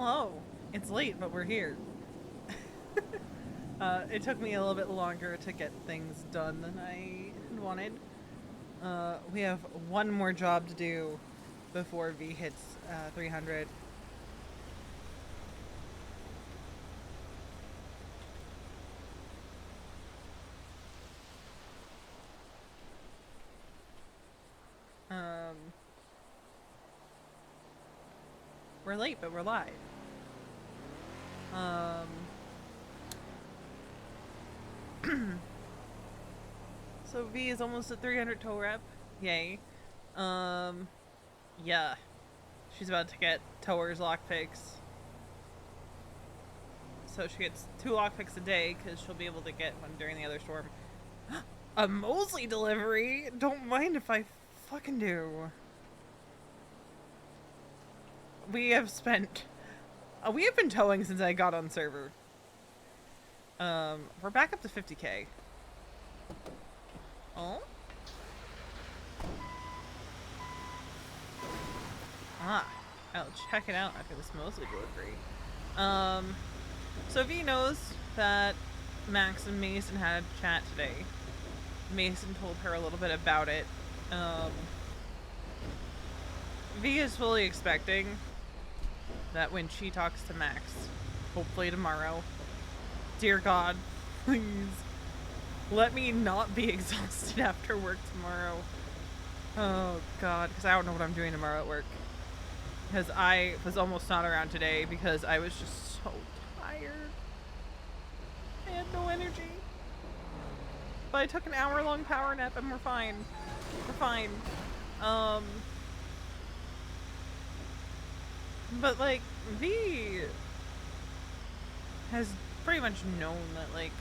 Hello. It's late, but we're here. It took me a little bit longer to get things done than I had wanted. We have one more job to do before V hits 300. Um, we're late, but we're live. Um, so V is almost at 300 tow rep. Yay. Um, yeah. She's about to get towers lockpicks. So she gets 2 lockpicks a day because she'll be able to get one during the other storm. A Mosley delivery? Don't mind if I fucking do. We have spent... we have been towing since I got on server. We're back up to 50k. Oh? Ah, I'll check it out after this Mosley delivery. So V knows that Max and Mason had a chat today. Mason told her a little bit about it. V is fully expecting that when she talks to Max, hopefully tomorrow, dear God, please, let me not be exhausted after work tomorrow. Oh God, because I don't know what I'm doing tomorrow at work. Because I was almost not around today because I was just so tired. I had no energy. But I took an hour-long power nap and we're fine. We're fine. But like, V has pretty much known that like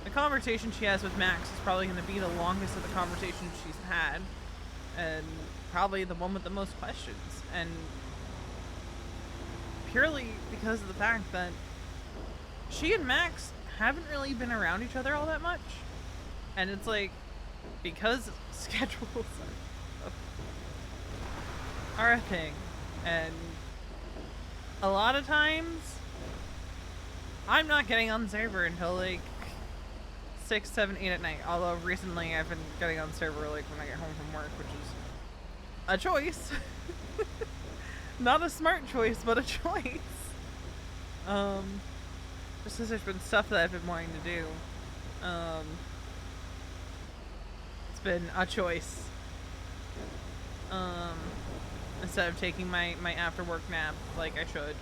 the conversation she has with Max is probably going to be the longest of the conversations she's had, and probably the one with the most questions, and purely because of the fact that she and Max haven't really been around each other all that much, and it's like, because schedules are a thing, and a lot of times I'm not getting on server until like 6, 7, 8 at night. Although recently I've been getting on server like when I get home from work, which is a choice. Not a smart choice, but a choice. Just because there's been stuff that I've been wanting to do. It's been a choice. Instead of taking my after work nap like I should.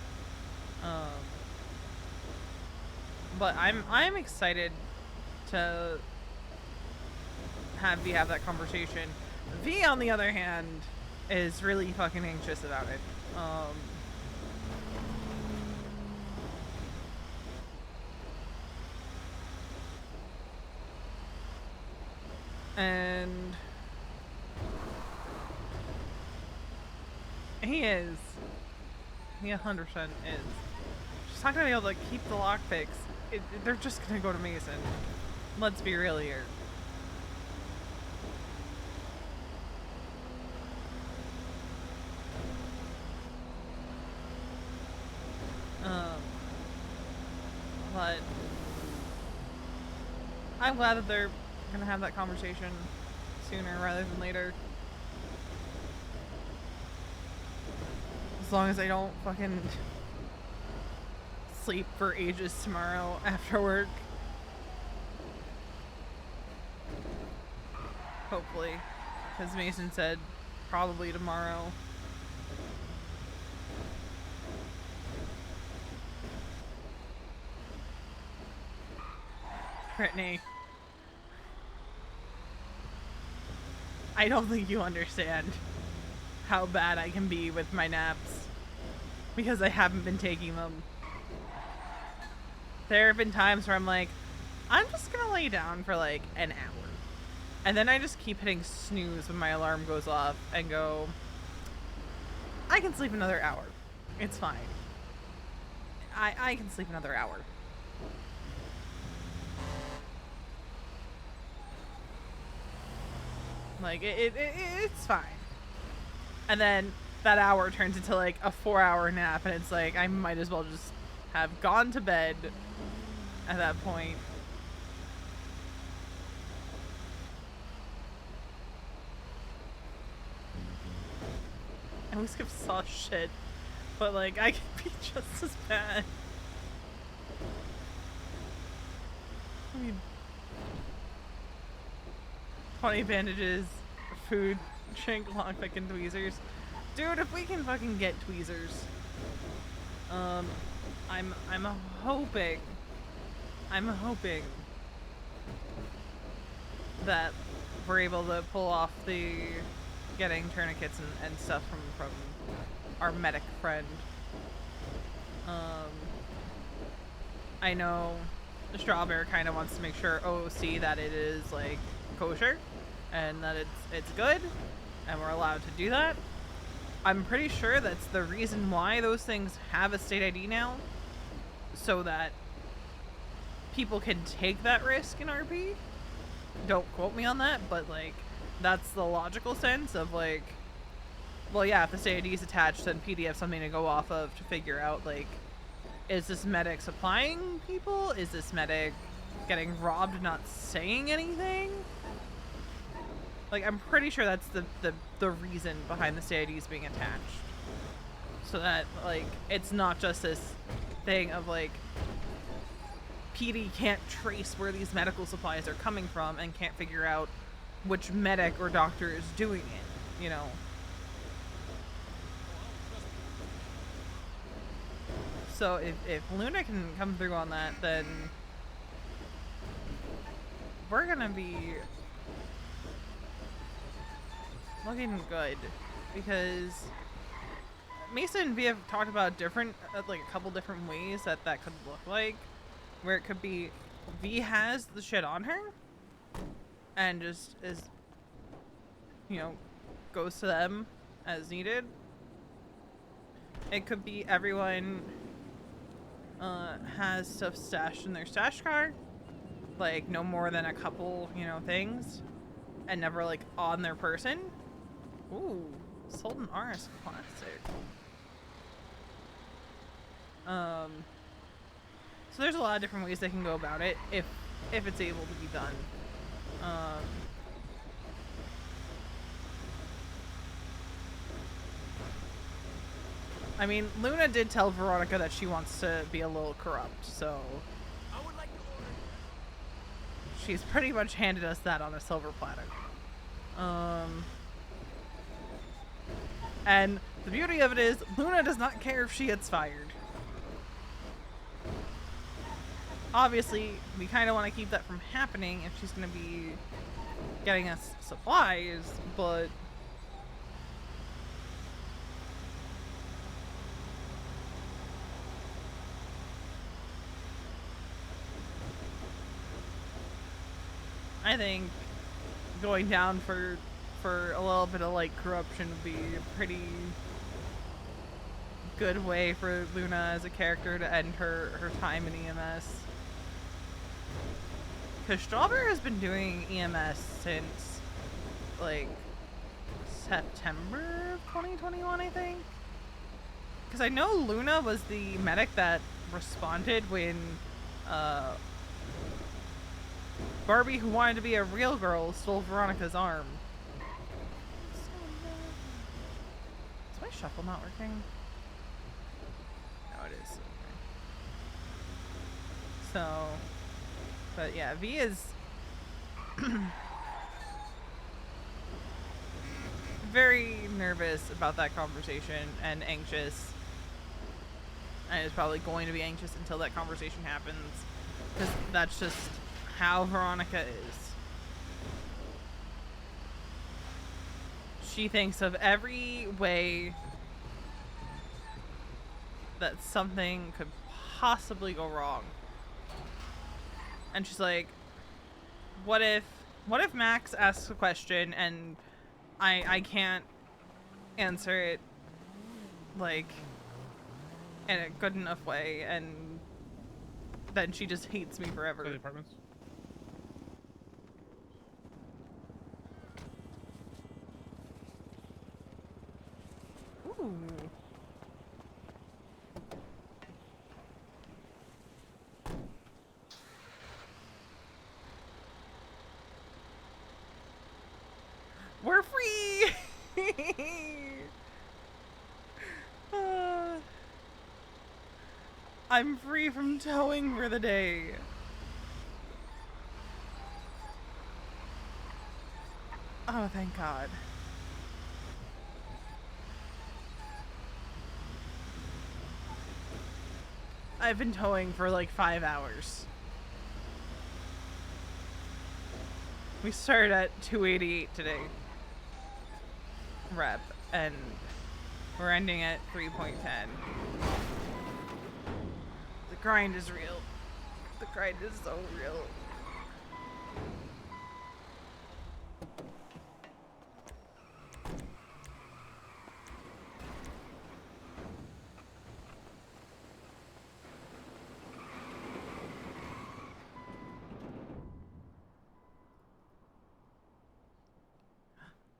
But I'm excited to have V have that conversation. V, on the other hand, is really fucking anxious about it. And he is. He 100% is. She's not gonna be able to keep the lockpicks. They're just gonna go to Mason. Let's be real here. But I'm glad that they're gonna have that conversation sooner rather than later. As long as I don't fucking sleep for ages tomorrow after work. Hopefully. Because Mason said probably tomorrow. Brittany, I don't think you understand how bad I can be with my naps because I haven't been taking them. There have been times where I'm like, I'm just gonna lay down for like an hour, and then I just keep hitting snooze when my alarm goes off and go, I can sleep another hour. It's fine. I can sleep another hour. Like, it's fine. And then that hour turns into like a 4-hour nap, and it's like I might as well just have gone to bed at that point. I always give Saw shit, but like I can be just as bad. I mean, 20 bandages, food, drink, lockpick, and tweezers. Dude, if we can fucking get tweezers, I'm hoping that we're able to pull off the getting tourniquets and stuff from our medic friend. I know Strawberry kind of wants to make sure OC that it is like kosher and that it's good and we're allowed to do that. I'm pretty sure that's the reason why those things have a state ID now, so that people can take that risk in RP. Don't quote me on that, but like that's the logical sense of like, well, yeah, if the state ID is attached, then PD have something to go off of to figure out like, is this medic supplying people? Is this medic getting robbed, not saying anything? Like, I'm pretty sure that's the reason behind the state IDs being attached. So that, like, it's not just this thing of, like, PD can't trace where these medical supplies are coming from and can't figure out which medic or doctor is doing it, you know? So if Luna can come through on that, then we're gonna be looking good, because Mesa and V have talked about different, like a couple different ways that could look like, where it could be V has the shit on her and just is, you know, goes to them as needed. It could be everyone has stuff stashed in their stash car, like no more than a couple, you know, things, and never like on their person. Ooh, Sultan RS Classic. So there's a lot of different ways they can go about it if it's able to be done. I mean, Luna did tell Veronica that she wants to be a little corrupt, so she's pretty much handed us that on a silver platter. And the beauty of it is, Luna does not care if she gets fired. Obviously, we kind of want to keep that from happening if she's going to be getting us supplies, but I think going down for a little bit of like corruption would be a pretty good way for Luna as a character to end her time in EMS. Because Strawberry has been doing EMS since like September of 2021, I think. Because I know Luna was the medic that responded when Barbie, who wanted to be a real girl, stole Veronica's arm. Is my shuffle not working? No, it is. So, but yeah, V is very nervous about that conversation and anxious. And is probably going to be anxious until that conversation happens, because that's just how Veronica is. She thinks of every way that something could possibly go wrong. And she's like, what if Max asks a question and I can't answer it like in a good enough way, and then she just hates me forever. The apartments. Ooh. We're free! I'm free from towing for the day. Oh, thank God. I've been towing for like 5 hours. We started at 288 today. Rep, and we're ending at 3.10. The grind is real. The grind is so real.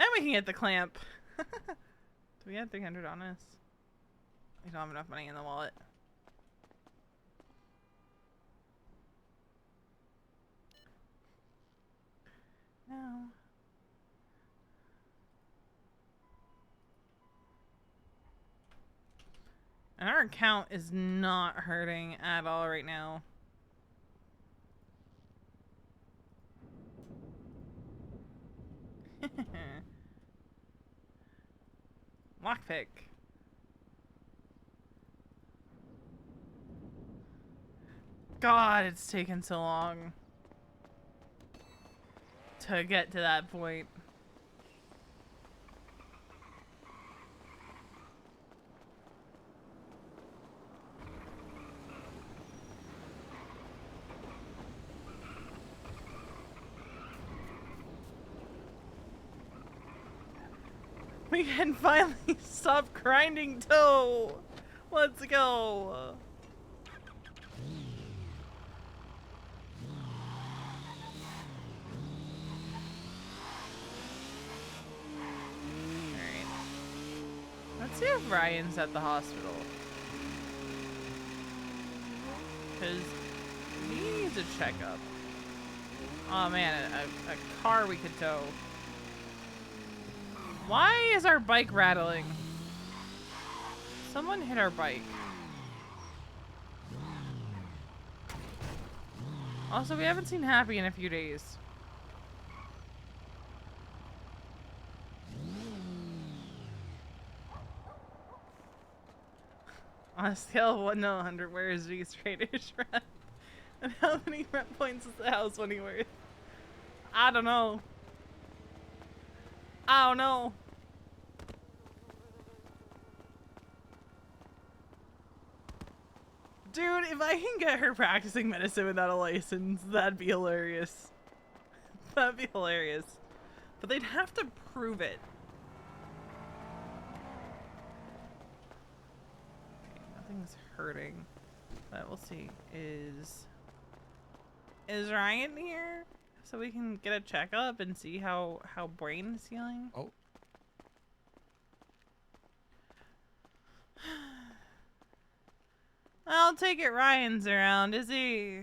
And we can get the clamp. Do we have 300 on us? We don't have enough money in the wallet. No. And our account is not hurting at all right now. Lockpick. God, it's taken so long to get to that point. We can finally stop grinding tow. Let's go. Alright. Let's see if Ryan's at the hospital. Because he needs a checkup. Oh man, a car we could tow. Why is our bike rattling? Someone hit our bike. Also, we haven't seen Happy in a few days. On a scale of 1 to 100, where is V's Raiders rep? And how many rep points is the house money worth? I don't know. I don't know. Dude, if I can get her practicing medicine without a license, that'd be hilarious. That'd be hilarious. But they'd have to prove it. Okay, nothing's hurting. But we'll see. Is Ryan here? So we can get a checkup and see how Brain is healing? Oh. I'll take it Ryan's around, is he?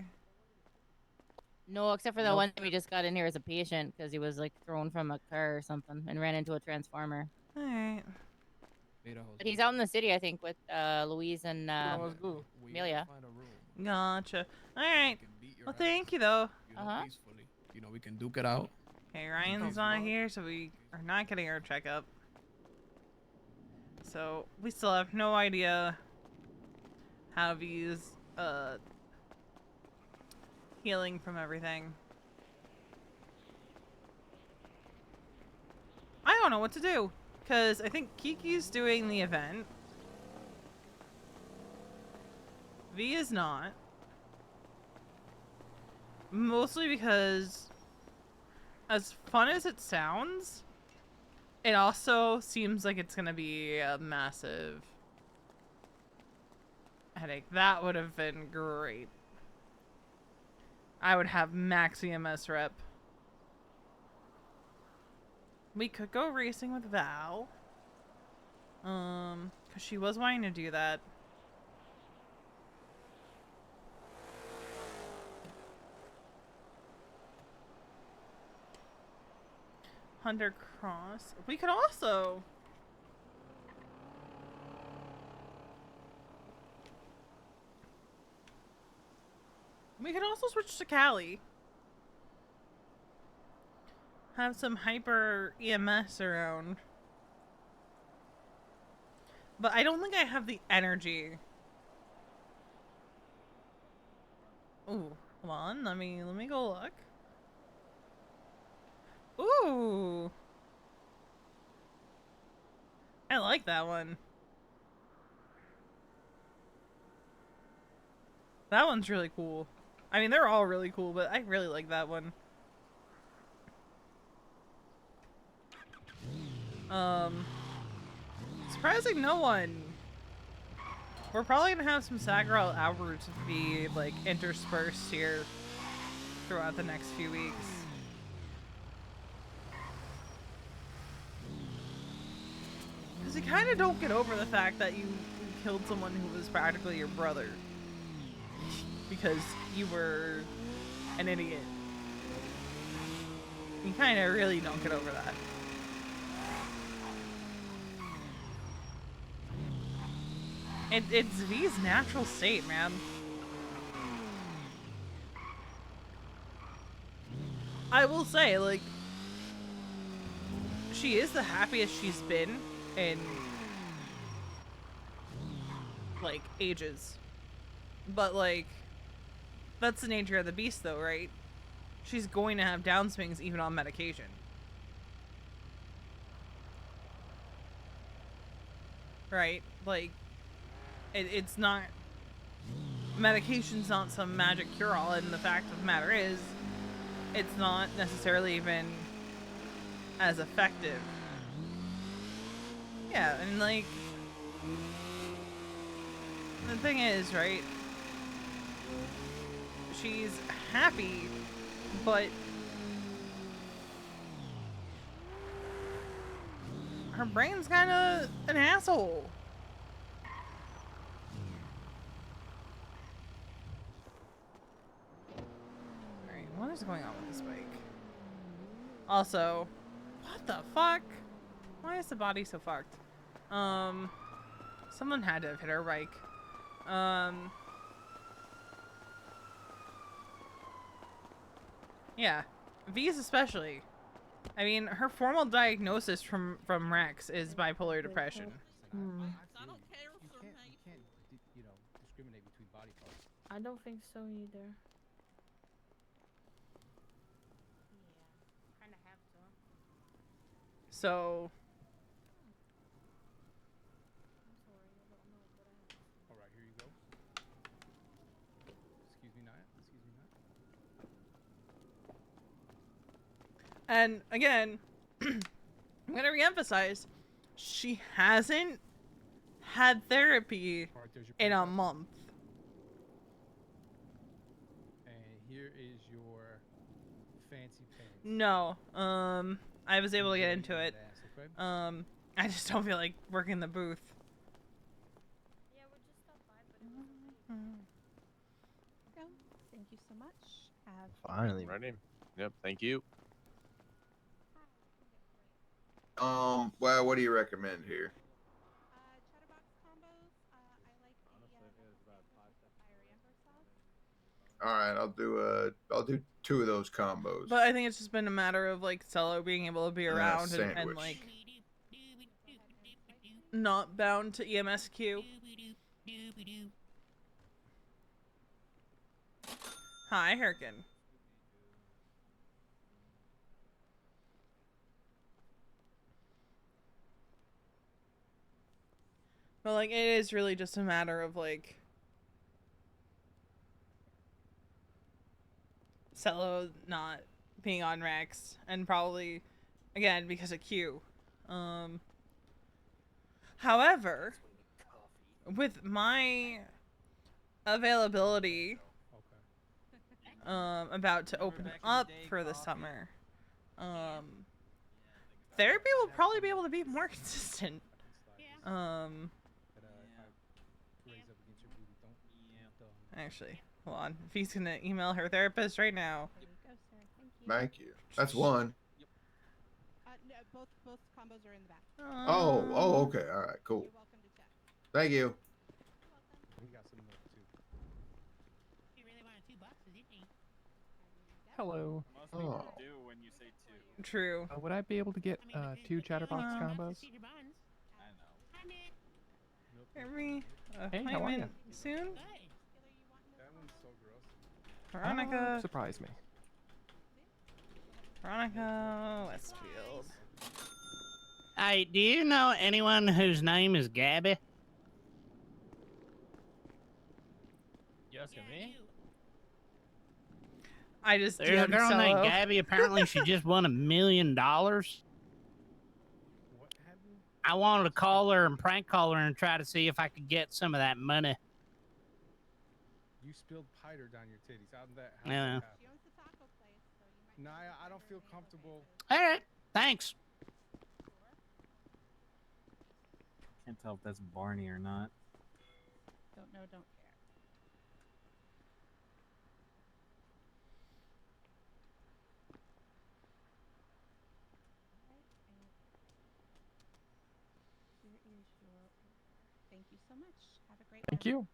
No, except for the one we just got in here as a patient because he was like thrown from a car or something and ran into a transformer. Alright. But he's out in the city, I think, with Louise and Amelia. Gotcha. Alright. Well, thank you, though. Peacefully. You know, we can duke it out. Okay, Ryan's not here, so we are not getting our checkup. So, we still have no idea how V's healing from everything. I don't know what to do, because I think Kiki's doing the event. V is not. Mostly because, as fun as it sounds, it also seems like it's gonna be a massive headache. That would have been great. I would have max EMS rep. We could go racing with Val. Because she was wanting to do that. Hunter Cross. We could also... We could also switch to Cali. Have some hyper EMS around. But I don't think I have the energy. Ooh, hold on. Let me go look. Ooh. I like that one. That one's really cool. I mean, they're all really cool, but I really like that one. Surprising no one. We're probably gonna have some Sagrel Alberts be, like, interspersed here throughout the next few weeks. Because you kind of don't get over the fact that you killed someone who was practically your brother. Because you were an idiot. You kind of really don't get over that. It's V's natural state, man. I will say, like, she is the happiest she's been in, like, ages. But, like, that's the nature of the beast, though, right? She's going to have downswings even on medication. Right? Like, it's not... Medication's not some magic cure-all, and the fact of the matter is, it's not necessarily even as effective. Yeah, and, like... The thing is, right? She's happy, but her brain's kind of an asshole. Alright, what is going on with this bike? Also, what the fuck? Why is the body so fucked? Someone had to have hit her bike. Yeah, V's especially. I mean, her formal diagnosis from Rex is bipolar depression. I don't care for me. You can't, you know, discriminate between body parts. I don't think so either. Yeah, kind of have to. So, I'm sorry, I don't know what I have. All right, here you go. Excuse me, Naya. Excuse me, Naya. and again, I'm gonna reemphasize, she hasn't had therapy All right, there's your in a printout. month. And here is your fancy pants. No, I was able to get into it. Okay? I just don't feel like working the booth. Yeah, we'll just stop by, but it wasn't late. Go. Thank you so much. Have Finally. Ready? Yep, thank you. Well, what do you recommend here? cheddar box combos. I like the fire amber sauce. All right, I'll do 2 of those combos. But I think it's just been a matter of, like, Cello being able to be around and, sandwich. like, not bound to EMSQ. Hi, Herkin. But, like, it is really just a matter of, like, Cello not being on Rex, and probably, again, because of Q. However, with my availability Okay. about to open up for the summer, therapy will probably be able to be more consistent. That if I raise up against your booty, don't. Actually, hold on. If he's gonna email her therapist right now. There you go, sir. Thank you. Thank you. That's one. No, both combos are in the back. Oh, okay. All right, cool. You're welcome to check. Thank you. You're welcome. We got some milk too. You really wanted 2 boxes, didn't you? Hello. Most people Oh. do when you say two. True. Would I be able to get 2 chatterbox combos? I know. Every Hey, how are ya? appointment soon. That one's so gross. Veronica. Surprise me. Veronica Westfield. Hey, do you know anyone whose name is Gabby? You asking me? I just There's a DM'd girl named Cello. Gabby. Apparently, she just won $1 million. What happened? I wanted to call her and prank call her and try to see if I could get some of that money. You spilled powder down your titties. How did that Yeah. happen? She owns the taco place, so you might. Nah, wanna I don't send feel her an comfortable. All right, thanks. Can't tell if that's Barney or not. Don't know, don't care. Alright, and here is your order. Thank you so much. Have a great Thank one. you.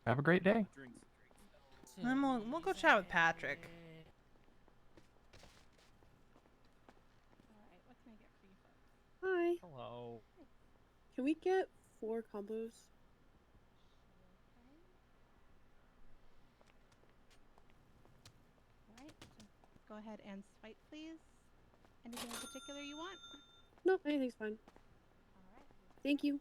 Have a great day. Drinks. Then we'll go chat with Patrick. Alright, what can I get for you folks? Hi. Hello. Can we get 4 combos? Alright, just go ahead and swipe, please. Anything in particular you want? No, anything's fine. Alright. Thank you.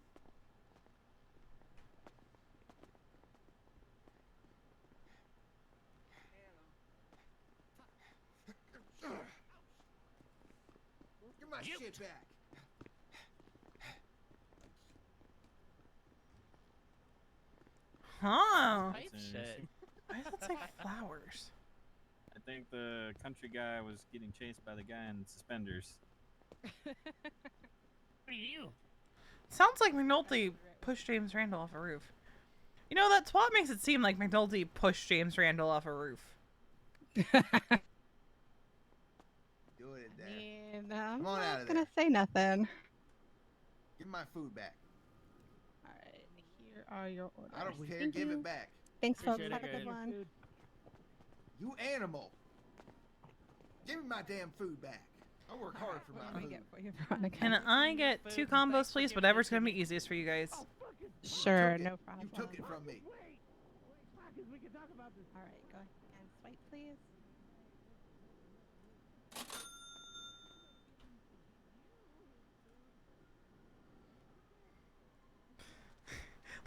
Give my shit back. Huh? That's interesting. Why does that say flowers? I think the country guy was getting chased by the guy in suspenders. What do you do? Sounds like McNulty pushed James Randall off a roof. You know, that twat makes it seem like McNulty pushed James Randall off a roof. Do it in there. And I'm Come on out not of gonna there. say nothing. Give my food back. Alright, here are your orders. I don't care. Thank Give you. it back. Thanks, folks. Appreciate Have a it, good guys. one. You animal. Give me my damn food back. I work hard for What my can I food. get for you, Veronica? Can I get 2 combos, please? Whatever's gonna be easiest for you guys. Sure, You took no it. problem. You took it from me. Alright, go ahead and swipe, please.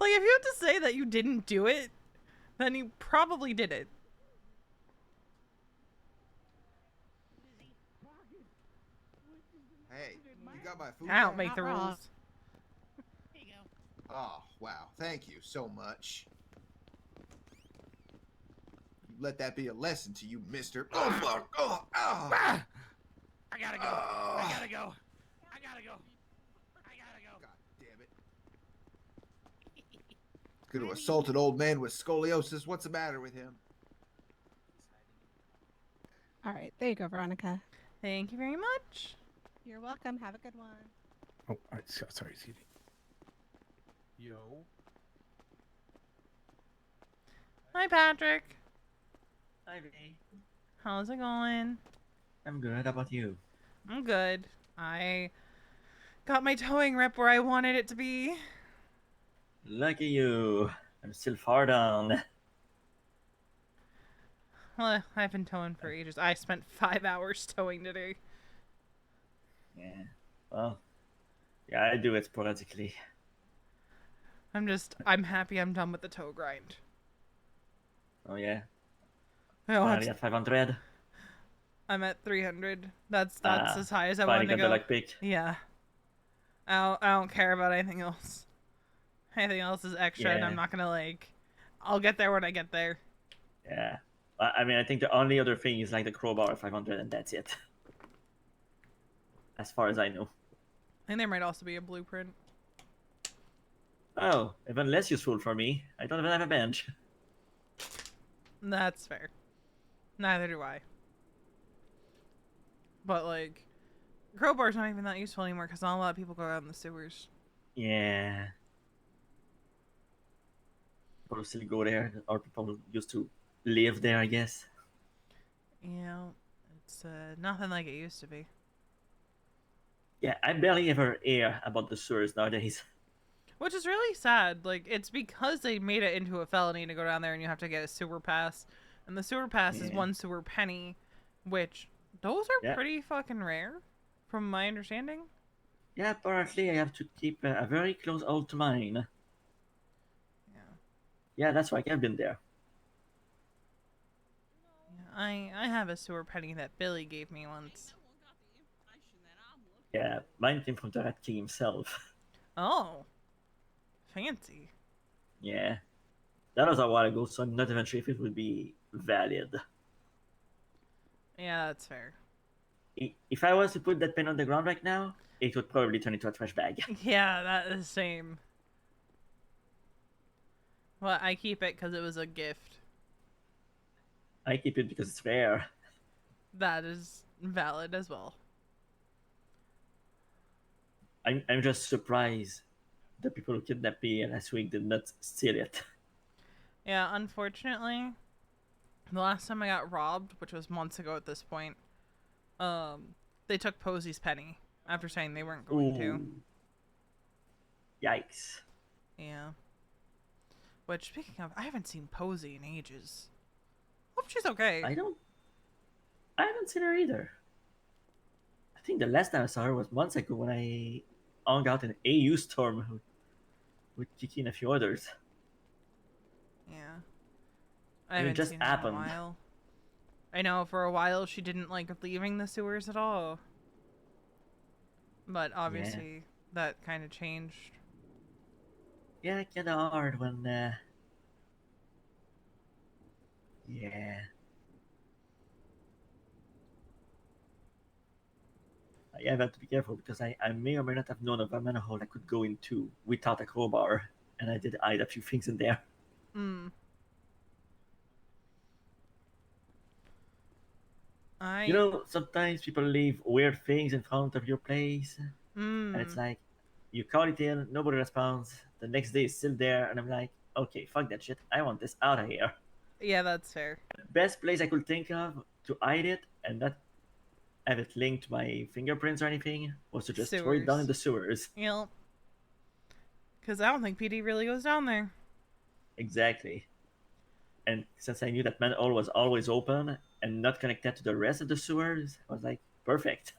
Like, if you have to say that you didn't do it, then you probably did it. Hey, you got my food I don't back? make the Not wrong. rules. Here you go. Oh, wow. Thank you so much. Let that be a lesson to you, mister. Oh, fuck. Oh, ow. Ah! I gotta go. I Ah. gotta go. I gotta go. I gotta go. God damn it. Could have assaulted old man with scoliosis. What's the matter with him? Alright, there you go, Veronica. Thank you very much. You're welcome. Have a good one. Oh, sorry, excuse me. Yo. Hi, Patrick. Hi, V. How's it going? I'm good. How about you? I'm good. I got my towing rep where I wanted it to be. Lucky you. I'm still far down. Well, I've been towing for ages. I spent 5 hours towing today. Yeah. Well, yeah, I do it sporadically. I'm happy I'm done with the tow grind. Oh yeah. I don't have Finally to- at 500. I'm at 300. That's Ah, as high as I Finally wanted to got the go. luck pick. Yeah. I don't care about anything else. Anything else is extra, and Yeah. I'm not gonna like. I'll get there when I get there. Yeah. I mean, I think the only other thing is like the crowbar at 500, and that's it. As far as I know. I think there might also be a blueprint. Oh, even less useful for me. I don't even have a bench. That's fair. Neither do I. But, like, crowbar's not even that useful anymore because not a lot of people go out in the sewers. Yeah. People still go there, or people used to live there, I guess. Yeah, it's nothing like it used to be. Yeah, I barely ever hear about the sewers nowadays. Which is really sad. Like, it's because they made it into a felony to go down there and you have to get a sewer pass. And the sewer pass is Yeah. 1 sewer penny, which those are Yeah. pretty fucking rare, from my understanding. Yeah, apparently I have to keep a very close hold to mine. Yeah. Yeah, that's why I've been there. Yeah, I have a sewer penny that Billy gave me once. Yeah, mine came from the Rat King himself. Oh. Fancy. Yeah. That was a while ago, so I'm not even sure if it would be valid. Yeah, that's fair. If I was to put that pen on the ground right now, it would probably turn into a trash bag. Yeah, that is the same. Well, I keep it because it was a gift. I keep it because it's rare. That is valid as well. I'm just surprised the people who kidnapped me last week did not steal it. Yeah, unfortunately, the last time I got robbed, which was months ago at this point, they took Posey's penny after saying they weren't going to. Yikes. Yeah. Which, speaking of, I haven't seen Posey in ages. Hope she's okay. I haven't seen her either. I think the last time I saw her was months ago when I hung out in AU Storm with Kiki and a few others. Yeah. And I it haven't just seen her in happened. a while. I know for a while she didn't like leaving the sewers at all. But obviously that kind of changed. Yeah, kinda hard when yeah. I have to be careful because I may or may not have known of a manhole I could go into without a crowbar, and I did hide a few things in there. Hmm. You know, sometimes people leave weird things in front of your place, and it's like, you call it in, nobody responds. The next day it's still there, and I'm like, okay, fuck that shit. I want this out of here. Yeah, that's fair. Best place I could think of to hide it and not have it linked to my fingerprints or anything was to just throw it down in the sewers. Yep. Because I don't think PD really goes down there. Exactly. And since I knew that manhole was always open and not connected to the rest of the sewers, I was like, perfect.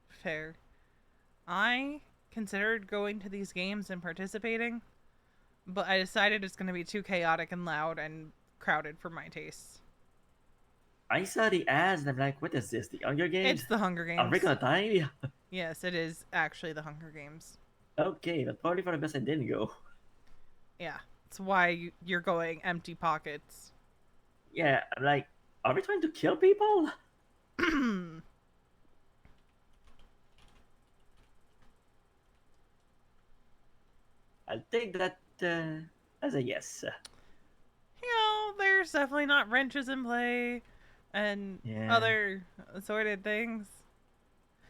Fair. I considered going to these games and participating, but I decided it's going to be too chaotic and loud and crowded for my tastes. I saw the ads and I'm like, what is this? The Hunger Games? It's the Hunger Games. A regular time? Yes, it is actually the Hunger Games. Okay, but probably for the best I didn't go. Yeah, it's why you're going empty pockets. Yeah, I'm like, are we trying to kill people? I'll take that as a yes. You know, there's definitely not wrenches in play and other assorted things.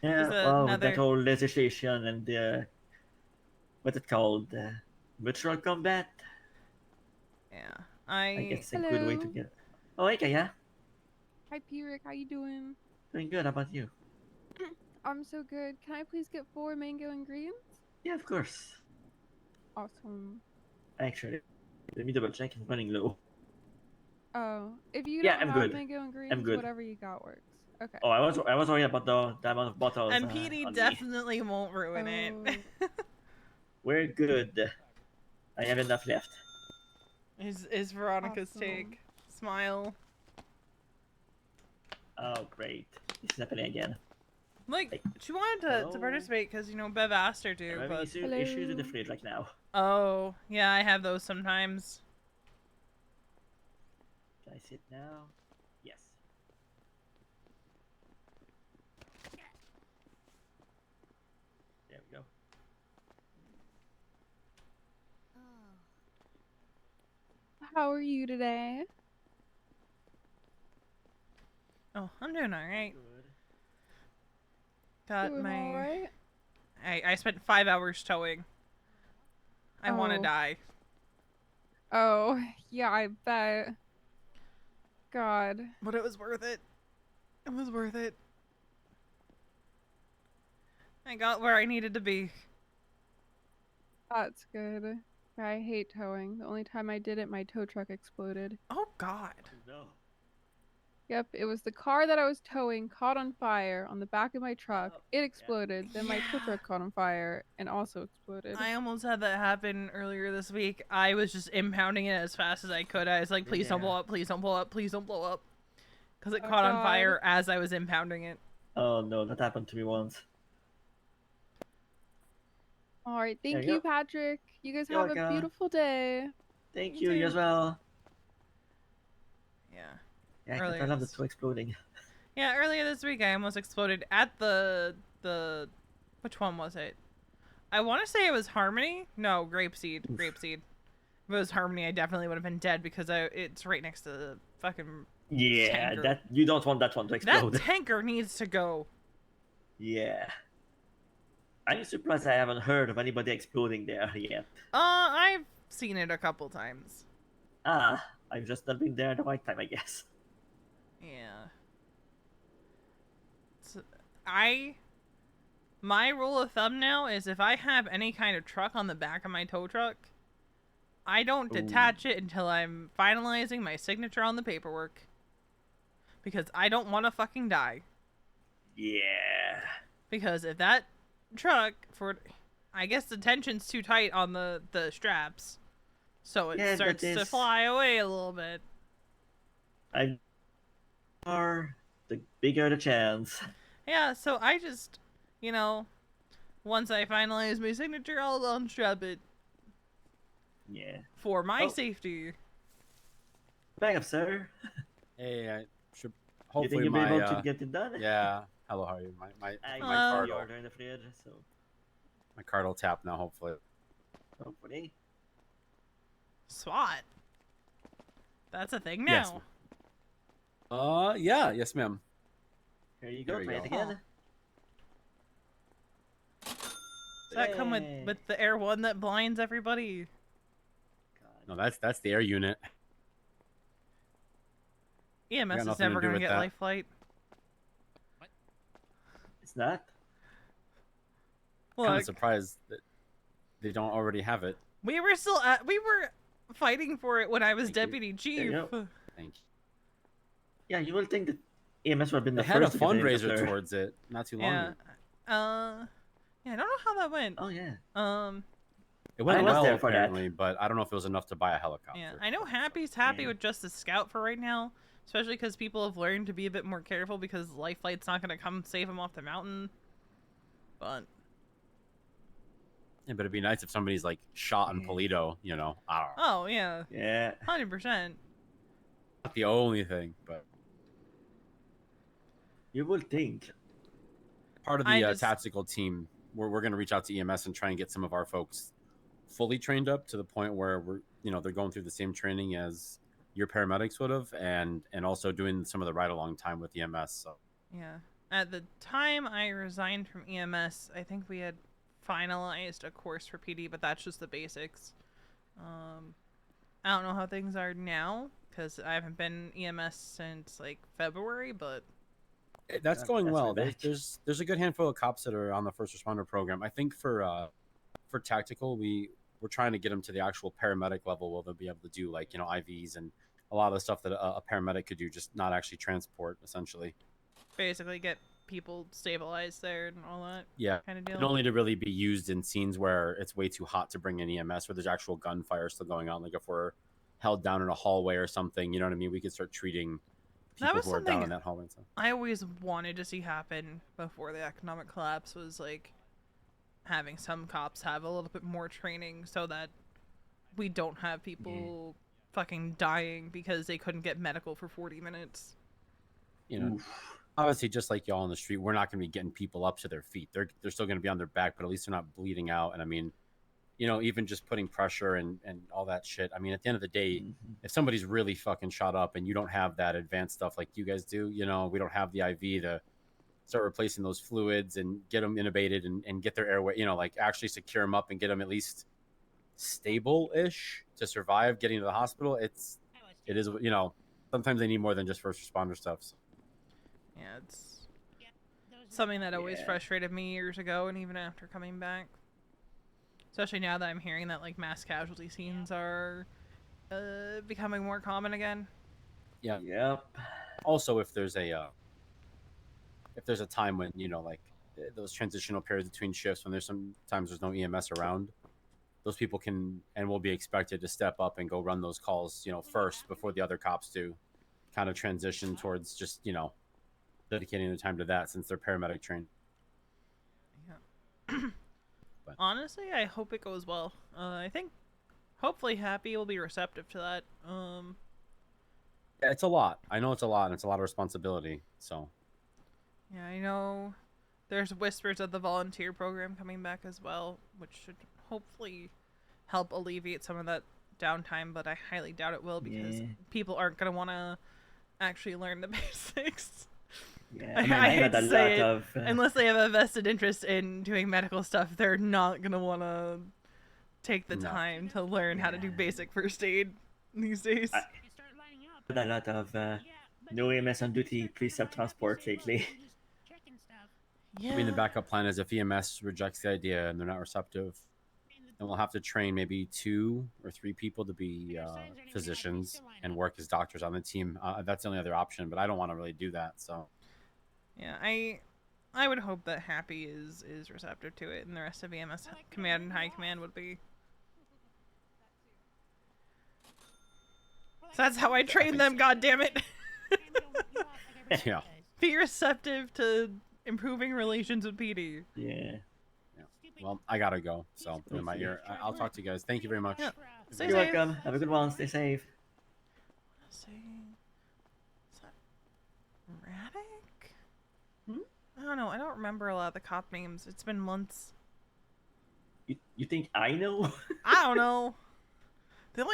Yeah, Just well, with that another... whole legislation and what's it called? Mutual combat? Yeah, I guess it's a good way to get. Oh, hey, Kaya. Hi, P-Rick. How you doing? Doing good. How about you? I'm so good. Can I please get 4 mango and greens? Yeah, of course. Awesome. Actually, let me double check. I'm running low. Oh, if you Yeah, don't I'm have good. mango and greens, I'm good. whatever you got works. Okay. Oh, I was worried about the amount of bottles. And PD definitely won't ruin it. We're good. I have enough left. Is Veronica's take. Smile. Oh, great. This is happening again. Like, she wanted to participate because, you know, Bev asked her to, I'm having but... issues with the fridge right now. Oh, yeah, I have those sometimes. Can I sit now? Yes. There we go. How are you today? Oh, I'm doing alright. Got Doing my... alright? I spent 5 hours towing. I want to Oh. die. Oh, yeah, I bet. God. But it was worth it. It was worth it. I got where I needed to be. That's good. I hate towing. The only time I did it, my tow truck exploded. Oh, God. No. Yep, it was the car that I was towing caught on fire on the back of my truck. It exploded. Then my tow truck caught on fire and also exploded. I almost had that happen earlier this week. I was just impounding it as fast as I could. I was like, please don't blow up, please don't blow up, please don't blow up. Because it caught on fire as I was impounding it. Oh no, that happened to me once. Alright, There thank you you, go. Patrick. You guys You're have a welcome. beautiful day. Thank You you, you too. as well. Yeah. Yeah, Earlier I love the this- two exploding. Yeah, earlier this week I almost exploded at the which one was it? I want to say it was Harmony. No, Grapeseed. Grapeseed. If it was Harmony, I definitely would have been dead because it's right next to the fucking Yeah, tanker. that you don't want that one to explode. That tanker needs to go. Yeah. I'm surprised I haven't heard of anybody exploding there yet. I've seen it a couple times. Ah, I've just not been there at the right time, I guess. Yeah. So, my rule of thumb now is if I have any kind of truck on the back of my tow truck, I don't detach it until I'm finalizing my signature on the paperwork. Because I don't want to fucking die. Yeah. Because if that truck, I guess the tension's too tight on the straps, so it Yeah, starts to fly away a little bit. The bigger the chance. Yeah, so I just, once I finalize my signature, I'll unstrap it. Yeah. For my safety. Back up, sir. Hey, I should You think hopefully you'll be my able to get it done? yeah. Hello, how are you? My I card the will, order in the fridge, so my card will tap now. Hopefully. hopefully. SWAT. That's a thing Yes, now. Yeah, yes, ma'am. Here you go. There we Try it go. again. Does that come with the Air 1 that blinds everybody? No, that's the air unit. EMS Got is nothing to never do gonna with get that. life flight. It's not. Kind of Look, surprised that they don't already have it. we were fighting for it when I was deputy chief. you go. Thank you. Yeah, you will think that EMS would have been They the had a first to get an fundraiser helicopter. towards it not too long Yeah. ago. Yeah, I don't know how that went. Oh yeah. It went I was well there for that. apparently, but I don't know if it was enough to buy a helicopter. Yeah, I know Happy's happy Yeah. with just the scout for right now, especially because people have learned to be a bit more careful because life flight's not gonna come save him off the mountain. But Yeah, but it'd be nice if somebody's like shot in Polito, I don't know. oh yeah, Yeah. 100%. Not the only thing, but You will think. part of I the just- tactical team, we're going to reach out to EMS and try and get some of our folks fully trained up to the point where they're going through the same training as your paramedics would have, and also doing some of the ride along time with EMS. So Yeah. At the time I resigned from EMS, I think we had finalized a course for PD, but that's just the basics. I don't know how things are now because I haven't been EMS since like February, but that's going well. back. There's a good handful of cops that are on the first responder program. I think for tactical, we're trying to get them to the actual paramedic level where they'll be able to do like IVs and a lot of the stuff that a paramedic could do, just not actually transport essentially. basically get people stabilized there and all that Yeah, kind of deal. and only to really be used in scenes where it's way too hot to bring in EMS, where there's actual gunfire still going on. Like if we're held down in a hallway or something, you know what I mean? We could start treating That people was who are down something in that hallway and stuff. I always wanted to see happen before the economic collapse was like having some cops have a little bit more training so that we don't have people fucking dying because they couldn't get medical for 40 minutes. Obviously, just like y'all on the street, we're not going to be getting people up to their feet. They're still going to be on their back, but at least they're not bleeding out. And I mean, you know, even just putting pressure and all that shit. I mean, at the end of the day, if somebody's really fucking shot up and you don't have that advanced stuff like you guys do, you know, we don't have the IV to start replacing those fluids and get them intubated and get their airway, you know, like actually secure them up and get them at least stable-ish to survive getting to the hospital. It is, you know, sometimes they need more than just first responder stuff. So. Yeah, it's something that always frustrated me years ago and even after coming back. Especially now that I'm hearing that like mass casualty scenes are becoming more common again. Yeah. Yep. Also, if there's a time when, you know, like those transitional periods between shifts when sometimes there's no EMS around, those people can and will be expected to step up and go run those calls, you know, first before the other cops do, kind of transition towards just, you know, dedicating their time to that since they're paramedic trained. Yeah. Honestly, I hope it goes well. I think hopefully Happy will be receptive to that. Yeah, it's a lot. I know it's a lot, and it's a lot of responsibility. So. Yeah, I know there's whispers of the volunteer program coming back as well, which should hopefully help alleviate some of that downtime, but I highly doubt it will because people aren't going to want to actually learn the basics. Yeah, I hate to say it, of, unless they have a vested interest in doing medical stuff, they're not going to want to take the time to learn how to do basic first aid these days. A lot of no EMS on duty, please have transport lately. Yeah. I mean, the backup plan is if EMS rejects the idea and they're not receptive, then we'll have to train maybe 2 or 3 people to be physicians and work as doctors on the team. That's the only other option, but I don't want to really do that. So, yeah, I would hope that Happy is receptive to it, and the rest of EMS command and high command would be. So that's how I train them. God damn it! Yeah. Be receptive to improving relations with PD. Yeah. Well, I gotta go. So in my ear, I'll talk to you guys. Thank you very much. Yeah. Stay You're safe. welcome. Have a good one. Stay safe. Is that Radek? I don't know. I don't remember a lot of the cop names. It's been months. You think I know? I don't know.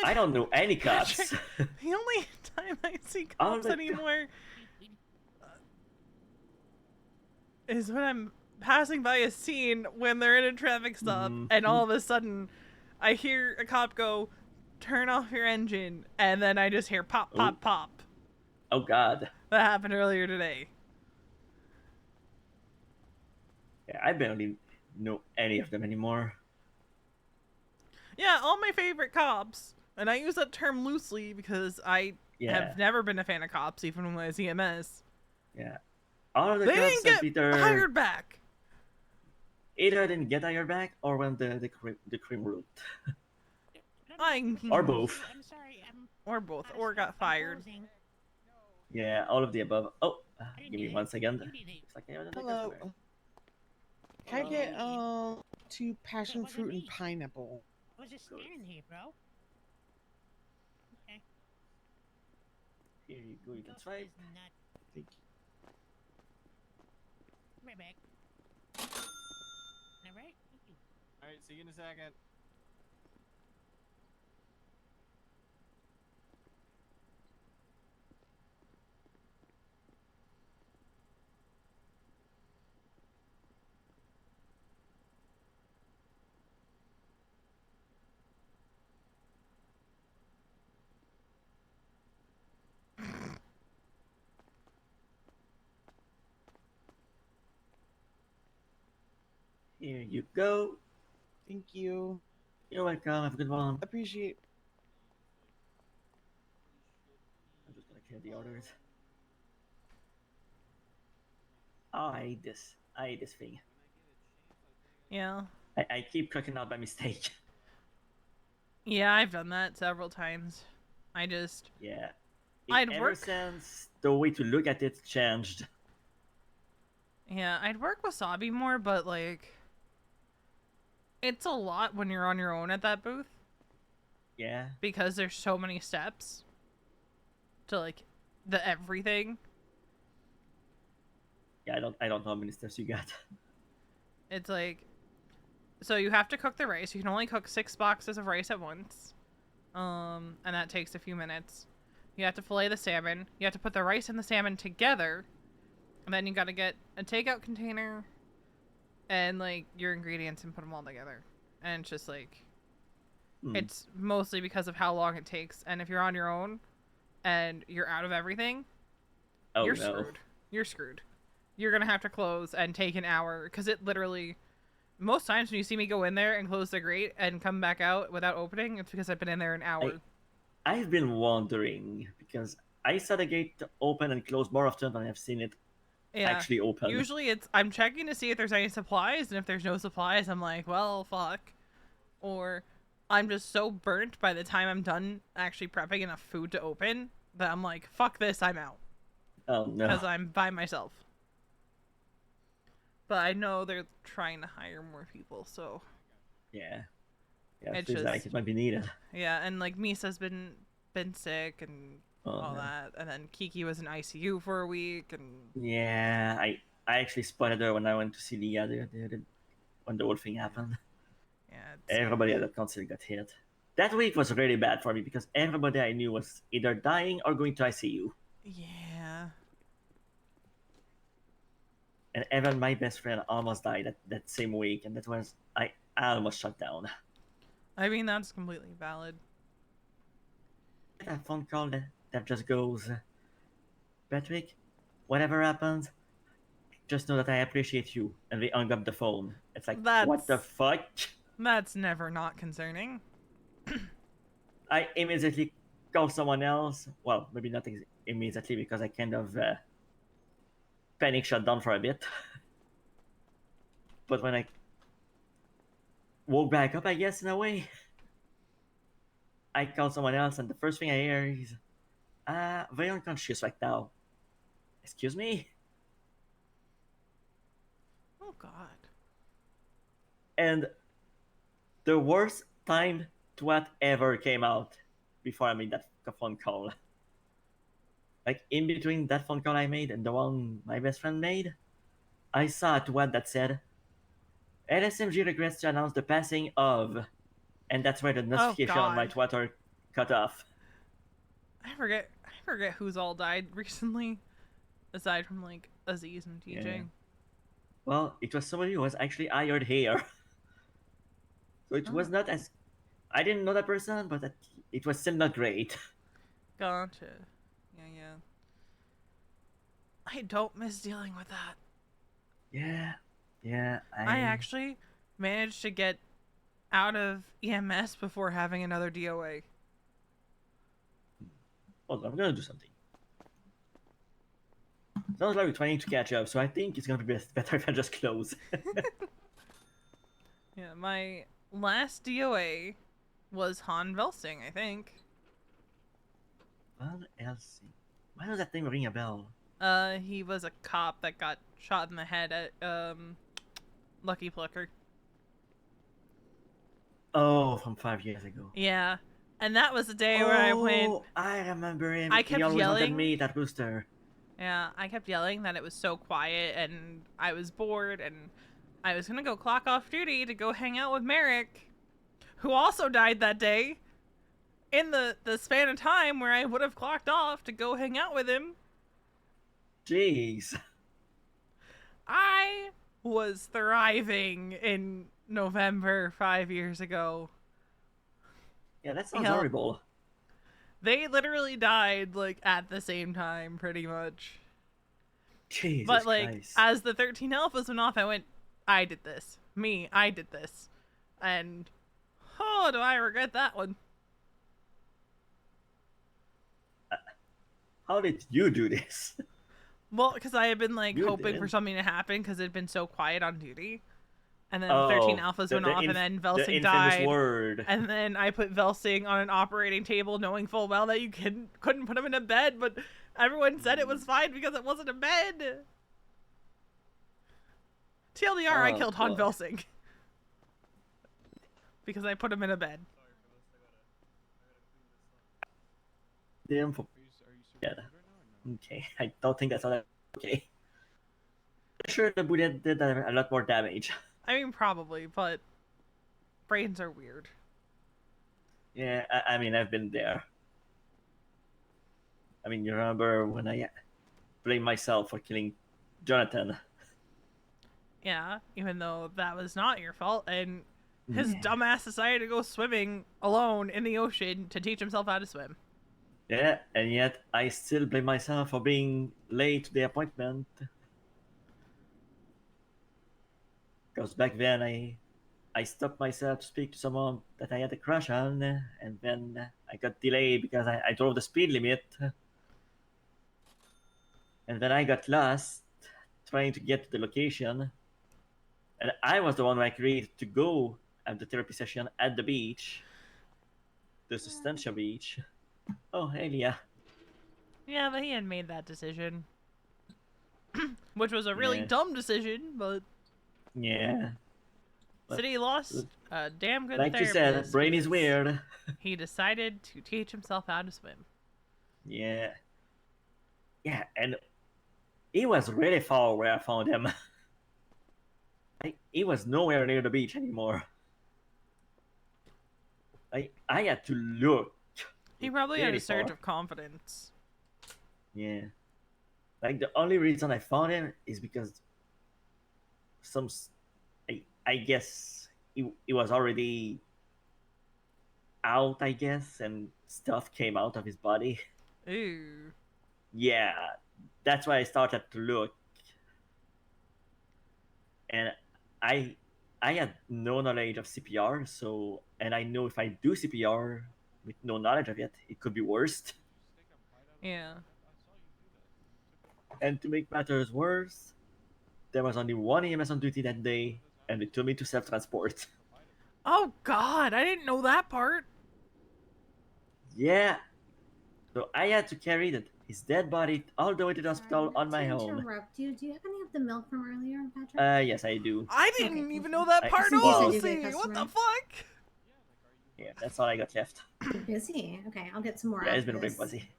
I don't know any cops. The only time I see Oh cops my anymore is when I'm passing by a scene when they're in a traffic stop, and all of a sudden I hear a cop go, "Turn off your engine," and then I just hear pop, pop, pop. Oh God. That happened earlier today. Yeah, I barely know any of them anymore. Yeah, all my favorite cops, and I use that term loosely because I have never been a fan of cops, even when I was EMS. Yeah. All of the They cops didn't get hired back. Either didn't get hired back or went the cream route. Or both. Or both. Or got fired. Yeah, all of the above. Oh, give me 1 second. Looks like I have another Hello. customer. Can I get 2 passion fruit and pineapple? I was just standing here, bro. Okay. Here you go, you can swipe. Thank you. Right back. Alright, thank you. Alright, see you in a second. Here you go. Thank you. You're welcome. Have a good one. Appreciate. I'm just gonna clear the orders. Oh, I hate this. I hate this thing. Yeah. I keep clicking out by mistake. Yeah, I've done that several times. I just... Yeah. I'd Since the way to look at it changed. Yeah, I'd work Wasabi more, but like... It's a lot when you're on your own at that booth. Yeah. Because there's so many steps to like the everything. Yeah, I don't know how many steps you got. It's like so you have to cook the rice. You can only cook 6 boxes of rice at once. And that takes a few minutes. You have to fillet the salmon. You have to put the rice and the salmon together. And then you gotta get a takeout container and, like, your ingredients and put them all together. And it's just, like, it's mostly because of how long it takes. And if you're on your own and you're out of everything, you're screwed. You're screwed. You're gonna have to close and take an hour. Because it literally... Most times when you see me go in there and close the grate and come back out without opening, it's because I've been in there an hour. I've been wondering, because I saw the gate open and close more often than I've seen it actually open. Usually I'm checking to see if there's any supplies, and if there's no supplies, I'm like, well, fuck. Or I'm just so burnt by the time I'm done actually prepping enough food to open that I'm like, fuck this, I'm out. Oh, no. Because I'm by myself. But I know they're trying to hire more people, so... Yeah. Yeah, it feels like it might be needed. Yeah, and, like, Misa's been sick and all that. And then Kiki was in ICU for a week, and... Yeah, I actually spotted her when I went to see Leah when the whole thing happened. Yeah. Everybody at the council got hit. That week was really bad for me because everybody I knew was either dying or going to ICU. Yeah. And even my best friend almost died that same week, and that was... I almost shut down. I mean, that's completely valid. That phone call that just goes, Patrick, whatever happens, just know that I appreciate you. And they hung up the phone. It's like, what the fuck? That's never not concerning. I immediately called someone else. Well, maybe not immediately because I kind of panic shut down for a bit. But when I woke back up, I guess, in a way, I called someone else, and the first thing I hear is, very unconscious right now. Excuse me? Oh, God. And the worst timed twat ever came out before I made that phone call. Like, in between that phone call I made and the one my best friend made, I saw a twat that said, LSMG regrets to announce the passing of... And that's where the notification on my Twitter cut off. I forget who's all died recently, aside from, like, Aziz and TJ. Yeah. Well, it was somebody who was actually hired here. So it was not as... I didn't know that person, but it was still not great. Gotcha. Yeah. I don't miss dealing with that. Yeah. I actually managed to get out of EMS before having another DOA. Hold on, I'm gonna do something. Sounds like we're trying to catch up, so I think it's gonna be better if I just close. Yeah, my last DOA was Han Velsing, I think. Van Helsing. Why does that name ring a bell? He was a cop that got shot in the head at, Lucky Plucker. Oh, from 5 years ago. Yeah. And that was the day where I went... I remember him. I kept he always yelling. wanted me, that rooster. Yeah, I kept yelling that it was so quiet and I was bored and I was gonna go clock off duty to go hang out with Merrick, who also died that day, in the span of time where I would have clocked off to go hang out with him. Jeez. I was thriving in November 5 years ago. Yeah, that sounds horrible. They literally died, like, at the same time, pretty much. Jesus But, like, Christ. as the 13 alphas went off, I went, I did this. I did this. And, oh, do I regret that one. How did you do this? Well, because I had been, like, You hoping did. for something to happen because it had been so quiet on duty. And then 13 alphas went off, and then Velsing died. Word. And then I put Velsing on an operating table, knowing full well that you couldn't put him in a bed, but everyone said it was fine because it wasn't a bed. TLDR, I killed Han Velsing. Because I put him in a bed. Damn. Yeah. Okay, I don't think that's all that. Okay. I'm sure the bullet did a lot more damage. I mean, probably, but brains are weird. Yeah, I mean, I've been there. I mean, you remember when I blamed myself for killing Jonathan? Yeah, even though that was not your fault, and his Yeah. dumbass decided to go swimming alone in the ocean to teach himself how to swim. Yeah, and yet I still blame myself for being late to the appointment. Because back then I stopped myself to speak to someone that I had a crush on, and then I got delayed because I drove the speed limit. And then I got lost trying to get to the location. And I was the one who agreed to go at the therapy session at the beach. The Sustancia beach. Oh, hey, Leah. Yeah, but he had made that decision. Which was a really Yeah. dumb decision, but Yeah. But, City lost a damn good like you therapist. said, brain is because weird. He decided to teach himself how to swim. Yeah. Yeah, and he was really far where I found him. He was nowhere near the beach anymore. I had to look. He probably had really a surge far. of confidence. Yeah. Like, the only reason I found him is because I guess he was already out, I guess, and stuff came out of his body. Ooh. Yeah, that's why I started to look. And I had no knowledge of CPR, and I know if I do CPR with no knowledge of it, it could be worse. Yeah. And to make matters worse, there was only one EMS on duty that day, and they told me to self-transport. Oh God, I didn't know that part. Yeah. So I had to carry his dead body all the way to the hospital on my own. Interrupt you. Do you have any of the milk from earlier, Patrick? Yes, I do. I didn't even know that part. Well, What the fuck? yeah, that's all I got left. You're busy. Okay, I'll get some more. Yeah, it's after been really this. busy.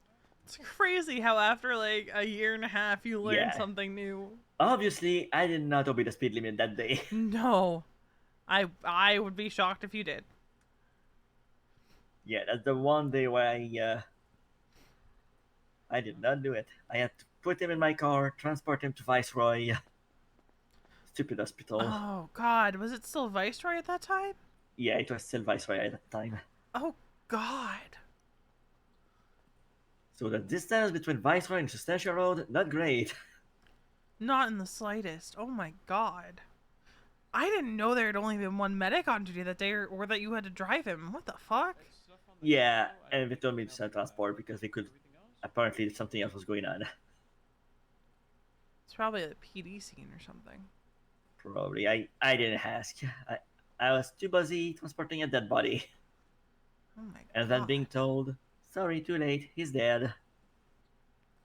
It's crazy how after like a year and a half you learn Yeah. something new. Obviously, I did not obey the speed limit that day. No. I would be shocked if you did. Yeah, that's the one day where I did not do it. I had to put him in my car, transport him to Viceroy. Stupid hospital. Oh God, was it still Viceroy at that time? Yeah, it was still Viceroy at that time. Oh God. So the distance between Viceroy and Sustancia Road, not great. Not in the slightest. Oh my God. I didn't know there had only been one medic on duty that day, or that you had to drive him. What the fuck? Yeah, and they told me to self-transport because they could. Apparently, something else was going on. It's probably a PD scene or something. Probably. I didn't ask. I was too busy transporting a dead body. Oh my God. And then being told, sorry, too late, he's dead.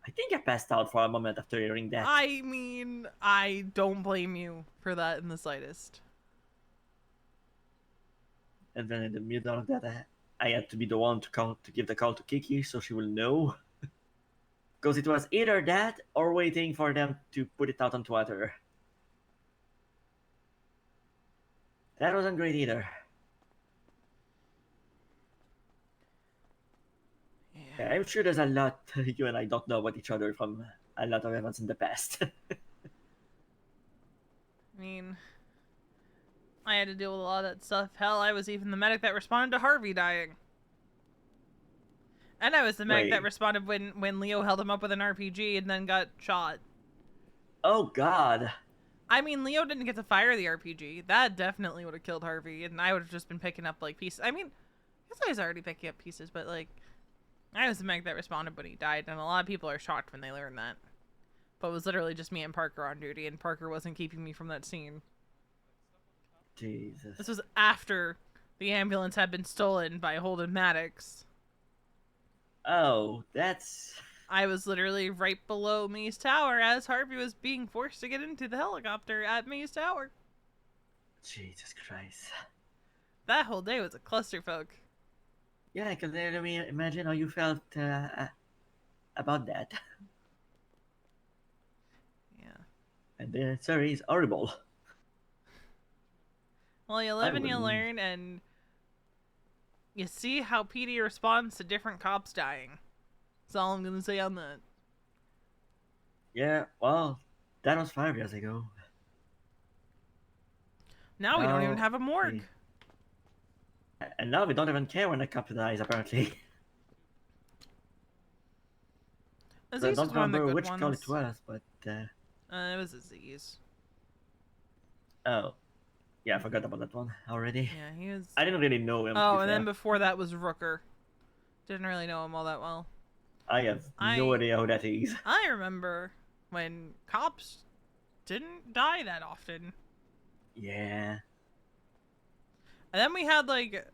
I think I passed out for a moment after hearing that. I mean, I don't blame you for that in the slightest. And then in the middle of that, I had to be the one to give the call to Kiki so she will know. Because it was either that or waiting for them to put it out on Twitter. That wasn't great either. Yeah, I'm sure there's a lot you and I don't know about each other from a lot of events in the past. I mean, I had to deal with a lot of that stuff. Hell, I was even the medic that responded to Harvey dying. And I was the medic that responded when Leo held him up with an RPG and then got shot. Oh God. I mean, Leo didn't get to fire the RPG. That definitely would have killed Harvey, and I would have just been picking up, like, pieces. I mean, I guess I was already picking up pieces, but, like, I was the medic that responded when he died, and a lot of people are shocked when they learn that. But it was literally just me and Parker on duty, and Parker wasn't keeping me from that scene. Jesus. This was after the ambulance had been stolen by Holden Maddox. Oh, that's... I was literally right below May's Tower as Harvey was being forced to get into the helicopter at May's Tower. Jesus Christ. That whole day was a clusterfuck. Yeah, I can literally imagine how you felt about that. Yeah. And the story is horrible. Well, you live and you learn, and you see how PD responds to different cops dying. That's all I'm gonna say on that. Yeah, well, that was 5 years ago. Now we don't even have a morgue. And now we don't even care when a cop dies, apparently. I Aziz don't was one of the remember good which ones. call it was, but... It was Aziz. Oh. Yeah, I forgot about that one already. Yeah, he was... I didn't really know him. Oh, and then before that was Rooker. Didn't really know him all that well. I have no idea who that is. I remember when cops didn't die that often. Yeah. And then we had, like...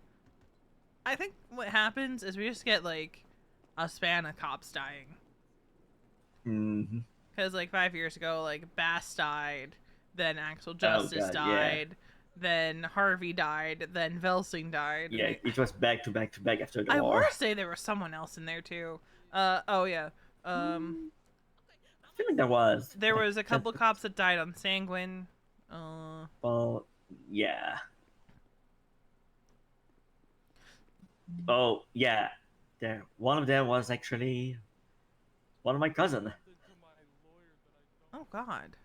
I think what happens is we just get, like, a span of cops dying. Mm-hmm. Because, like, 5 years ago, like, Bass died, then Axel Justice died, then Harvey died, then Velsing died. Yeah, it was back to back to back after the I war. want to say there was someone else in there, too. Oh, yeah. I feel like there was. There was a couple cops that died on Sanguine. Well, yeah. Oh, yeah. One of them was actually one of my cousin. Oh, God.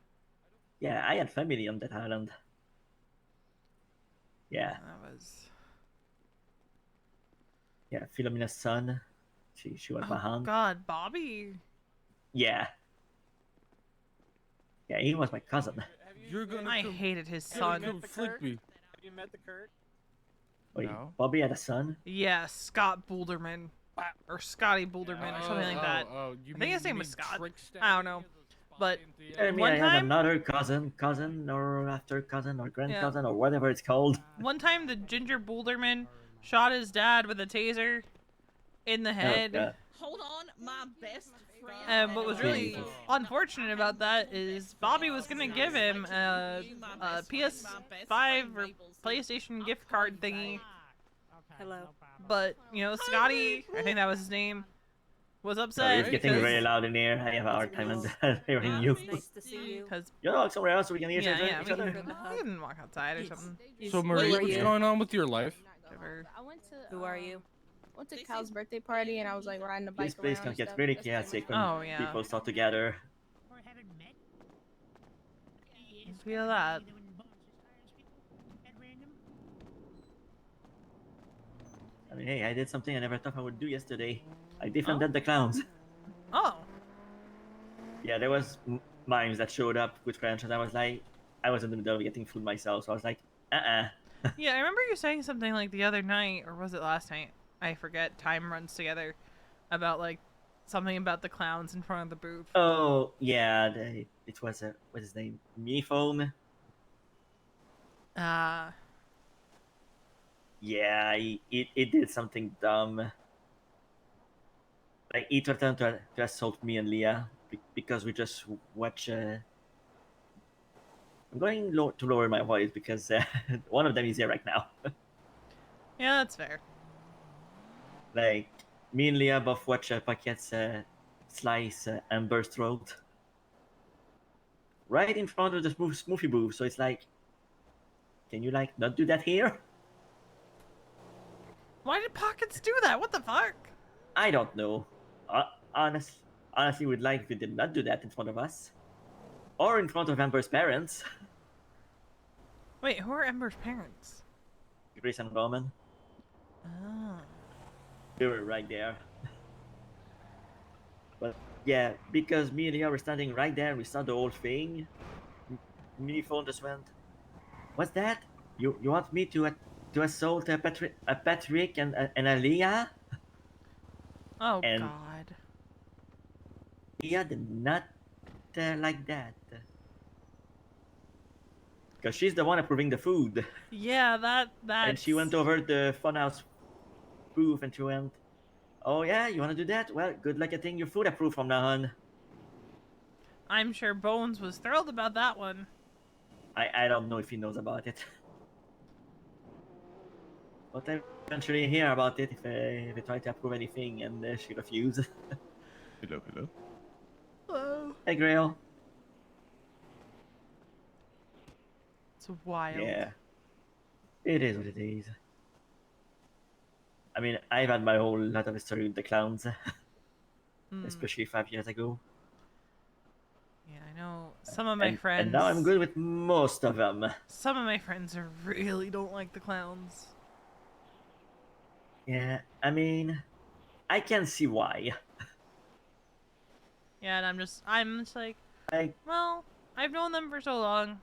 Yeah, I had family on that island. Yeah. That was... Yeah, Philomena's son. She was my aunt. God, Bobby. Yeah. Yeah, he was my cousin. You're gonna I hated his son. Flick me. Have you met the Kurt? Wait, No. Bobby had a son? Yeah, Scott Boulderman. Or Scotty Boulderman or something like that. You I think his mean- name you was mean Scott. Trick I don't know. But I mean, one I had time, another cousin, or after cousin, or grand cousin, or whatever it's called. one time the Ginger Boulderman shot his dad with a taser in the head. God. Hold on, my best friend. And what was really unfortunate about that is Bobby was gonna give him a PS5 or PlayStation gift card thingy. Hello. But, you know, Scotty, I think that was his name, was Sorry, upset. it's getting very loud in here. I have a hard time hearing you. Nice to see you. Because You know, somewhere else so we can hear yeah, each we other. can walk outside or something. So Marie, what's going on with your life? I went to. Who are you? Went to Cal's birthday party and I was like riding the bike This place around can and get stuff. really That's pretty much chaotic it. when Oh, yeah. people start together. Feel that. I mean, hey, I did something I never thought I would do yesterday. I defended the clowns. Oh. Yeah, there was mimes that showed up with friends, and I was like, I was in the middle of getting food myself, so I was like, Yeah, I remember you saying something like the other night, or was it last night? I forget. Time runs together. About like something about the clowns in front of the booth. Oh, yeah, it was what's his name? Mephone. Yeah, it did something dumb. Like, he threatened to assault me and Leah because we just watch. I'm going to lower my voice because one of them is here right now. Yeah, that's fair. Like, me and Leah both watch Paquette's slice Amber's throat. Right in front of the smoothie booth, so it's like, can you, like, not do that here? Why did Pockets do that? What the fuck? I don't know. Honestly, we'd like if you did not do that in front of us. Or in front of Amber's parents. Wait, who are Ember's parents? Grace and Roman. Oh. They were right there. But yeah, because me and Leah were standing right there and we saw the whole thing, me phone just went, what's that? You want me to assault Patrick and Aliyah? Oh, And God. Leah did not like that. Because she's the one approving the food. Yeah, that. And she went over the funhouse booth and she went, oh yeah, you want to do that? Well, good luck getting your food approved from now on. I'm sure Bones was thrilled about that one. I don't know if he knows about it. But I eventually hear about it if they try to approve anything and she refuses. Hello. Hello. Hey, Grail. It's wild. Yeah. It is what it is. I mean, I've had my whole lot of history with the clowns, especially 5 years ago. Yeah, I know some of my friends. And now I'm good with most of them. Some of my friends really don't like the clowns. Yeah, I mean, I can see why. Yeah, and I'm just like, well, I've known them for so long,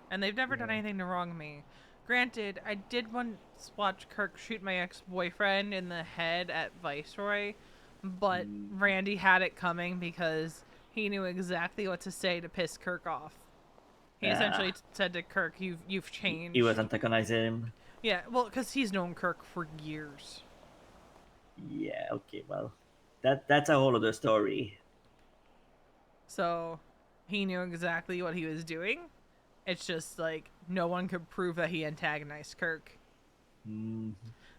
and they've never done anything to wrong me. Granted, I did once watch Kirk shoot my ex-boyfriend in the head at Viceroy, but Randy had it coming because he knew exactly what to say to piss Kirk off. He essentially said to Kirk, "You've changed." He was antagonizing him. Yeah, well, because he's known Kirk for years. Yeah. Okay. Well, that's a whole other story. So, he knew exactly what he was doing. It's just like no one could prove that he antagonized Kirk.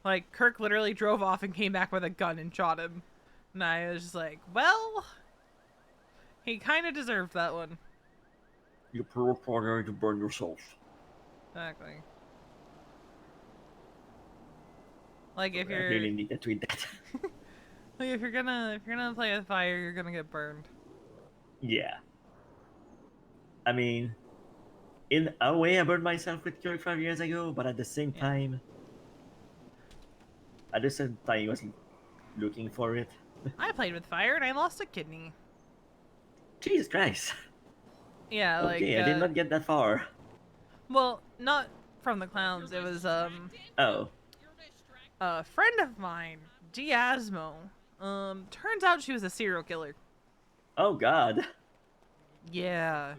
Like Kirk literally drove off and came back with a gun and shot him, and I was just like, well, he kind of deserved that one. You poor partner to burn yourself. Exactly. Like if I you're really need to tweet that. like if you're gonna play with fire, you're gonna get burned. Yeah. I mean, in a way, I burned myself with Kirk 5 years ago, but at the same time, I wasn't looking for it. I played with fire and I lost a kidney. Jesus Christ. Yeah, like okay, I did not get that far. Well, not from the clowns. It was a friend of mine, Diasmo. Turns out she was a serial killer. Oh God. Yeah,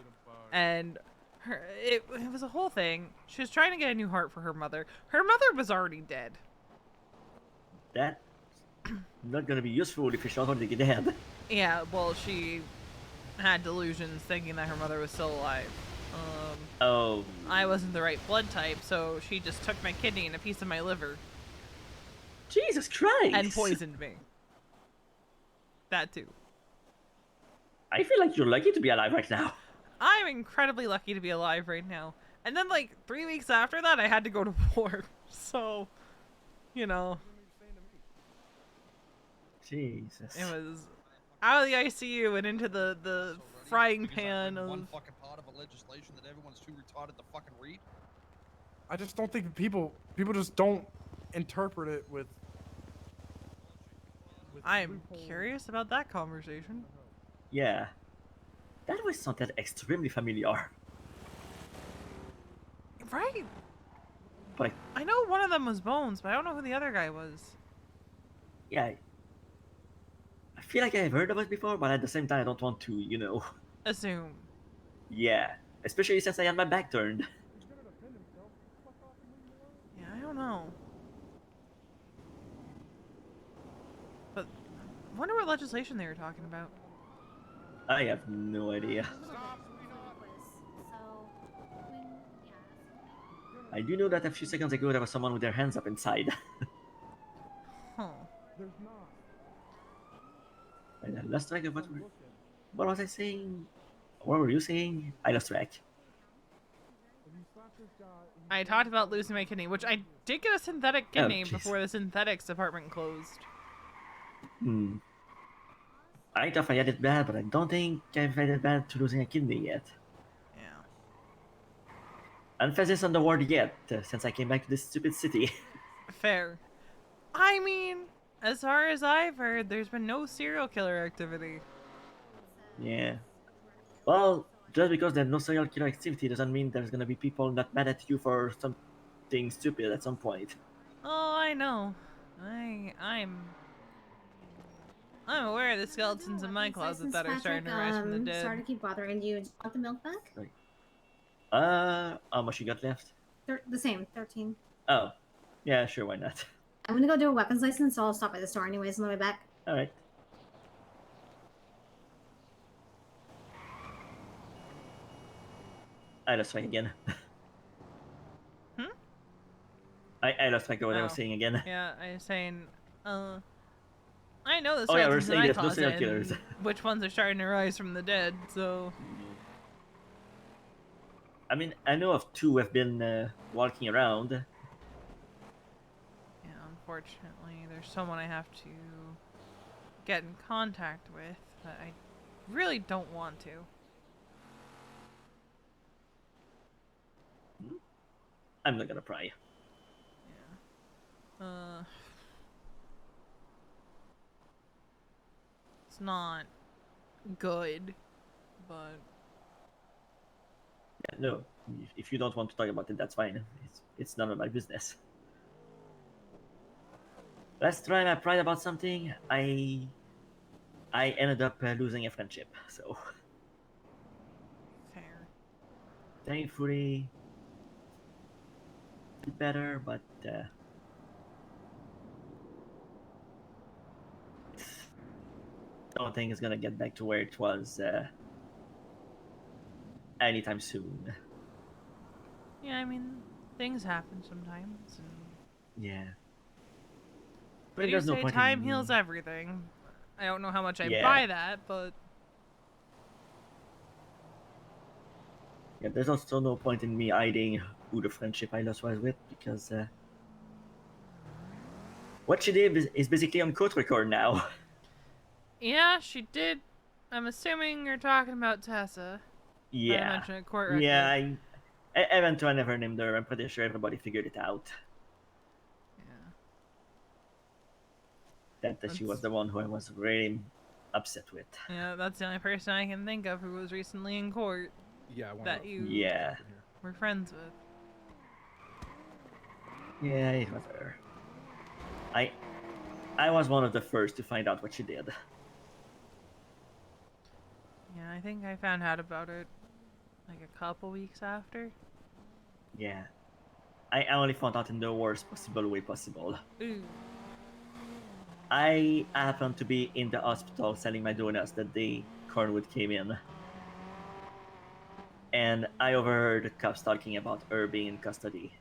and it was a whole thing. She was trying to get a new heart for her mother. Her mother was already dead. That's not gonna be useful if she's already dead. Yeah, well, she had delusions thinking that her mother was still alive. I wasn't the right blood type, so she just took my kidney and a piece of my liver. Jesus Christ! And poisoned me. That too. I feel like you're lucky to be alive right now. I'm incredibly lucky to be alive right now. And then, like, 3 weeks after that, I had to go to war. So, you know. Jesus. It was out of the ICU and into the frying pan of... One fucking part of a legislation that everyone's too retarded to fucking read. I just don't think people just don't interpret it with I'm curious about that conversation. Yeah. That was something extremely familiar. Right? But I know one of them was Bones, but I don't know who the other guy was. yeah, I feel like I've heard of it before, but at the same time I don't want to, Assume. Yeah, especially since I had my back turned. Yeah, I don't know. But I wonder what legislation they were talking about. I have no idea. I do know that a few seconds ago there was someone with their hands up inside. Huh. I lost track of what was I saying? What were you saying? I lost track. I talked about losing my kidney, which I did get a synthetic kidney jeez. before the synthetics department closed. I thought I had it bad, but I don't think I've had it bad to losing a kidney yet. Yeah. Emphasis on the word yet, since I came back to this stupid city. Fair. I mean, as far as I've heard, there's been no serial killer activity. Yeah. Well, just because there's no serial killer activity doesn't mean there's gonna be people not mad at you for something stupid at some point. Oh, I know. I'm aware of the skeletons in my closet that are starting to rise from the dead. Sorry to keep bothering you. Do you want the milk back? How much you got left? The same, 13. Oh. Yeah, sure, why not? I'm gonna go do a weapons license, so I'll stop by the store anyways on the way back. Alright. I lost track again. I lost track of what I was saying again. Yeah, I was saying, I know the Oh yeah, we're skeletons in saying my there's no closet serial killers. and which ones are starting to rise from the dead, so... I mean, I know of two who have been walking around. Yeah, unfortunately, there's someone I have to get in contact with, but I really don't want to. I'm not gonna pry. Yeah. It's not good, but Yeah, no, if you don't want to talk about it, that's fine. It's none of my business. Last time I pried about something, I ended up losing a friendship. So fair. thankfully, it's better, but don't think it's gonna get back to where it was anytime soon. Yeah, I mean, things happen sometimes, and Yeah. they do there's no say point time in... heals everything. I don't know how much I Yeah. buy that, but Yeah, there's also no point in me hiding who the friendship I lost was with, because what she did is basically on court record now. yeah, she did. I'm assuming you're talking about Tessa. I Yeah. mentioned a court record. Yeah, I went to I never named her. I'm pretty sure everybody figured it out. Yeah. That she was the one who I was really upset with. Yeah, that's the only person I can think of who was recently in court. Yeah, that you were friends with. Yeah, it was her. I was one of the first to find out what she did. Yeah, I think I found out about it like a couple weeks after. Yeah. I only found out in the worst possible way possible. Ooh. I happened to be in the hospital selling my donuts the day Cornwood came in. And I overheard the cops talking about her being in custody.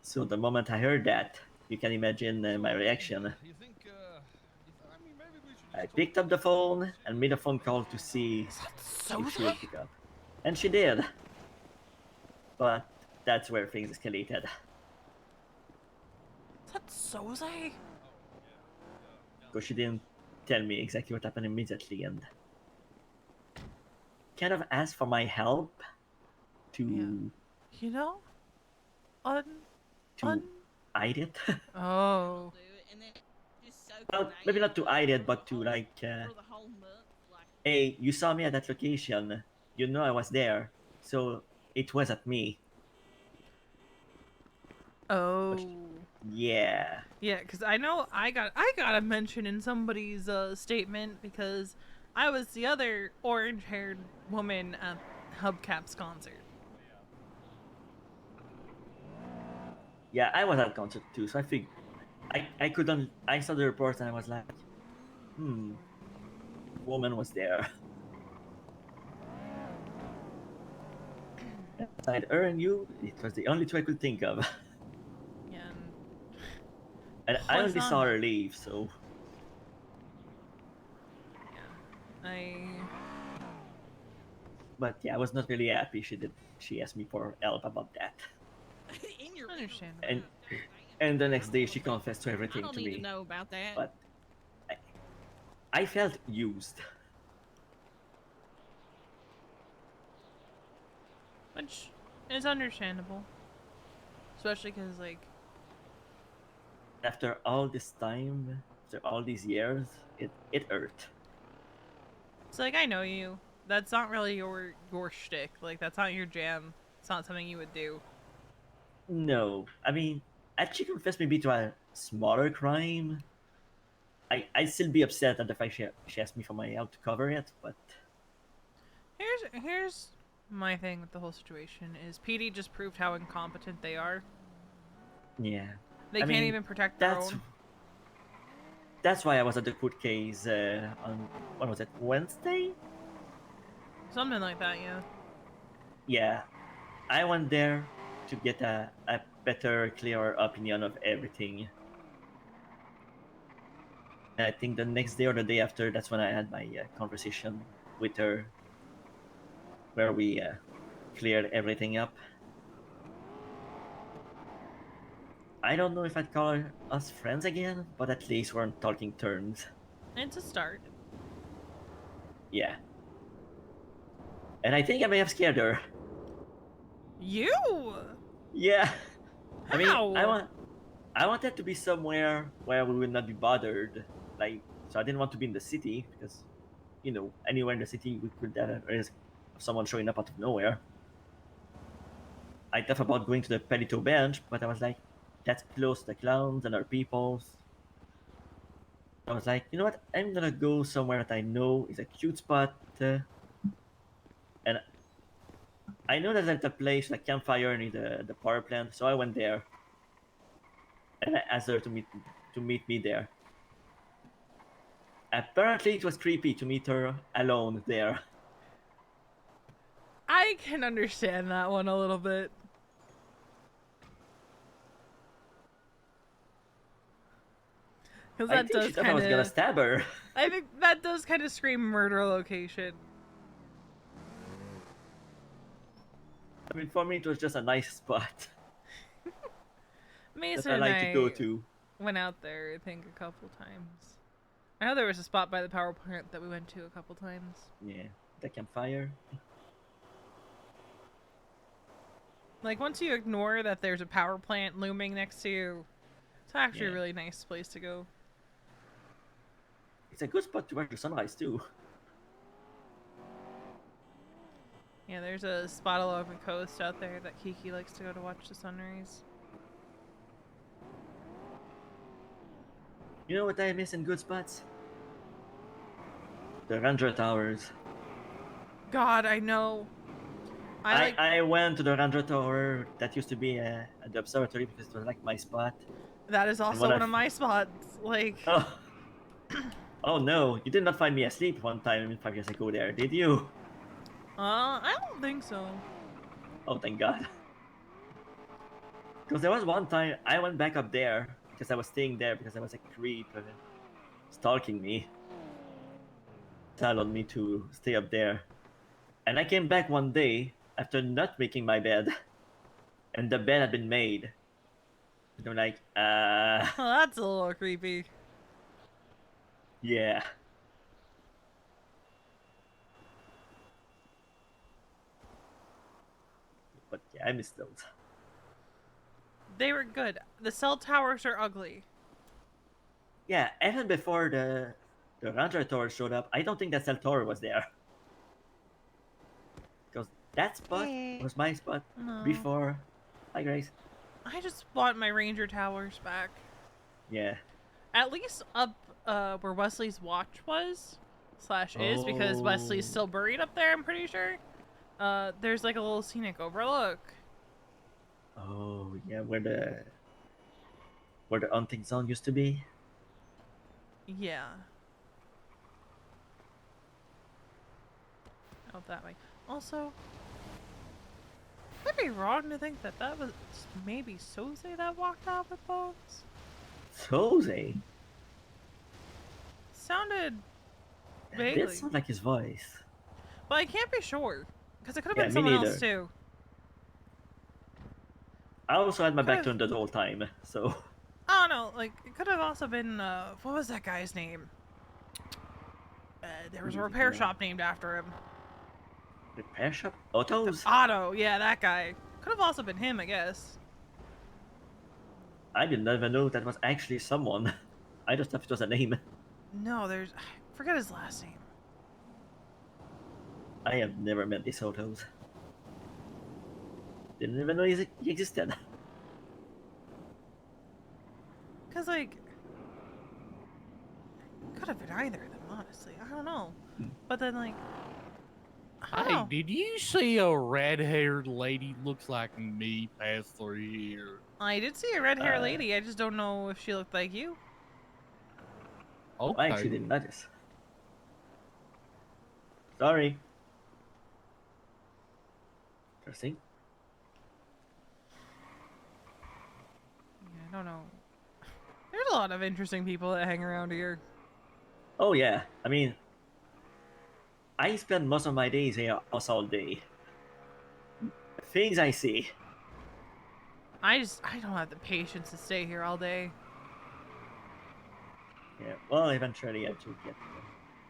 So the moment I heard that, you can imagine my reaction. I picked up the phone and made a phone call to see if she would pick up. And she did. But that's where things escalated. Is that Soze? Because she didn't tell me exactly what happened immediately and kind of asked for my help to... You know? to hide it. Oh. Well, maybe not to hide it, but to like... hey, you saw me at that location. You know I was there. So it was at me. Oh. Yeah. Yeah, because I know I got a mention in somebody's statement because I was the other orange-haired woman at Hubcap's concert. Yeah, I was at concert too, so I think I couldn't... I saw the reports and I was like, woman was there. Aside her and you, it was the only two I could think of. Yeah. And I only saw her leave, so... Yeah. But yeah, I was not really happy she asked me for help about that. Understandable. And the next day she confessed to I everything don't to need me. to know about that. But I felt used. Which is understandable. Especially because, like... After all this time, after all these years, it hurt. It's like, I know you. That's not really your shtick. Like, that's not your jam. It's not something you would do. No. I mean, had she confessed maybe to a smaller crime, I'd still be upset at the fact she asked me for my help to cover it, but... Here's my thing with the whole situation is PD just proved how incompetent they are. Yeah. They can't even protect their own. That's why I was at the court case on, when was it, Wednesday? Something like that, yeah. Yeah. I went there to get a better, clearer opinion of everything. I think the next day or the day after, that's when I had my conversation with her, where we cleared everything up. I don't know if I'd call us friends again, but at least we're on talking terms. It's a start. Yeah. And I think I may have scared her. You? Yeah. How? I mean, I wanted to be somewhere where we would not be bothered. Like, so I didn't want to be in the city because, you know, anywhere in the city we could risk someone showing up out of nowhere. I thought about going to the Pelito bench, but I was like, that's close to the clowns and our peoples. I was like, you know what? I'm gonna go somewhere that I know is a cute spot, and I know that there's a place, like campfire near the power plant. So I went there, and I asked her to meet me there. Apparently, it was creepy to meet her alone there. I can understand that one a little bit. Because I that think does she thought kind I was gonna of. stab her. I think that does kind of scream murder location. I mean, for me, it was just a nice spot. Mason that I like and to go to. went out there, I think, a couple times. I know there was a spot by the power plant that we went to a couple times. Yeah, the campfire. Like, once you ignore that there's a power plant looming next to you, it's actually a really nice place to go. It's a good spot to watch the sunrise too. Yeah, there's a spot along the coast out there that Kiki likes to go to watch the sunrise. You know what I miss in good spots? The Ranger Towers. God, I know. I went to the Ranger Tower that used to be at the observatory because it was like my spot. That is also one of my spots. Like. Oh. Oh no, you did not find me asleep one time 5 years ago there, did you? I don't think so. Oh, thank God. Because there was one time I went back up there because I was staying there because there was a creep stalking me. Allowed me to stay up there. And I came back one day after not making my bed. And the bed had been made. And I'm like, Well, that's a little creepy. Yeah. But yeah, I miss those. They were good. The cell towers are ugly. Yeah, even before the Ranger Tower showed up, I don't think that cell tower was there. Because that spot was my spot before. Hi, Grace. I just want my Ranger towers back. Yeah. At least up where Wesley's watch was / is, because Wesley's still buried up there, I'm pretty sure. There's like a little scenic overlook. Oh yeah, where the hunting zone used to be. Yeah. Out that way. Also, I'd be wrong to think that that was maybe Soze that walked out with Bones. Soze? Sounded It vaguely. did sound like his voice. But I can't be sure, because it could have Yeah, been me someone neither. else too. I also had my back turned the whole time, so. Oh no, like it could have also been what was that guy's name? There was a repair shop named after him. Repair shop? Otto's? Otto, yeah, that guy. Could have also been him, I guess. I didn't even know that was actually someone. I just thought it was a name. No, I forget his last name. I have never met these Ottos. Didn't even know he existed. Cause like, could have been either of them, honestly. I don't know. But then like, Hey, did you see a red-haired lady looks like me pass through here? I did see a red-haired lady. I just don't know if she looked like you. Oh, I actually didn't notice. Sorry. Interesting. Yeah, I don't know. There's a lot of interesting people that hang around here. Oh yeah, I mean, I spend most of my days here almost all day. Things I see. I don't have the patience to stay here all day. Yeah, well, eventually I do get there.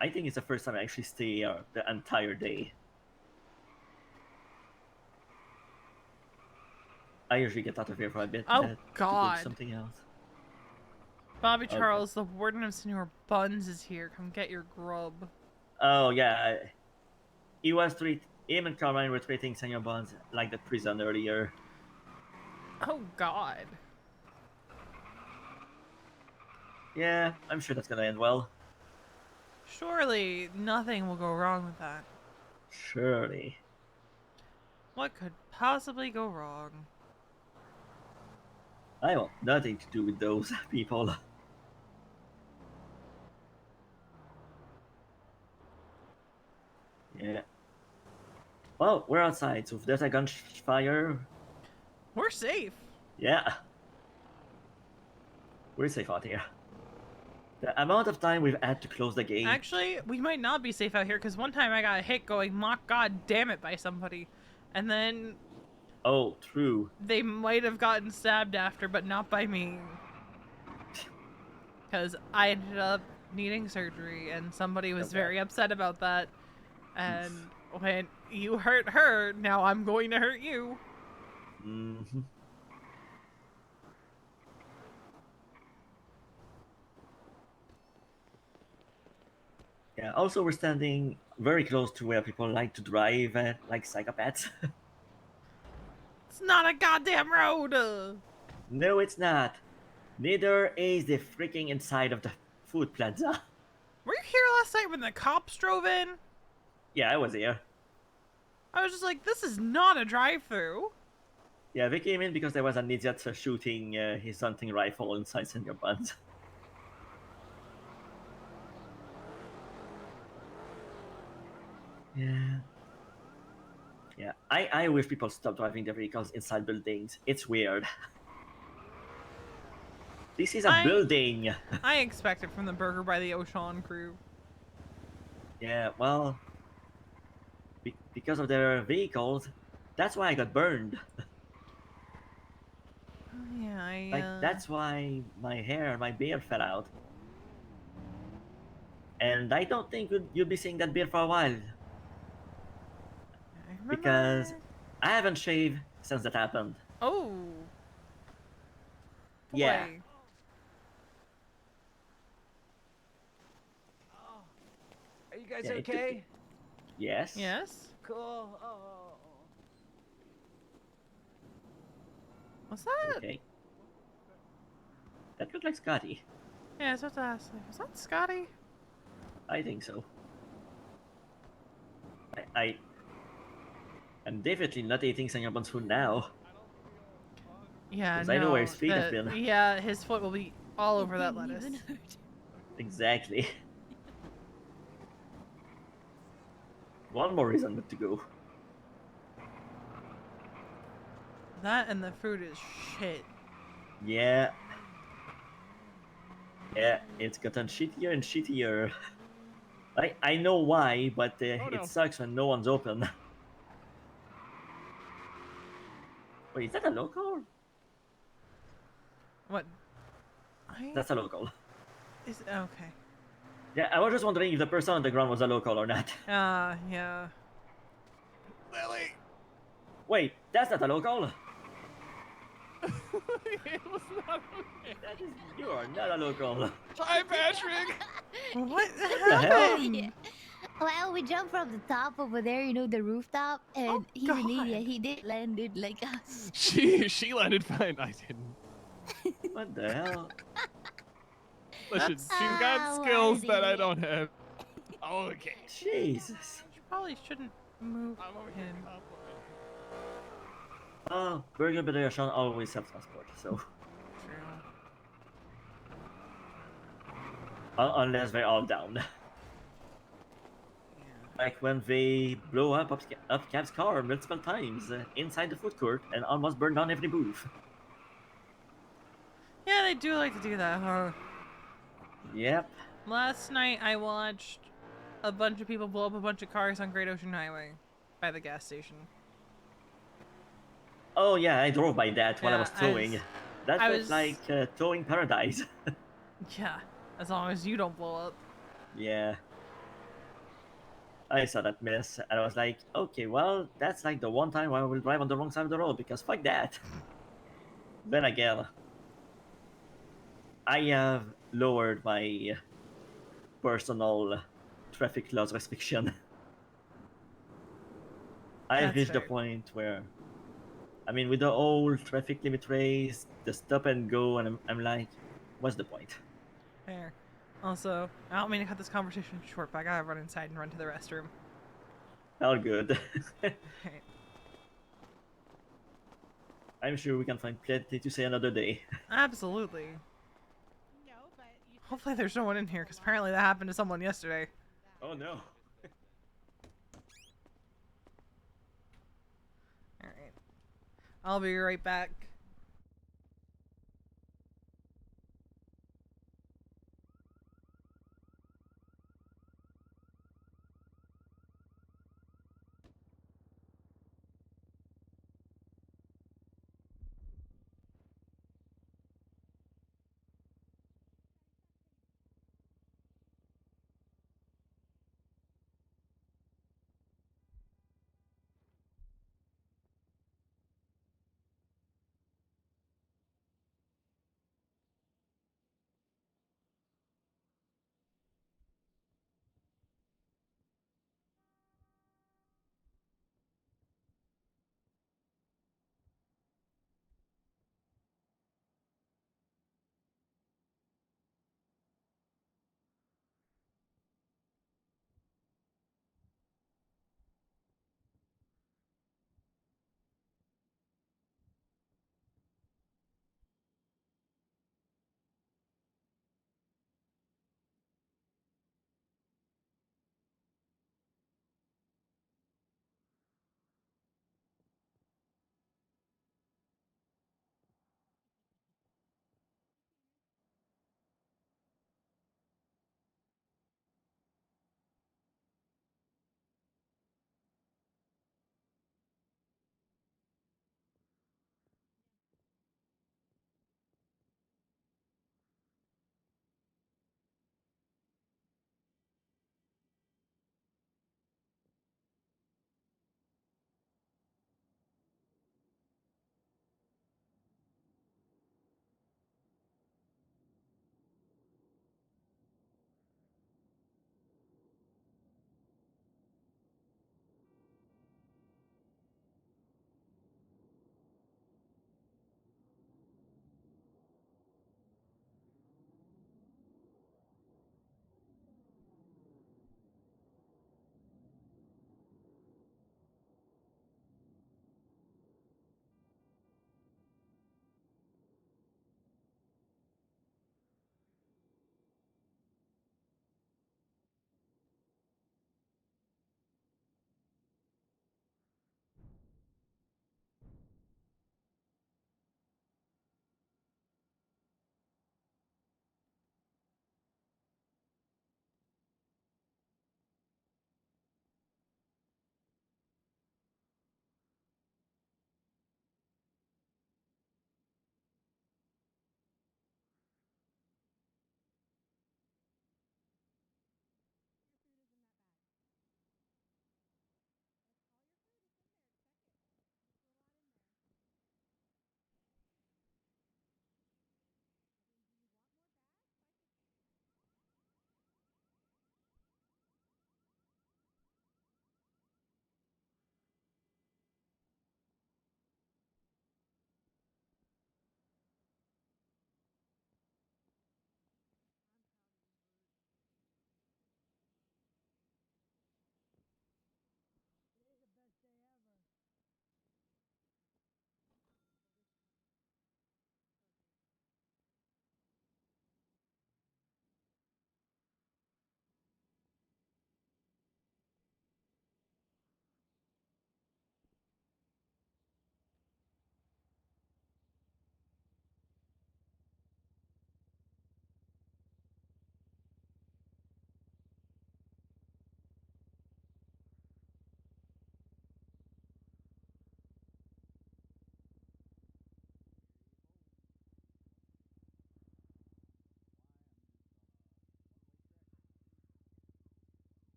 I think it's the first time I actually stay here the entire day. I usually get out of here for a bit. Oh, to go God. do something else. Bobby Okay. Charles, the warden of Senor Buns is here. Come get your grub. Oh yeah, he was him and Carmine were treating Senor Bonds like the prison earlier. Oh, God. Yeah, I'm sure that's gonna end well. Surely nothing will go wrong with that. Surely. What could possibly go wrong? I want nothing to do with those people. Yeah. Well, we're outside, so if there's a gunfire, We're safe. yeah. We're safe out here. The amount of time we've had to close the gate. Actually, we might not be safe out here because one time I got hit going, mock God damn it, by somebody. And then Oh, true. they might have gotten stabbed after, but not by me. Because I ended up needing surgery and somebody was very upset about that. And when you hurt her, now I'm going to hurt you. Mm-hmm. Yeah, also we're standing very close to where people like to drive like psychopaths. It's not a goddamn road! No, it's not. Neither is the freaking inside of the food plaza. Were you here last night when the cops drove in? Yeah, I was here. I was just like, this is not a drive-through. Yeah, they came in because there was an idiot shooting his hunting rifle inside Senior Buns. Yeah. Yeah, I wish people stop driving their vehicles inside buildings. It's weird. This is a building. I expect it from the Burger by the Ocean crew. Yeah, well, because of their vehicles, that's why I got burned. Yeah, Like, that's why my hair, my beard fell out. And I don't think you'll be seeing that beard for a while. Because I haven't shaved since that happened. Oh. Yeah. Boy. Are you guys Yeah, it took- okay? Yes. Yes? Cool. Oh. What's that? Okay. That looked like Scotty. Yeah, I was about to ask. Like, was that Scotty? I think so. I'm definitely not eating Senor Bun's food now. Yeah, 'Cause no. I know where his feet have been. Yeah, his foot will be all over that lettuce. Exactly. One more reason not to go. That and the food is shit. Yeah. Yeah, it's gotten shittier and shittier. I know why, but it sucks when no one's open. Wait, is that a local? What? That's a local. Is okay. Yeah, I was just wondering if the person on the ground was a local or not. Yeah. Lily! Wait, that's not a local. It was not okay. That is, you are not a local. Hi, Patrick! What the hell? Well, we jumped from the top over there, you know, the rooftop, and he's an idiot. He did landed like us. She landed fine. I didn't. What the hell? Listen, she's got skills that I don't have. Okay. Jesus. You probably shouldn't move him. Oh, Burger Federation always have transport, so. Unless they're all down. Like when they blow up Cap's car multiple times inside the food court and almost burn down every booth. Yeah, they do like to do that, huh? Yep. Last night I watched a bunch of people blow up a bunch of cars on Great Ocean Highway by the gas station. Oh yeah, I drove by that while I Yeah, was towing. That I was was- like towing paradise. Yeah, as long as you don't blow up. Yeah. I saw that mess and I was like, okay, well, that's like the one time I will drive on the wrong side of the road because fuck that. Then again, I have lowered my personal traffic laws restriction. I've That's reached the fair. point where, I mean, with the old traffic limit race, the stop and go, and I'm like, what's the point? Fair. Also, I don't mean to cut this conversation short, but I gotta run inside and run to the restroom. All good. Okay. I'm sure we can find plenty to say another day. Absolutely. Hopefully there's no one in here, because apparently that happened to someone yesterday. Oh no. Alright. I'll be right back.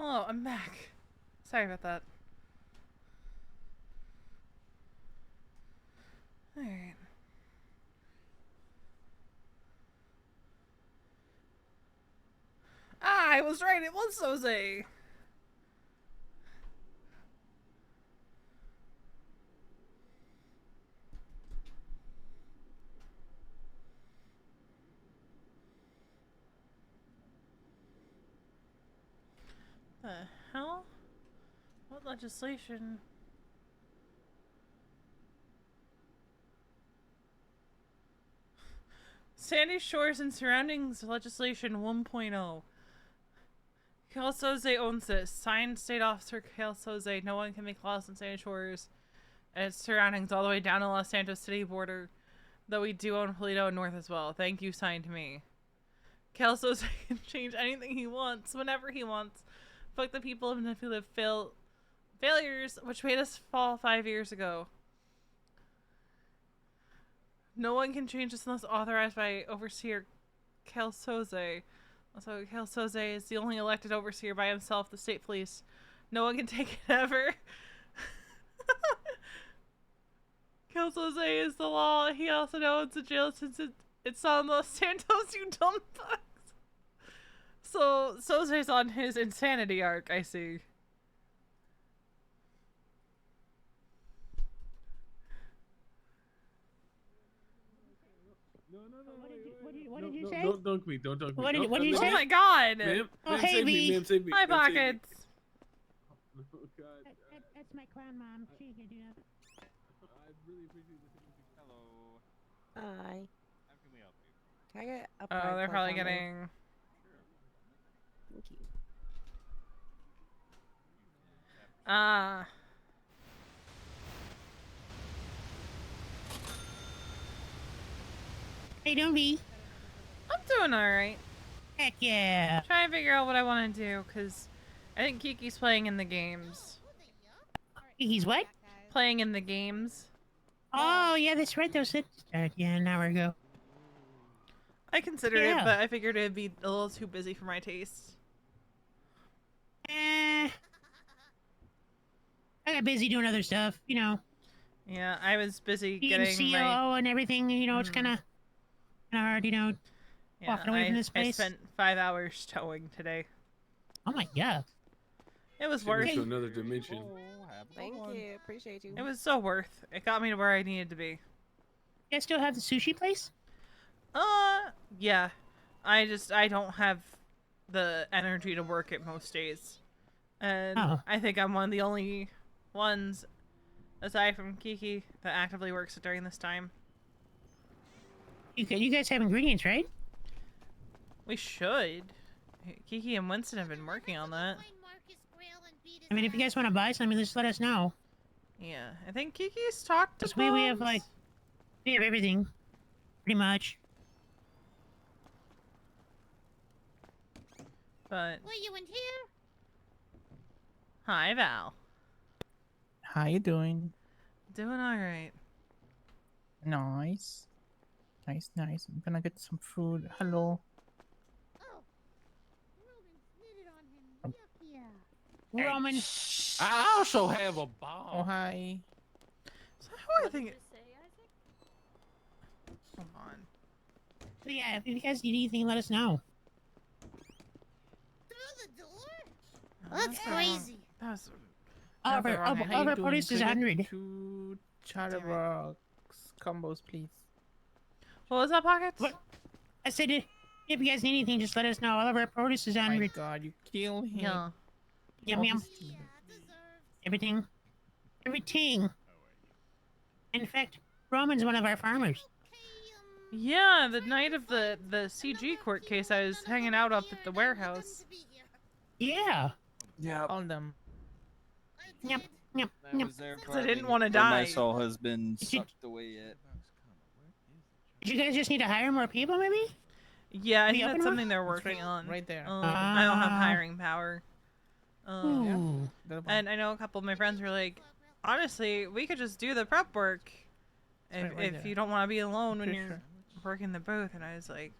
Oh, I'm back. Sorry about that. Alright. Ah, I was right. It was Jose. The hell? What legislation? Sandy Shores and Surroundings Legislation 1.0. Cal Soze owns this. Signed State Officer Cal Soze. No one can make laws in Sandy Shores and its surroundings all the way down to Los Santos City border. Though we do own Polito and North as well. Thank you, signed me. Cal Soze can change anything he wants, whenever he wants. Fuck the people of manipulative failures, which made us fall 5 years ago. No one can change this unless authorized by Overseer Cal Soze. Also, Cal Soze is the only elected overseer by himself, the state police. No one can take it ever. Cal Soze is the law. He also owns the jail since it's on Los Santos, you dumb fucks. So, Soze's on his insanity arc, I see. What did you say? Don't dunk me. Don't dunk me. What did No, you no, say? Oh my god! Ma'am, Oh, ma'am, hey, save me, V. ma'am, save me. My ma'am, save me. pockets! Oh, God. That's my crown, Mom. She can do that. I really appreciate this. Hello. Hi. How can we help you? Can I get a Oh, pride they're plug probably combo? getting... Thank you. Ah. Hey, don't be. I'm doing alright. Heck yeah. Trying to figure out what I want to do, because I think Kiki's playing in the games. Kiki's what? Playing in the games. Oh, yeah, that's right. Those it. Yeah, an hour ago. I considered it, Yeah. but I figured it'd be a little too busy for my taste. I got busy doing other stuff, you know. Yeah, I was busy Being getting COO my... and everything, you know, it's kind of hard, you know, Yeah, walking away from this I place. spent 5 hours towing today. Oh my god. It was Send me worth. to another dimension. Thank you. Appreciate you. It was so worth. It got me to where I needed to be. You guys still have the sushi place? Yeah. I don't have the energy to work it most days. And I think I'm one of the only ones, aside from Kiki, that actively works it during this time. You guys have ingredients, right? We should. Kiki and Winston have been working on that. I mean, if you guys want to buy something, just let us know. Yeah, I think Kiki's talked to Because we have, Bones. like, we have everything. Pretty much. But What, you in here? hi, Val. How you doing? Doing all right. Nice. Nice, nice. I'm gonna get some food. Hello. Roman. I also have a bomb. Oh, hi. So how I think it... Hold on. So yeah, if you guys need anything, let us know. That's crazy. That's Our produce is 100. 2 chatterbox combos, please. What was that, Pockets? What? I said if you guys need anything, just let us know. All of our produce is 100. My god, you kill him. Yeah. Yum yum. Everything. Everything. In fact, Roman's one of our farmers. Yeah, the night of the CG court case, I was hanging out up at the warehouse. Yeah. Yeah. All them. Yep. Yep. I Yep. was there 'Cause I didn't farming wanna when die. My soul has been Did you- sucked away yet. Did you guys just need to hire more people, maybe? Yeah, I Be think open that's more? something they're working on. right there. I don't have hiring power. Ooh. And I know a couple of my friends were like, honestly, we could just do the prep work if, right if there. you don't want to be alone when Sure, you're sure. working the booth. And I was like,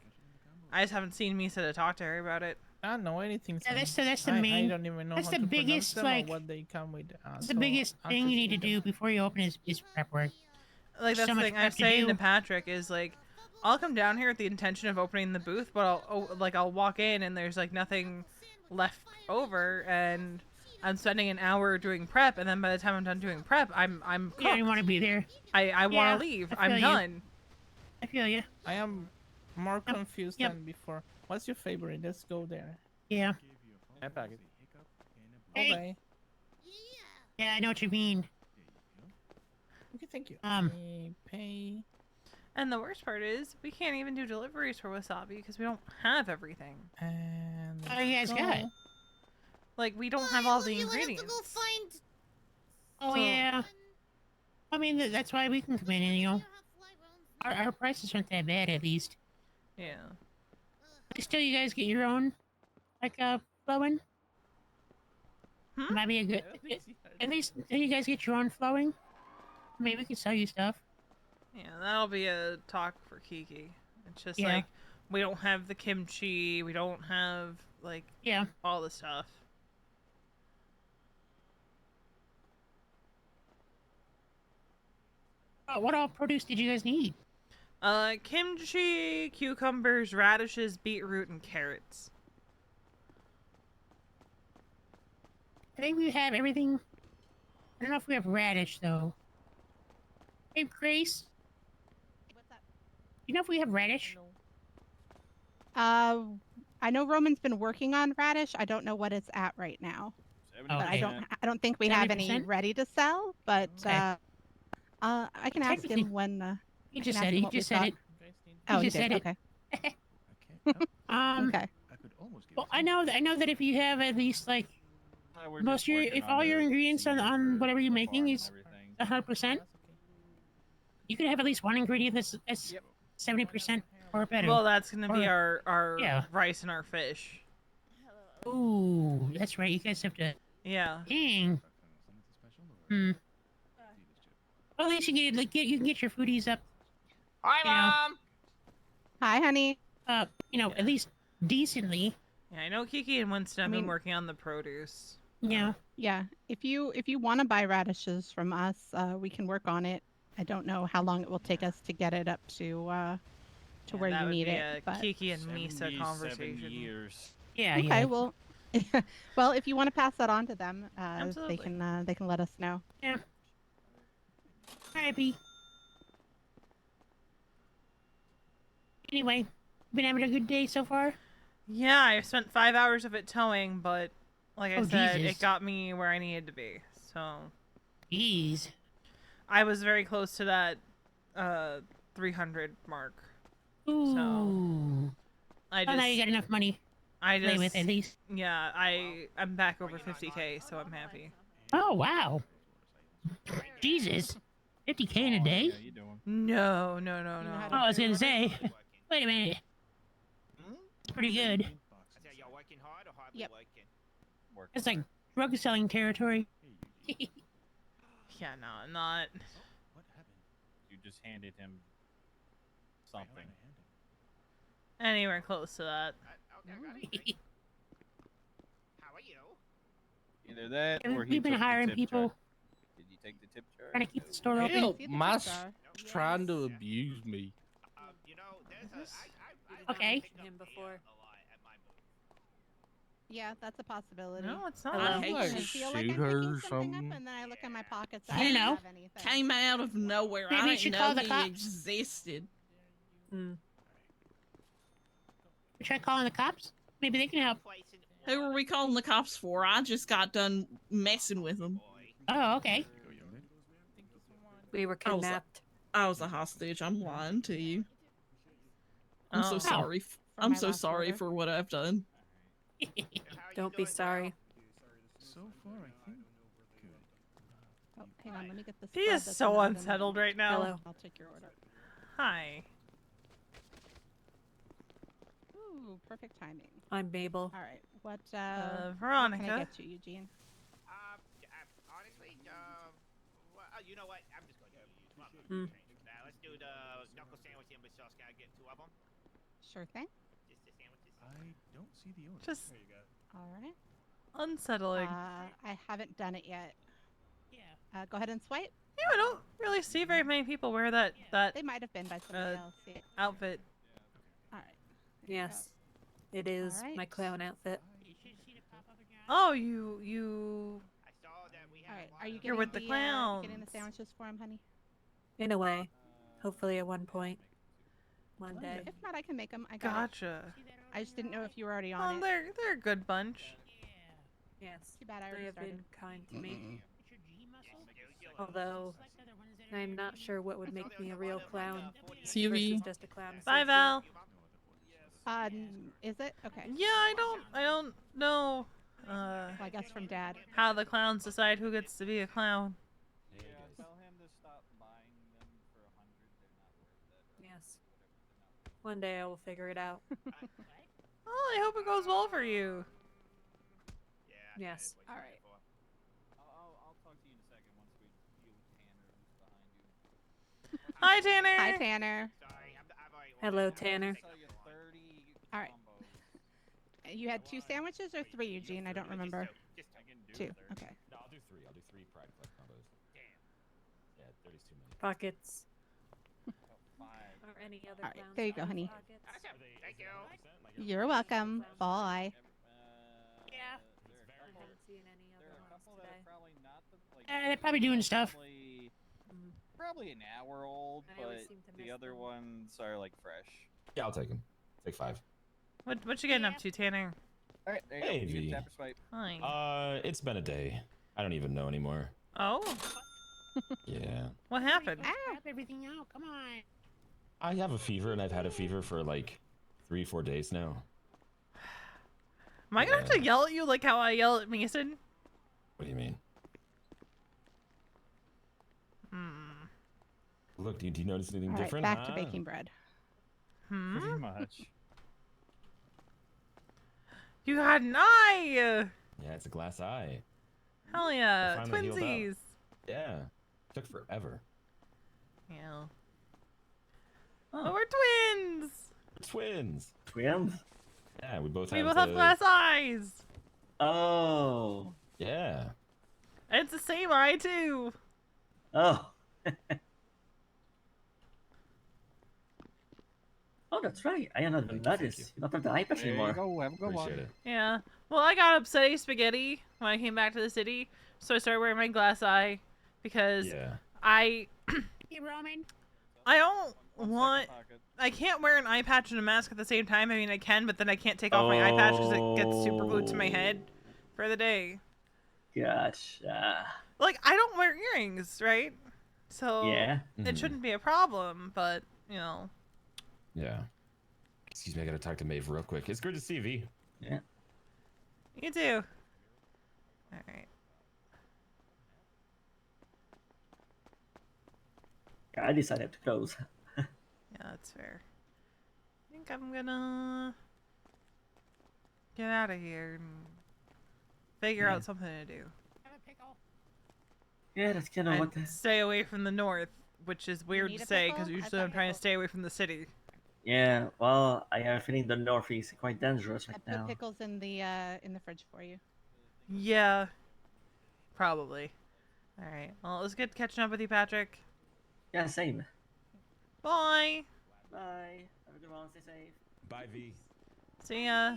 I just haven't seen Misa to talk to her about it. I don't know anything. Yeah, that's Spanish. the main. I don't even know that's how the to biggest pronounce them like. or what they come with. That's So the biggest I'll thing just you need to read them. do before you open is prep work. Like, that's So the much thing I'm prep to saying to do. Patrick is, like, I'll come down here with the intention of opening the booth, but I'll walk in and there's, like, nothing left over, and I'm spending an hour doing prep, and then by the time I'm done doing prep, I'm cooked. You don't want to be there. I want Yeah, to leave. I feel I'm you. done. I feel you. I am more confused Yep. than before. What's your favorite? Let's go there. Yeah. And package. Hey. Okay. Yeah, I know what you mean. Okay, thank you. Pay. And the worst part is, we can't even do deliveries for wasabi because we don't have everything. And Oh, you guys got it. Like, we don't have all the ingredients. Oh So- yeah. I mean, that's why we can come in and our prices aren't that bad at least. Yeah. Still, you guys get your own, like flowing. Hmm? Might be a good. At least you guys get your own flowing. Maybe we can sell you stuff. Yeah, that'll be a talk for Kiki. It's just Yeah. like, we don't have the kimchi, we don't have, like, all the stuff. What all produce did you guys need? Kimchi, cucumbers, radishes, beetroot, and carrots. I think we have everything. I don't know if we have radish though. Hey, Grace. What's up? You know if we have radish? I know Roman's been working on radish. I don't know what it's at right now. But I don't think we have any 70%? ready to sell. But Okay. I can ask Technically, him when. He I just can ask said him it. He what we've just said got. it. Oh, He he just did. said it. Okay. Okay. Well, I know that if you have at least like most of your, if all your ingredients on whatever you're making is 100%, you could have at least one ingredient that's 70% or better. Well, that's gonna be Or- our yeah. rice and our fish. Ooh, that's right. You guys have to. Yeah. Dang. Hmm. Well, at least you can get your foodies up. Hi, Mom. Hi, honey. At least decently. Yeah, I know Kiki and Winston have been working on the produce. Yeah. Yeah. If you want to buy radishes from us, we can work on it. I don't know how long it will take us to get it up to where that you would need be it. a But Kiki and Misa 77 conversation. years. Yeah. okay, Yeah. well, well, if you want to pass that on to them, Absolutely. they can let us know. Yeah. Alright, B. Anyway, been having a good day so far? Yeah, I spent 5 hours of it towing, but like I Oh, said, Jesus. it got me where I needed to be. So Jeez. I was very close to that 300 mark. Ooh. So I just now you got enough money. I to play just with at least. Yeah, I'm back over 50K, so I'm happy. Oh wow. Jesus. 50K in a day? No. Oh, I was gonna say. Wait a minute. It's pretty good. Yep. It's like drug selling territory. Yeah, no, I'm not. You just handed him something. Anywhere close to that. Either that Yeah, or he we've been took the hiring tip people. jar. Did you take the tip jar? Trying to keep the store open. Help, my trying to abuse me. Okay. Him before. Yeah, that's a possibility. No, it's Hello. not. I Hey, like should feel shoot like I'm her picking or something something? up, and then I look in my pockets. I don't don't know. have anything. Came out of nowhere. Maybe I you didn't should know call the he cops. existed. Try calling the cops? Maybe they can help. Who are we calling the cops for? I just got done messing with them. Oh, okay. We were kidnapped. I was a hostage. I'm lying to you. I'm so Oh. sorry. For I'm my so last sorry order. for what I've done. Don't be sorry. So far, I think. Oh, hang on, let me get this. He is so unsettled right now. I'll take your order. Hi. Ooh, perfect timing. I'm Babel. All right, what? Veronica. What can I get you, Eugene? Honestly, you know what? I'm just going to use one. Let's do the knuckle sandwich and sauce. Can I get 2 of them? Sure thing. Just the sandwiches. Just All right. unsettling. I haven't done it yet. Yeah. Go ahead and swipe. Yeah, I don't really see very many people wear that They might have been by somebody else. Yeah. outfit. All right. Yes, it is my clown outfit. Oh, you. All right. Are you You're with the getting clowns. getting the sandwiches for him, honey? In a way, hopefully at one point, one day. If not, I can make them. I got Gotcha. it. I just didn't know if you were already on it. They're a good bunch. Yes, Too bad I they already have started. been kind to me. Although I'm not sure what would make me a real clown. See you, versus V. just a clown. Bye, Val. Is it okay? Yeah, I don't know. Well, I guess from Dad. How the clowns decide who gets to be a clown. Tell him to stop buying them for 100. They're not worth it. Yes. One day I will figure it out. Oh, I hope it goes well for you. Yes. All right. I'll talk to you in a second once we deal with Tanner, who's behind you. Hi, Tanner. Hi, Tanner. Hello, Tanner. All right. You had 2 sandwiches or 3, Eugene? I don't remember. 2. Okay. No, I'll do 3. I'll do 3 Pride Club combos. Yeah, 30's too many. Pockets. Or any other All right. clowns There you that go, have honey. pockets. Thank you. You're welcome. Bye. Yeah. I haven't seen any other ones today. They're probably doing stuff. Probably an hour old, I always but seem to the miss other them. ones are like fresh. Yeah, I'll take them. Take 5. What you getting up to, Tanner? All right, there you Hey, go. You V. get tap or swipe. Hi. It's been a day. I don't even know anymore. Oh. Yeah. What happened? Tap everything out. Come on. I have a fever, and I've had a fever for like 3-4 days now. Am I gonna have to yell at you like how I yell at Mason? What do you mean? Look, do you notice anything All right. different? Back to baking bread. Pretty much. You got an eye! Yeah, it's a glass eye. Hell yeah. It finally healed up. Twinsies. Yeah. Took forever. Yeah. Oh, we're twins! Twins? Yeah, we both We have both have glass eyes! Oh. Yeah. And it's the same eye, too! Oh. Oh, that's right. I not noticed. You don't have the eye patch There you anymore. go. Have a good one. Yeah. Well, I got upsetty spaghetti when I came back to the city, so I started wearing my glass eye because I Roman. I don't want. I can't wear an eye patch and a mask at the same time. I mean, I can, but then I can't take off my eye patch because it gets super glued to my head for the day. Gotcha. Like, I don't wear earrings, right? So Yeah. it shouldn't be a problem, but you know. Yeah. Excuse me, I gotta talk to Maeve real quick. It's good to see you, V. Yeah. You too. All right. I decided to close. Yeah, that's fair. I think I'm gonna get out of here and figure out something to do. Yeah, that's kind of And what the... stay away from the north, which is weird need to a say pickle? because I've usually got I'm trying to pickles. stay away from the city. Yeah, well, I have a feeling the northeast is quite dangerous I right put now. pickles in the fridge for you. Yeah, probably. All right. Well, it was good catching up with you, Patrick. Yeah, same. Bye. Bye. Have a good one. Stay safe. Bye, V. See ya.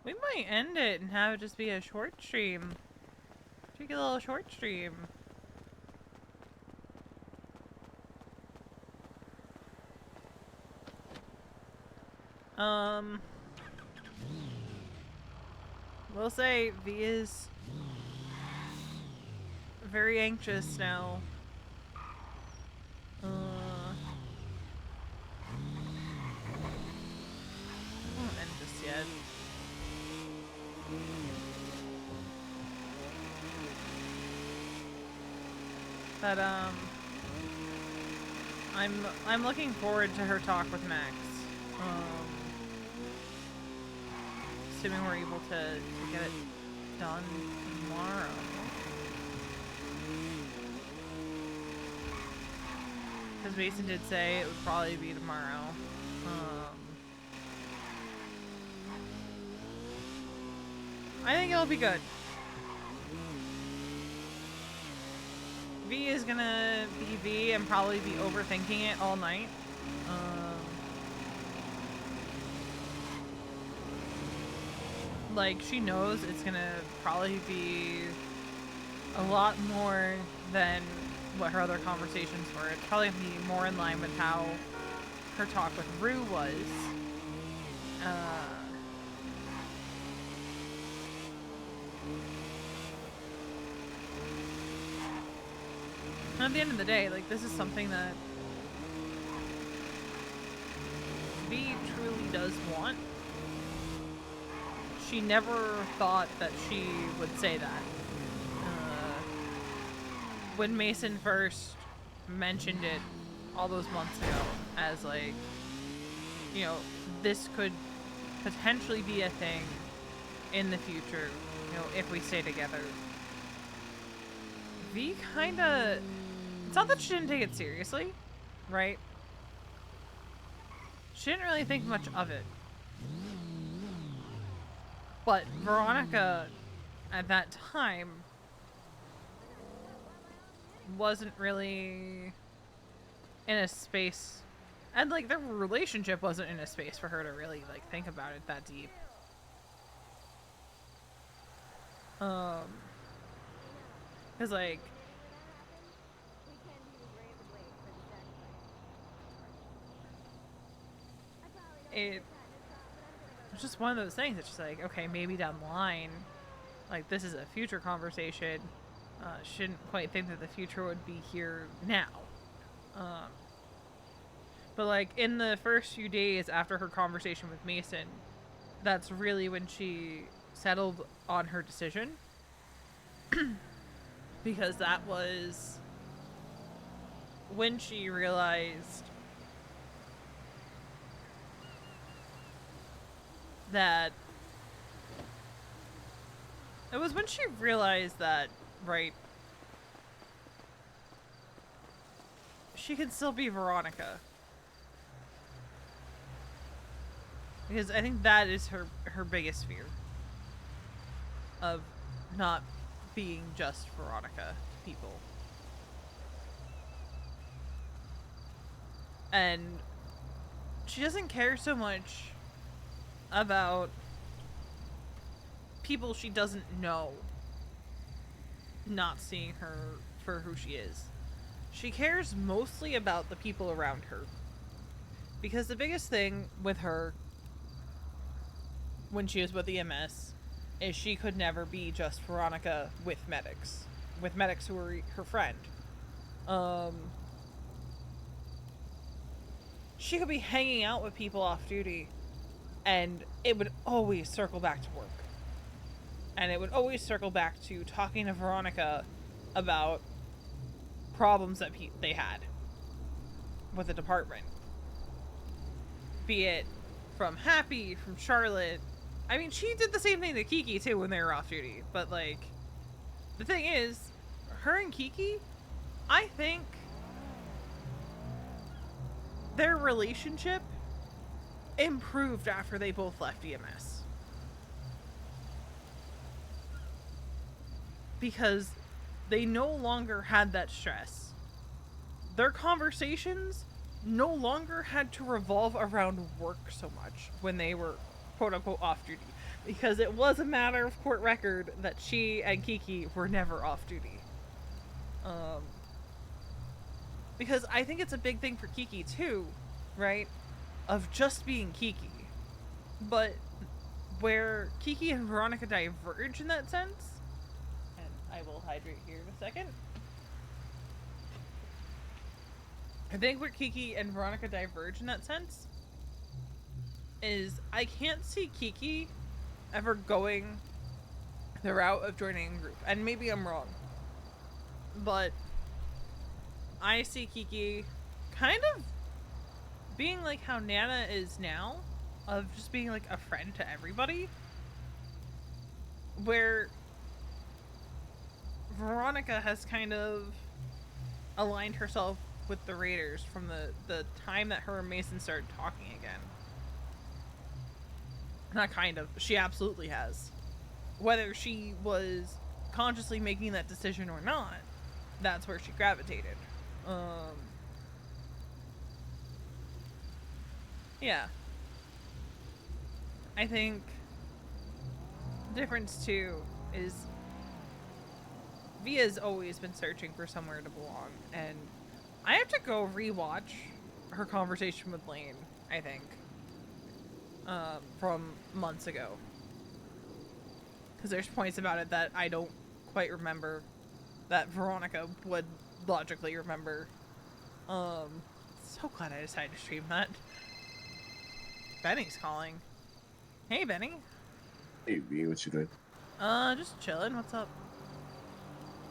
We might end it and have it just be a short stream. Take a little short stream. We'll say V is very anxious now. I won't end this yet. But I'm looking forward to her talk with Max. Assuming we're able to get it done tomorrow. because Mason did say it would probably be tomorrow. I think it'll be good. V is gonna be V and probably be overthinking it all night. Like, she knows it's gonna probably be a lot more than what her other conversations were. It's probably gonna be more in line with how her talk with Rue was. At the end of the day, like, this is something that V truly does want. She never thought that she would say that. When Mason first mentioned it all those months ago as, like, you know, this could potentially be a thing in the future, you know, if we stay together. V kinda... It's not that she didn't take it seriously, right? She didn't really think much of it. But Veronica, at that time, wasn't really in a space, and like their relationship wasn't in a space for her to really like think about it that deep. Cause like it's just one of those things. It's just like, okay, maybe down the line, like this is a future conversation. Shouldn't quite think that the future would be here now. But like in the first few days after her conversation with Mason, that's really when she settled on her decision. Because that was when she realized that right, she could still be Veronica. Because I think that is her biggest fear. Of not being just Veronica to people. And she doesn't care so much about people she doesn't know not seeing her for who she is. She cares mostly about the people around her. Because the biggest thing with her when she was with EMS is she could never be just Veronica with medics who were her friend. She could be hanging out with people off duty and it would always circle back to work. And it would always circle back to talking to Veronica about problems that they had with the department. Be it from Happy, from Charlotte. I mean, she did the same thing to Kiki too when they were off duty. But like, the thing is, her and Kiki, I think their relationship improved after they both left EMS. Because they no longer had that stress. Their conversations no longer had to revolve around work so much when they were quote-unquote off duty. Because it was a matter of court record that she and Kiki were never off duty. Because I think it's a big thing for Kiki too, right? Of just being Kiki. But where Kiki and Veronica diverge in that sense, and I will hydrate here in a second. I think where Kiki and Veronica diverge in that sense is I can't see Kiki ever going the route of joining a group. And maybe I'm wrong. But I see Kiki kind of being like how Nana is now, of just being like a friend to everybody. Where Veronica has kind of aligned herself with the Raiders from the time that her and Mason started talking again. Not kind of. She absolutely has. Whether she was consciously making that decision or not, that's where she gravitated. Yeah. I think the difference too is Via's always been searching for somewhere to belong, and I have to go rewatch her conversation with Lane, I think, from months ago. Because there's points about it that I don't quite remember, that Veronica would logically remember. So glad I decided to stream that. Benny's calling. Hey, Benny. Hey, B, what you doing? Just chilling. What's up?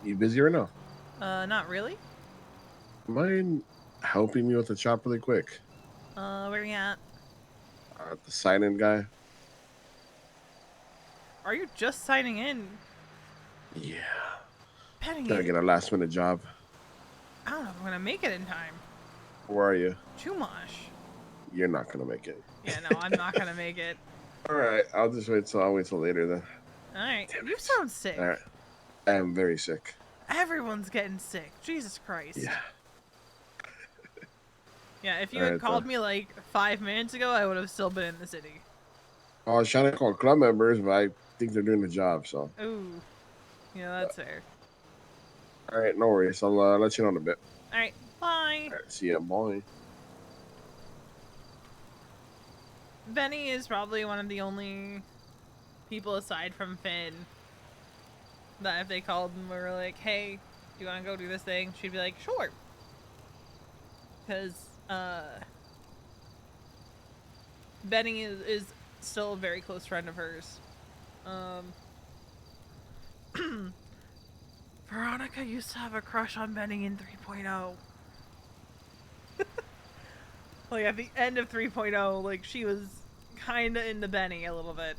You busy right now? Not really. Mind helping me with the chop really quick? Where you at? The sign-in guy. Are you just signing in? Yeah. Benny. Gotta get a last-minute job. I don't know if I'm gonna make it in time. Where are you? Chumash. You're not gonna make it. Yeah, no, I'm not gonna make it. All right, I'll wait till later then. All right, you sound sick. All right, I am very sick. Everyone's getting sick. Jesus Christ. Yeah. Yeah, if you All had right, called me like 5 minutes ago, I would have still been in the city. I was trying to call club members, but I think they're doing the job, so. Ooh. Yeah, that's fair. All right, no worries. I'll let you know in a bit. All right, bye. All right, see ya, boy. Benny is probably one of the only people aside from Finn that if they called and were like, hey, do you want to go do this thing? She'd be like, sure. Because, Benny is still a very close friend of hers. Veronica used to have a crush on Benny in 3.0. Like, at the end of 3.0, like, she was kinda into Benny a little bit.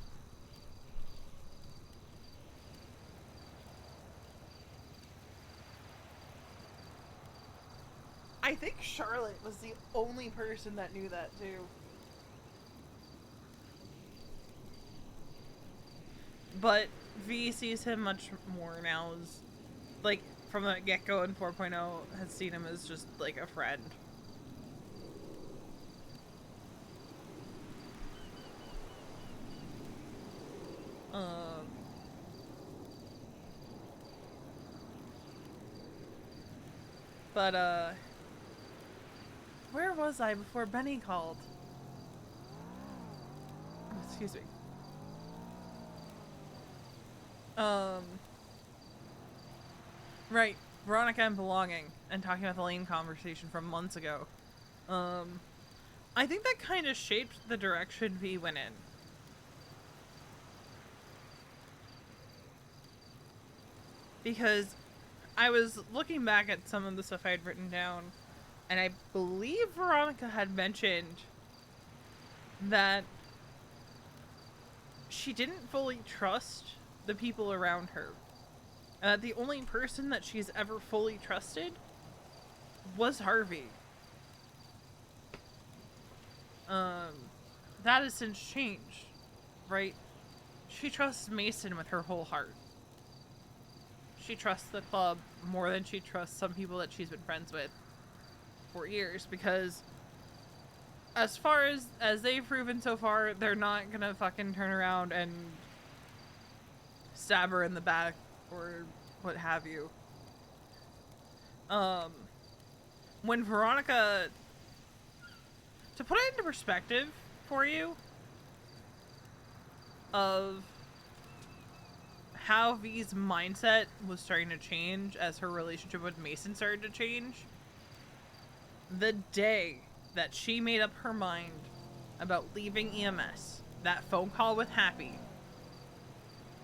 I think Charlotte was the only person that knew that, too. But V sees him much more now as, like, from the get-go in 4.0, has seen him as just, like, a friend. But, where was I before Benny called? Excuse me. Right, Veronica and belonging, and talking about the Lane conversation from months ago. I think that kind of shaped the direction V went in. Because I was looking back at some of the stuff I had written down, and I believe Veronica had mentioned that she didn't fully trust the people around her. And that the only person that she's ever fully trusted was Harvey. That has since changed, right? She trusts Mason with her whole heart. She trusts the club more than she trusts some people that she's been friends with for years, because as far as they've proven so far, they're not gonna fucking turn around and stab her in the back or what have you. When Veronica, to put it into perspective for you of how V's mindset was starting to change as her relationship with Mason started to change, the day that she made up her mind about leaving EMS, that phone call with Happy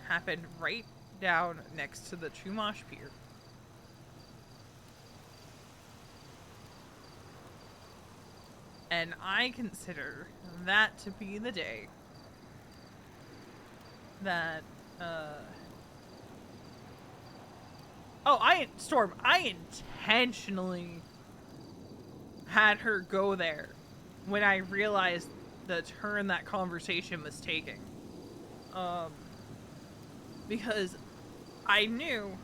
happened right down next to the Chumash Pier. And I consider that to be the day that, Storm, I intentionally had her go there when I realized the turn that conversation was taking. Because I knew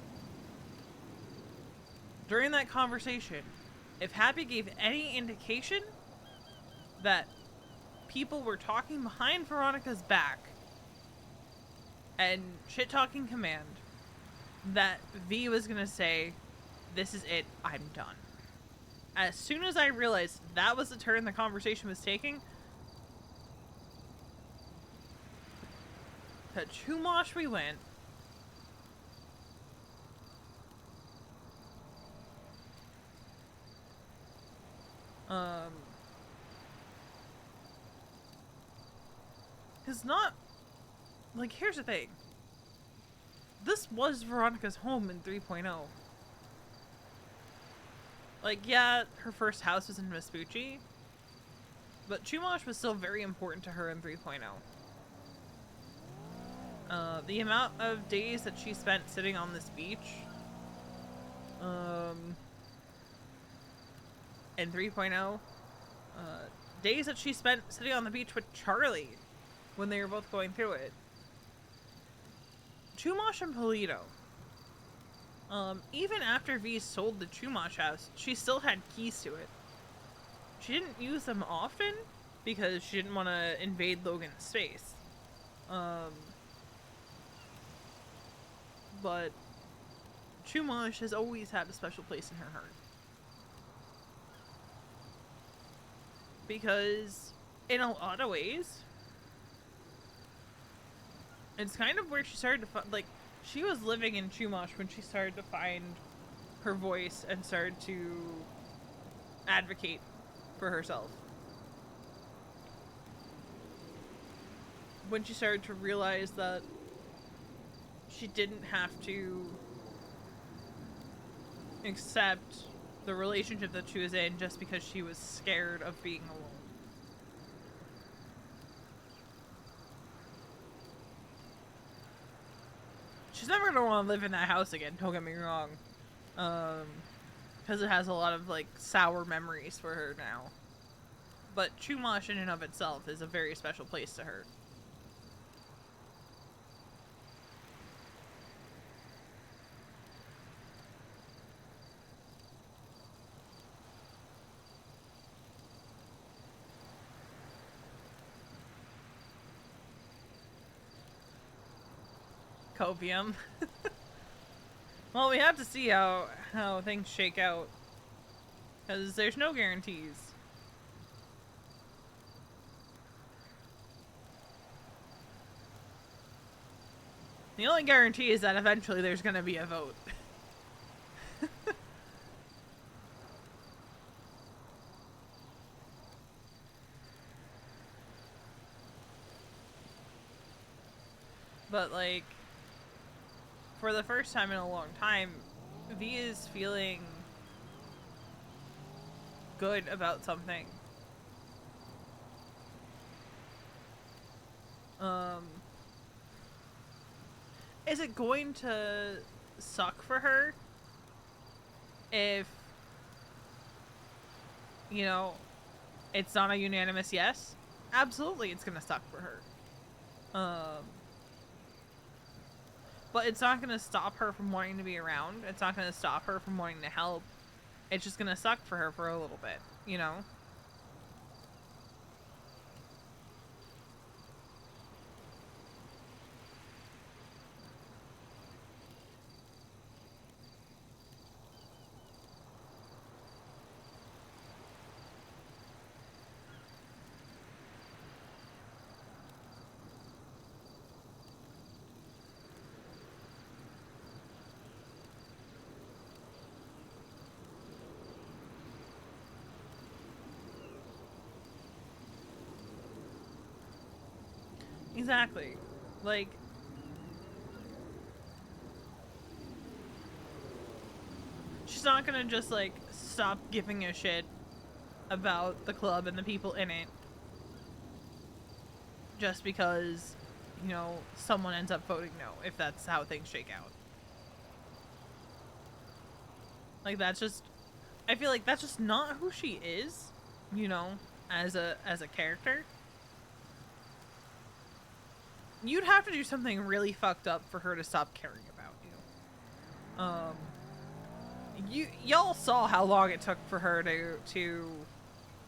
during that conversation, if Happy gave any indication that people were talking behind Veronica's back and shit-talking Command, that V was gonna say, "This is it, I'm done." As soon as I realized that was the turn the conversation was taking, to Chumash we went. Cause not, like, here's the thing. This was Veronica's home in 3.0. Like, yeah, her first house was in Vespucci, but Chumash was still very important to her in 3.0. The amount of days that she spent sitting on this beach, in 3.0, days that she spent sitting on the beach with Charlie when they were both going through it. Chumash and Polito. Even after V sold the Chumash house, she still had keys to it. She didn't use them often because she didn't want to invade Logan's space. But Chumash has always had a special place in her heart. Because in a lot of ways, it's kind of where she started to find, like, she was living in Chumash when she started to find her voice and started to advocate for herself. When she started to realize that she didn't have to accept the relationship that she was in just because she was scared of being alone. She's never gonna want to live in that house again, don't get me wrong. Because it has a lot of, like, sour memories for her now. But Chumash in and of itself is a very special place to her. Copium. Well, we have to see how things shake out. Because there's no guarantees. The only guarantee is that eventually there's gonna be a vote. But, like, for the first time in a long time, V is feeling good about something. Is it going to suck for her if, you know, it's not a unanimous yes? Absolutely it's gonna suck for her. But it's not gonna stop her from wanting to be around. It's not gonna stop her from wanting to help. It's just gonna suck for her for a little bit, you know? Exactly. Like, she's not gonna just, like, stop giving a shit about the club and the people in it just because, you know, someone ends up voting no, if that's how things shake out. Like, that's just... I feel like that's just not who she is, you know, as a character. You'd have to do something really fucked up for her to stop caring about you. Y'all saw how long it took for her to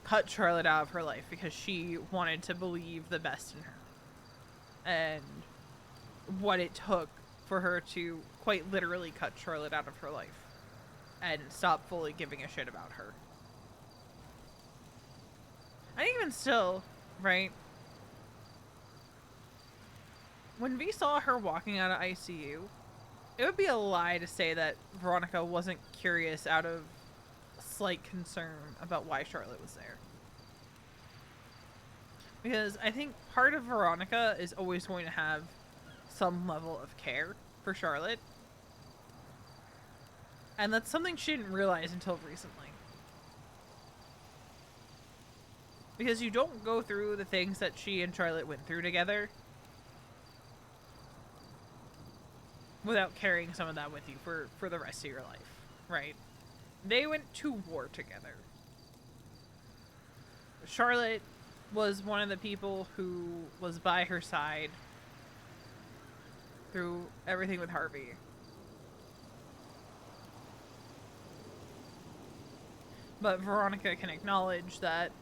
cut Charlotte out of her life because she wanted to believe the best in her. And what it took for her to quite literally cut Charlotte out of her life and stop fully giving a shit about her. And even still, right? When we saw her walking out of ICU, it would be a lie to say that Veronica wasn't curious out of slight concern about why Charlotte was there. Because I think part of Veronica is always going to have some level of care for Charlotte. And that's something she didn't realize until recently. Because you don't go through the things that she and Charlotte went through together without carrying some of that with you for the rest of your life, right? They went to war together. Charlotte was one of the people who was by her side through everything with Harvey. But Veronica can acknowledge that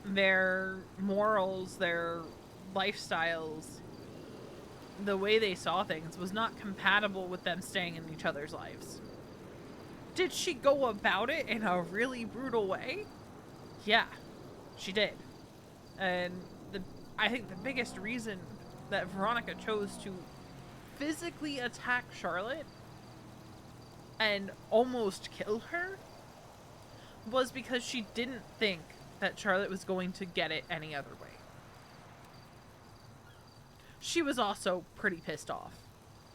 their morals, their lifestyles, the way they saw things was not compatible with them staying in each other's lives. Did she go about it in a really brutal way? Yeah, she did. And I think the biggest reason that Veronica chose to physically attack Charlotte and almost kill her was because she didn't think that Charlotte was going to get it any other way. She was also pretty pissed off,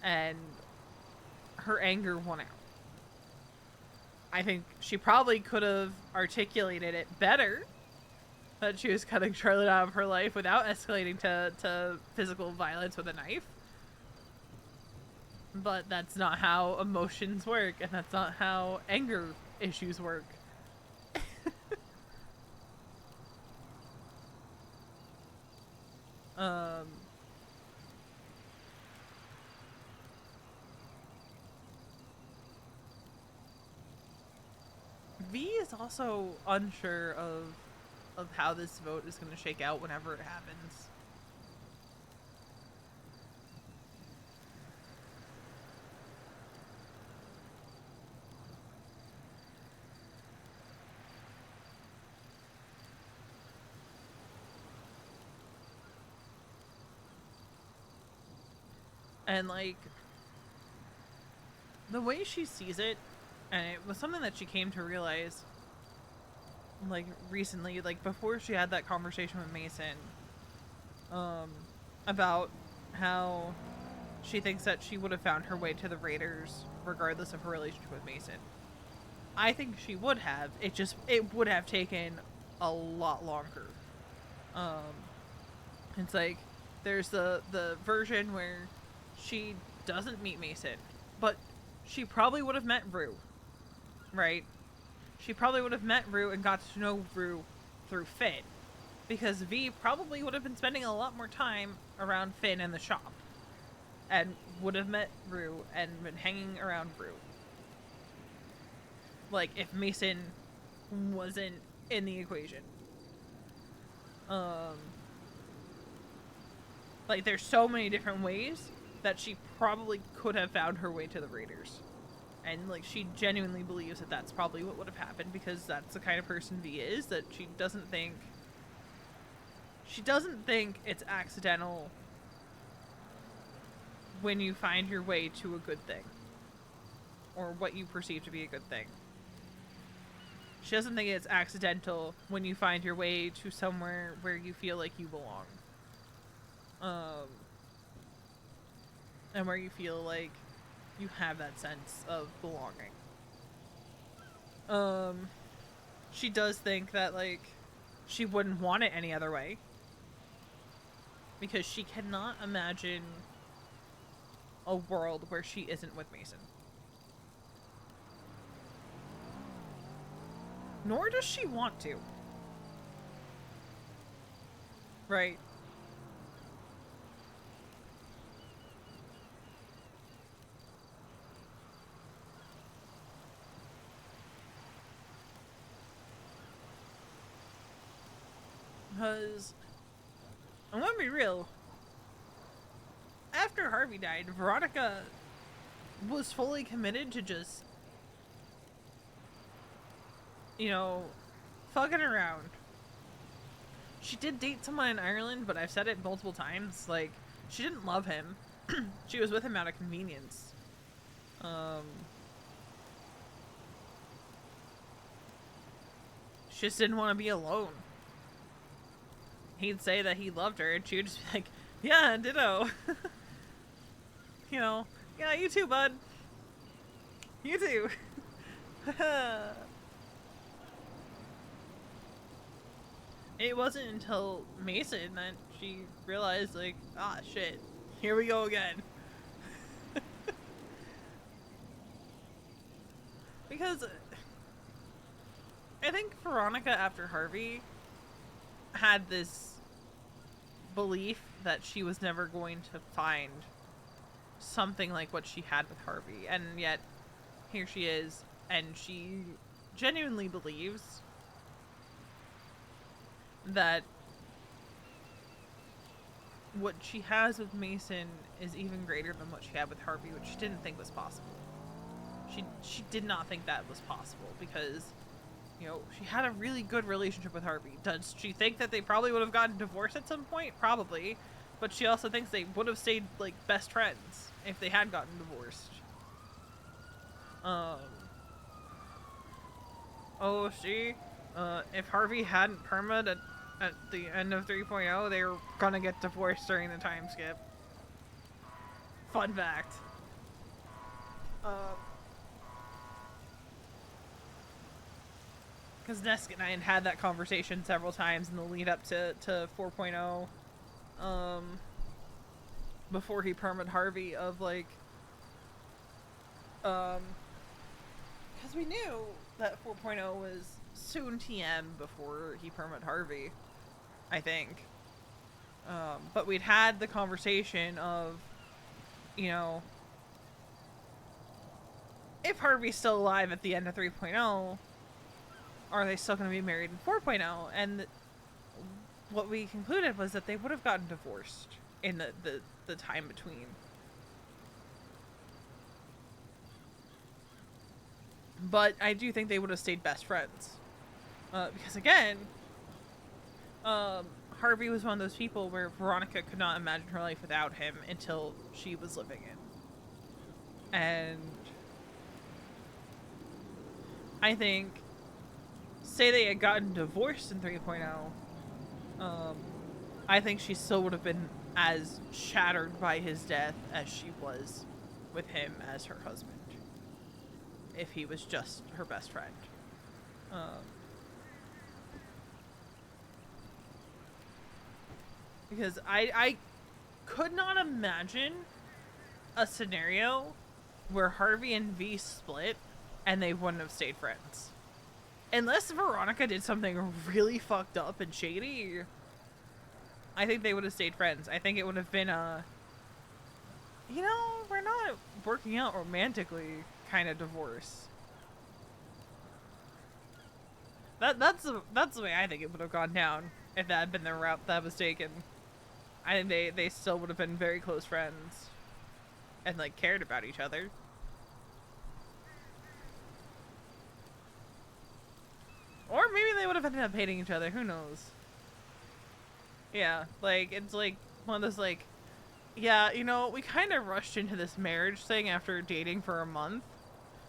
and her anger won out. I think she probably could have articulated it better, that she was cutting Charlotte out of her life without escalating to physical violence with a knife. But that's not how emotions work, and that's not how anger issues work. V is also unsure of how this vote is going to shake out whenever it happens. And, like, the way she sees it, and it was something that she came to realize, like, recently, like, before she had that conversation with Mason, about how she thinks that she would have found her way to the Raiders regardless of her relationship with Mason. I think she would have. It would have taken a lot longer. It's like, there's the version where she doesn't meet Mason, but she probably would have met Rue, right? She probably would have met Rue and got to know Rue through Finn, because V probably would have been spending a lot more time around Finn in the shop, and would have met Rue and been hanging around Rue. Like, if Mason wasn't in the equation. Like, there's so many different ways that she probably could have found her way to the Raiders. And, like, she genuinely believes that that's probably what would have happened, because that's the kind of person V is, that she doesn't think it's accidental when you find your way to a good thing. Or what you perceive to be a good thing. She doesn't think it's accidental when you find your way to somewhere where you feel like you belong. And where you feel like you have that sense of belonging. She does think that, like, she wouldn't want it any other way. Because she cannot imagine a world where she isn't with Mason. Nor does she want to. Right. Because, I'm gonna be real, after Harvey died, Veronica was fully committed to just, you know, fucking around. She did date someone in Ireland, but I've said it multiple times, like, she didn't love him. She was with him out of convenience. She just didn't want to be alone. He'd say that he loved her, and she would just be like, yeah, ditto. You know, yeah, you too, bud. You too. It wasn't until Mason that she realized, like, ah, shit, here we go again. Because I think Veronica, after Harvey, had this belief that she was never going to find something like what she had with Harvey, and yet here she is, and she genuinely believes that what she has with Mason is even greater than what she had with Harvey, which she didn't think was possible. She did not think that was possible because, you know, she had a really good relationship with Harvey. Does she think that they probably would have gotten divorced at some point? Probably. But she also thinks they would have stayed, like, best friends if they had gotten divorced. Oh, if Harvey hadn't permed at the end of 3.0, they were gonna get divorced during the time skip. Fun fact. Because Nesk and I had that conversation several times in the lead up to 4.0. Before he permed Harvey, of like, because we knew that 4.0 was soon TM before he permed Harvey, I think. But we'd had the conversation of, you know, if Harvey's still alive at the end of 3.0, are they still going to be married in 4.0? And what we concluded was that they would have gotten divorced in the time between. But I do think they would have stayed best friends. Because again, Harvey was one of those people where Veronica could not imagine her life without him until she was living it. And I think, say they had gotten divorced in 3.0, I think she still would have been as shattered by his death as she was with him as her husband, if he was just her best friend. Because I could not imagine a scenario where Harvey and V split and they wouldn't have stayed friends. Unless Veronica did something really fucked up and shady, I think they would have stayed friends. I think it would have been a, you know, we're not working out romantically kind of divorce. That's the way I think it would have gone down if that had been the route that was taken. I think they still would have been very close friends and, like, cared about each other. Or maybe they would have ended up hating each other, who knows? Yeah, like, it's like one of those, like, yeah, you know, we kind of rushed into this marriage thing after dating for a month,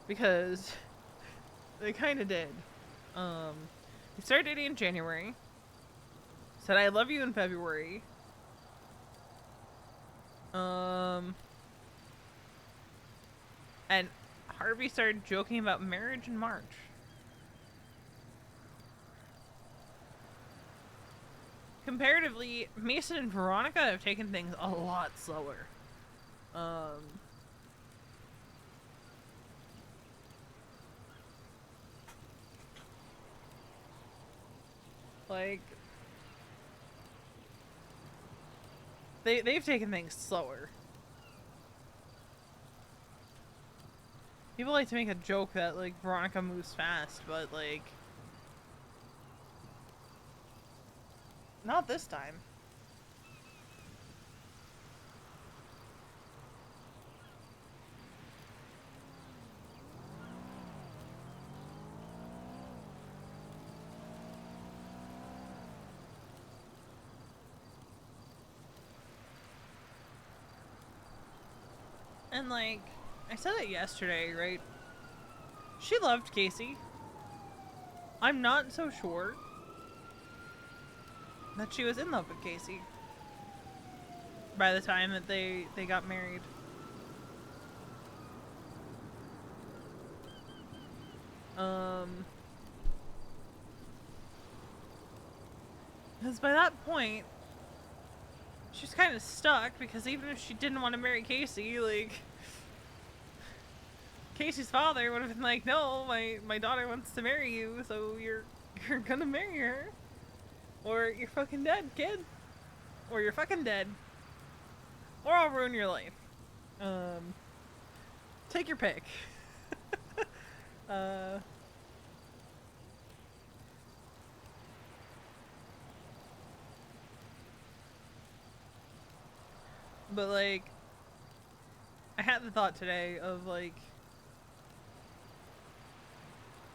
because they kind of did. We started dating in January, said I love you in February, and Harvey started joking about marriage in March. Comparatively, Mason and Veronica have taken things a lot slower. Like, they've taken things slower. People like to make a joke that, like, Veronica moves fast, but, like, not this time. And, like, I said it yesterday, right? She loved Casey. I'm not so sure that she was in love with Casey by the time that they got married. Because by that point, she's kind of stuck, because even if she didn't want to marry Casey, like, Casey's father would have been like, no, my daughter wants to marry you, so you're gonna marry her. Or you're fucking dead, kid. Or you're fucking dead. Or I'll ruin your life. Take your pick. But, like, I had the thought today of, like,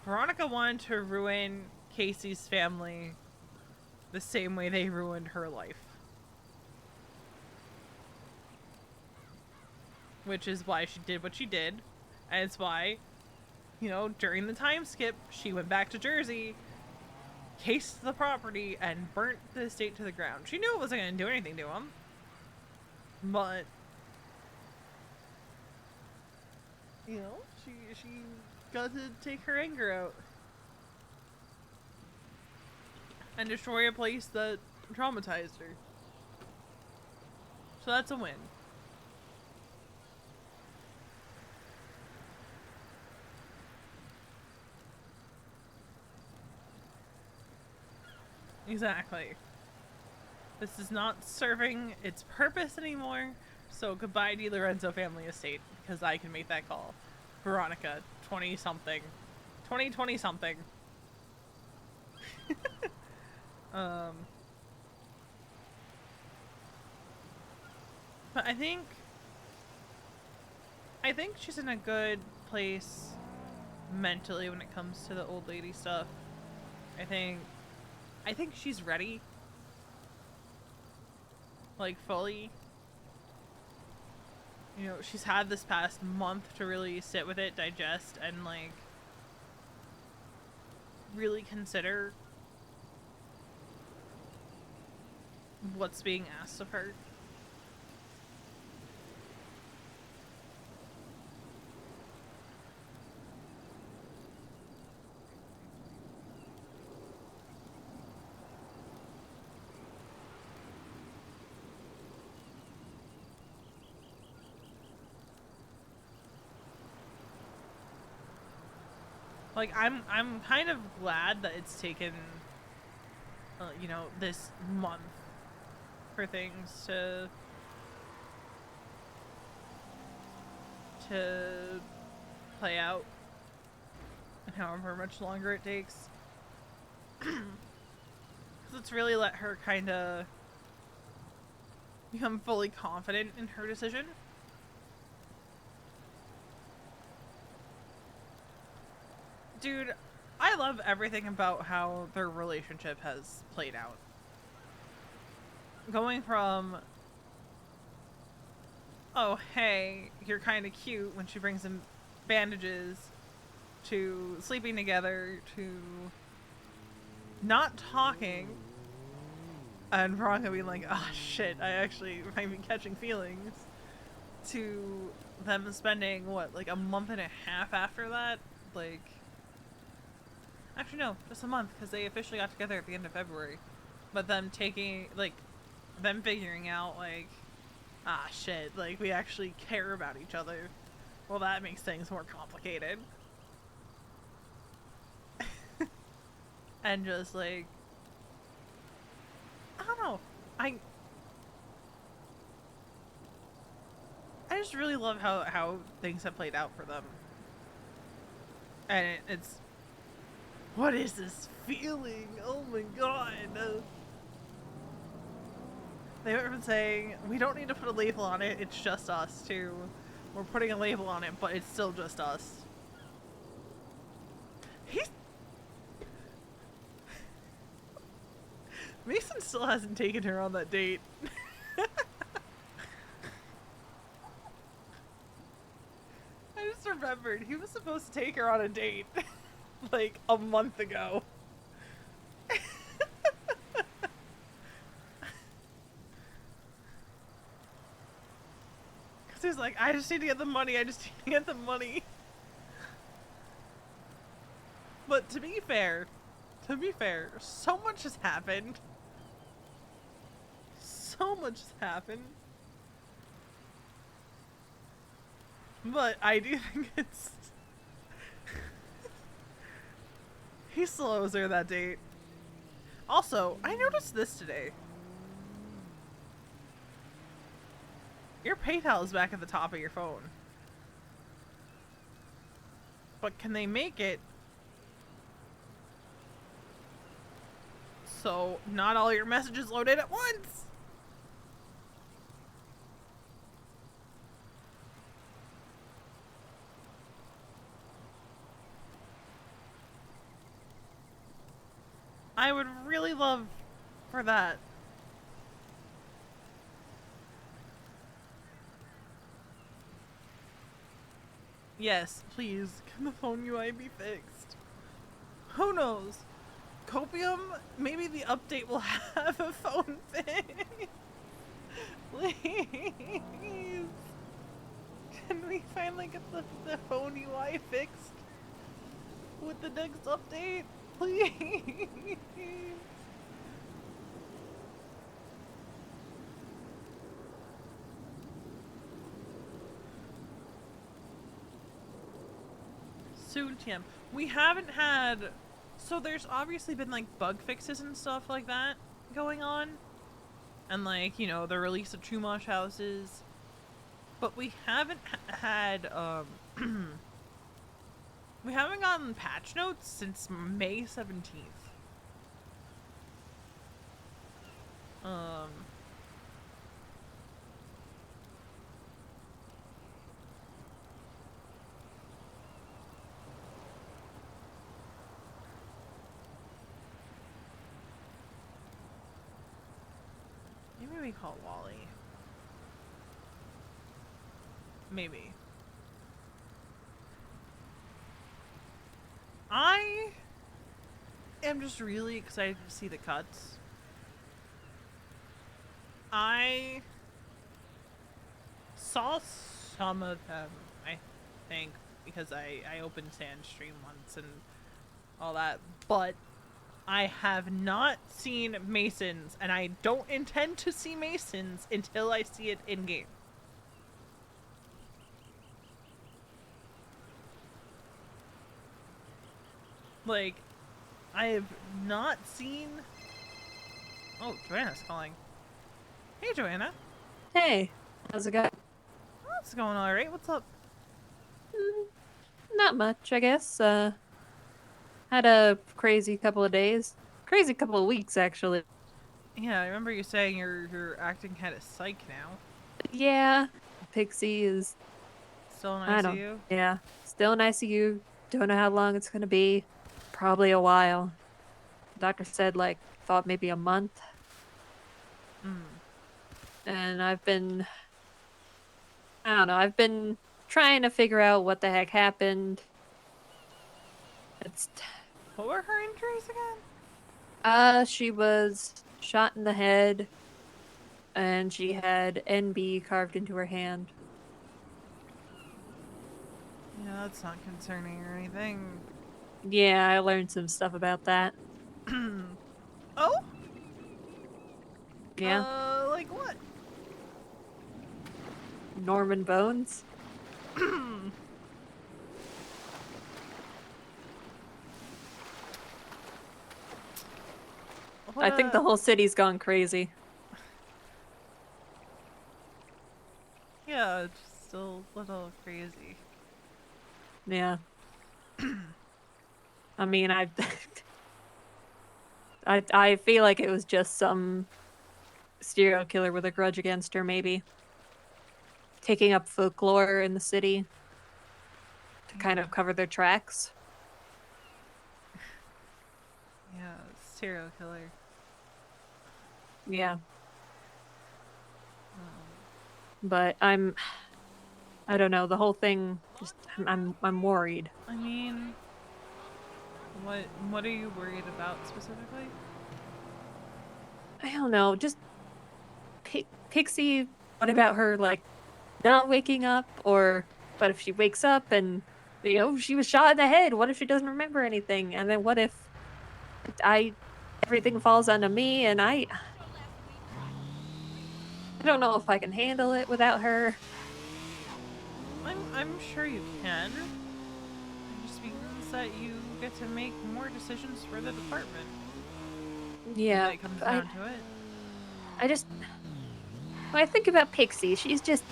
Veronica wanted to ruin Casey's family the same way they ruined her life. Which is why she did what she did. And it's why, you know, during the time skip, she went back to Jersey, cased the property, and burnt the estate to the ground. She knew it wasn't going to do anything to him. But, you know, she got to take her anger out. And destroy a place that traumatized her. So that's a win. Exactly. This is not serving its purpose anymore, so goodbye to the Lorenzo family estate, because I can make that call. Veronica, 20-something. 20-something. But I think she's in a good place mentally when it comes to the old lady stuff. I think she's ready. Like, fully. You know, she's had this past month to really sit with it, digest, and, like, really consider what's being asked of her. Like, I'm kind of glad that it's taken, you know, this month for things to play out, and however much longer it takes. Because it's really let her kind of become fully confident in her decision. Dude, I love everything about how their relationship has played out. Going from, oh, hey, you're kind of cute when she brings him bandages, to sleeping together, to not talking, and Veronica being like, oh shit, I actually might be catching feelings, to them spending, what, like a month and a half after that? Like, actually no, just a month, because they officially got together at the end of February. But them taking, like, them figuring out, like, ah shit, like, we actually care about each other. Well, that makes things more complicated. And just, like, I just really love how things have played out for them. And it's... What is this feeling? Oh my god. They were saying, we don't need to put a label on it, it's just us too. We're putting a label on it, but it's still just us. Mason still hasn't taken her on that date. I just remembered, he was supposed to take her on a date like a month ago. Because he's like, I just need to get the money, I just need to get the money. But to be fair, so much has happened. So much has happened. But I do think it's... He still owes her that date. Also, I noticed this today. Your PayPal is back at the top of your phone. But can they make it so not all your messages load in at once? I would really love for that. Yes, please, can the phone UI be fixed? Who knows? Copium, maybe the update will have a phone fix. Please. Can we finally get the phone UI fixed with the next update? Please. Soon, Tim. We haven't had... So there's obviously been, like, bug fixes and stuff like that going on. And, like, you know, the release of Chumash houses. But we haven't had, we haven't gotten patch notes since May 17th. Maybe we call Wally. Maybe. I am just really excited to see the cuts. I saw some of them, I think, because I opened Sandstream once and all that, but I have not seen Masons, and I don't intend to see Masons until I see it in-game. Like, I have not seen... Oh, Joanna's calling. Hey, Joanna. Hey, how's it going? Oh, it's going alright. What's up? Not much, I guess. Had a crazy couple of days. Crazy couple of weeks, actually. Yeah, I remember you saying you're acting kind of psych now. Yeah, Pixie is... Still in I don't... ICU? Yeah, still in ICU. Don't know how long it's gonna be. Probably a while. Doctor said, like, thought maybe a month. And I've been... I don't know, I've been trying to figure out what the heck happened. It's... What were her injuries again? She was shot in the head, and she had NB carved into her hand. Yeah, that's not concerning or anything. Yeah, I learned some stuff about that. Oh? Yeah. Like what? Norman Bones. I think the whole city's gone crazy. Yeah, just a little crazy. Yeah. I mean, I feel like it was just some serial killer with a grudge against her, maybe. Taking up folklore in the city to kind of cover their tracks. Yeah, serial killer. Yeah. But I don't know, the whole thing just I'm worried. I mean, what are you worried about specifically? I don't know, just Pixie, what about her like not waking up, or what if she wakes up and she was shot in the head? What if she doesn't remember anything? And then what if everything falls onto me and I don't know if I can handle it without her. I'm sure you can. It just means that you get to make more decisions for the department. Yeah, when it comes down to it. I just when I think about Pixie, she's just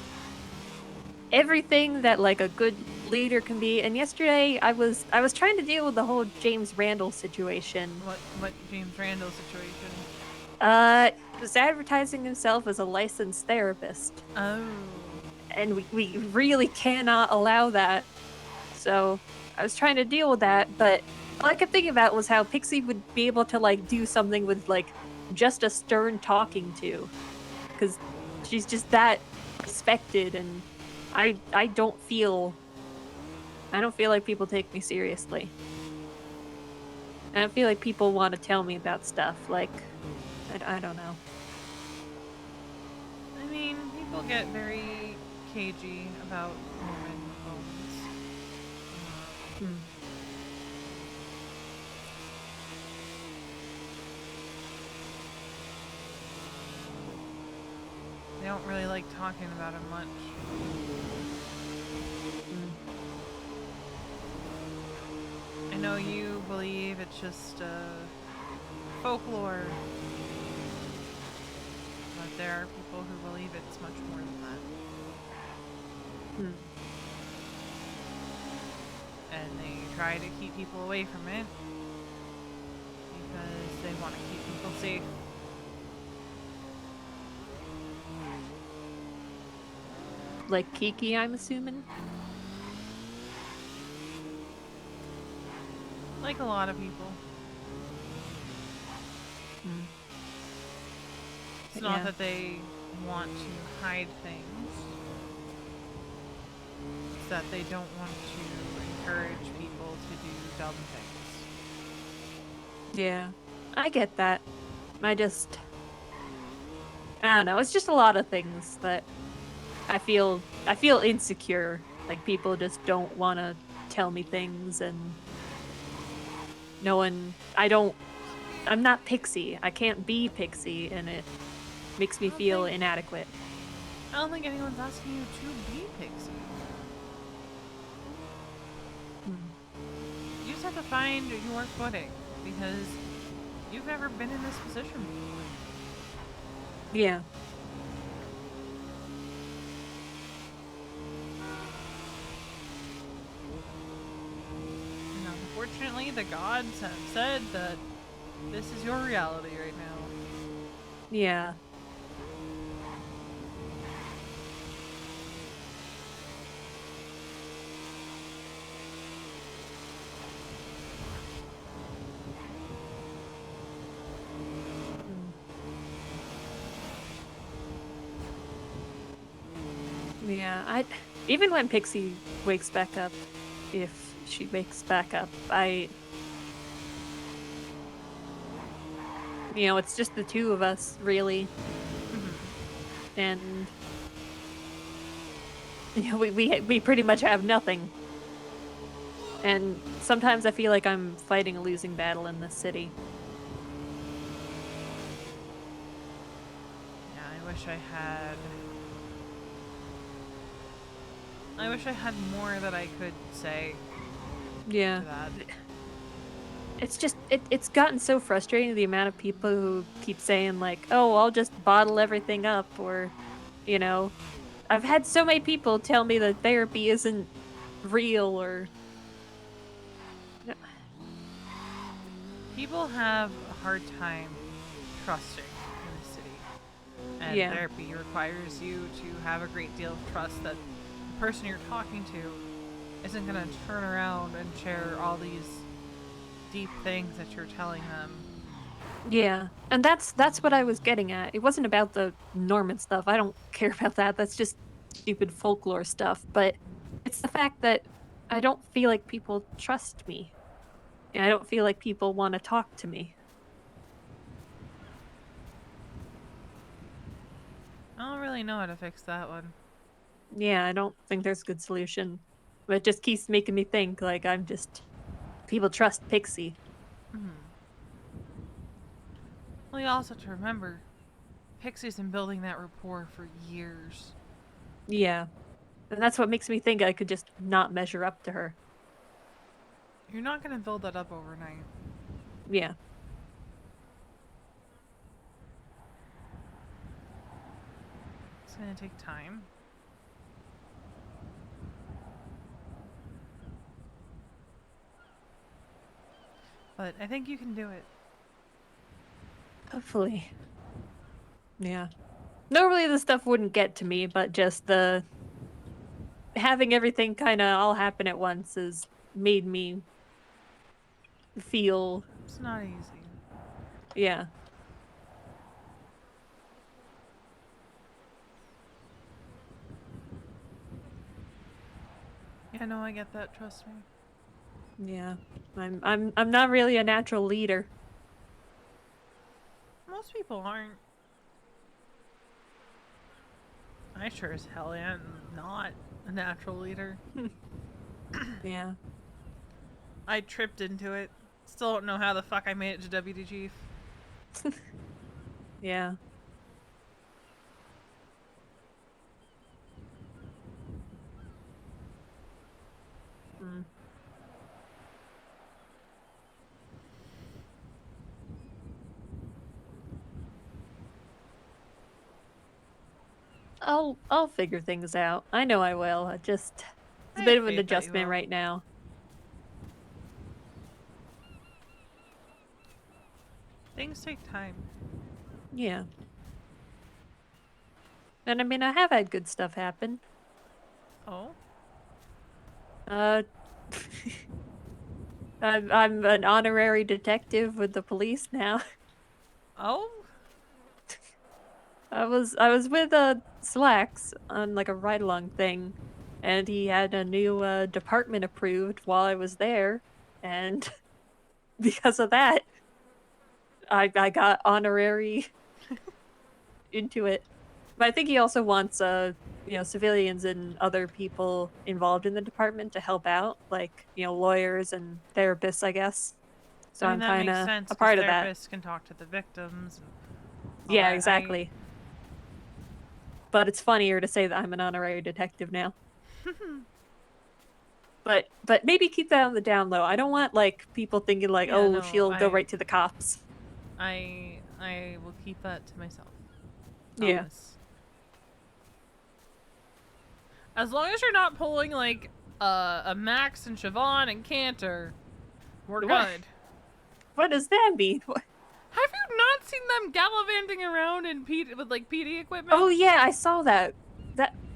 everything that like a good leader can be. And yesterday I was trying to deal with the whole James Randall situation. What James Randall situation? He was advertising himself as a licensed therapist. Oh. And we really cannot allow that. So I was trying to deal with that, but all I kept thinking about was how Pixie would be able to like do something with like just a stern talking to, because she's just that respected, and I don't feel like people take me seriously. I don't feel like people want to tell me about stuff. Like I don't know. I mean, people get very cagey about women phones. They don't really like talking about it much. I know you believe it's just folklore, but there are people who believe it's much more than that. And they try to keep people away from it because they want to keep people safe. Like Kiki, I'm assuming? Like a lot of people. It's not that they want to hide things. It's that they don't want to encourage people to do dumb things. Yeah, I get that. I don't know, it's just a lot of things that I feel insecure. Like people just don't want to tell me things, and I'm not Pixie. I can't be Pixie, and it makes me feel inadequate. I don't think anyone's asking you to be Pixie. You just have to find your footing, because you've never been in this position before. Yeah. And unfortunately, the gods have said that this is your reality right now. Yeah. Yeah, even when Pixie wakes back up, if she wakes back up, it's just the two of us, really. And we pretty much have nothing. And sometimes I feel like I'm fighting a losing battle in this city. Yeah, I wish I had more that I could say. Yeah. To that. It's just it's gotten so frustrating, the amount of people who keep saying like, "Oh, I'll just bottle everything up," or I've had so many people tell me that therapy isn't real or... People have a hard time trusting in the city. And Yeah. therapy requires you to have a great deal of trust that the person you're talking to isn't going to turn around and share all these deep things that you're telling them. Yeah, and that's what I was getting at. It wasn't about the Norman stuff. I don't care about that. That's just stupid folklore stuff. But it's the fact that I don't feel like people trust me. And I don't feel like people want to talk to me. I don't really know how to fix that one. Yeah, I don't think there's a good solution. But it just keeps making me think like I'm just... People trust Pixie. Well, you also have to remember, Pixie's been building that rapport for years. Yeah. And that's what makes me think I could just not measure up to her. You're not going to build that up overnight. Yeah. It's going to take time. But I think you can do it. Hopefully. Yeah. Normally this stuff wouldn't get to me, but just the... having everything kind of all happen at once has made me feel... It's not easy. Yeah. Yeah, no, I get that, trust me. Yeah. I'm not really a natural leader. Most people aren't. I sure as hell am not a natural leader. Yeah. I tripped into it. Still don't know how the fuck I made it to Deputy Chief. Yeah. Hmm. I'll figure things out. I know I will. It's a bit of an adjustment right now. Things take time. Yeah. And I mean, I have had good stuff happen. Oh? I'm an honorary detective with the police now. Oh? I was with Slacks on like a ride-along thing, and he had a new department approved while I was there, and because of that, I got honorary into it. But I think he also wants civilians and other people involved in the department to help out, like lawyers and therapists, I guess. So I mean, I'm that makes kind sense, of a part of that. therapists can talk to the victims. And all Yeah, that. exactly. But it's funnier to say that I'm an honorary detective now. But maybe keep that on the down low. I don't want like people thinking like, Yeah, oh, no, she'll go right to the cops. I will keep that to myself. Yeah. Promise. As long as you're not pulling like a Max and Siobhan and Cantor, we're good. What does that mean? Have you not seen them gallivanting around in with like PD equipment? Oh yeah, I saw that.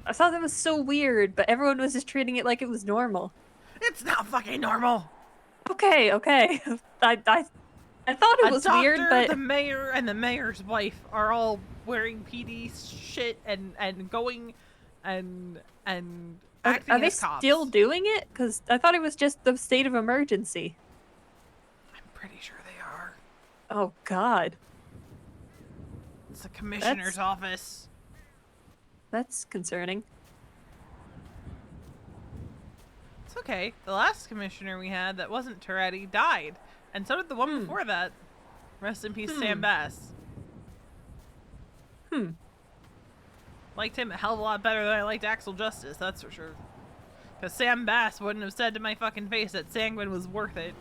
I thought that was so weird, but everyone was just treating it like it was normal. It's not fucking normal. Okay. I thought it was weird, but the mayor and the mayor's wife are all wearing PD shit and going and acting are they as cops. still doing it? Because I thought it was just the state of emergency. I'm pretty sure they are. Oh God. It's the commissioner's office. That's concerning. It's okay. The last commissioner we had that wasn't Toretti died. And so did the one before that. Rest in peace, Sam Bass. Liked him a hell of a lot better than I liked Axel Justice, that's for sure. Because Sam Bass wouldn't have said to my fucking face that Sanguine was worth it.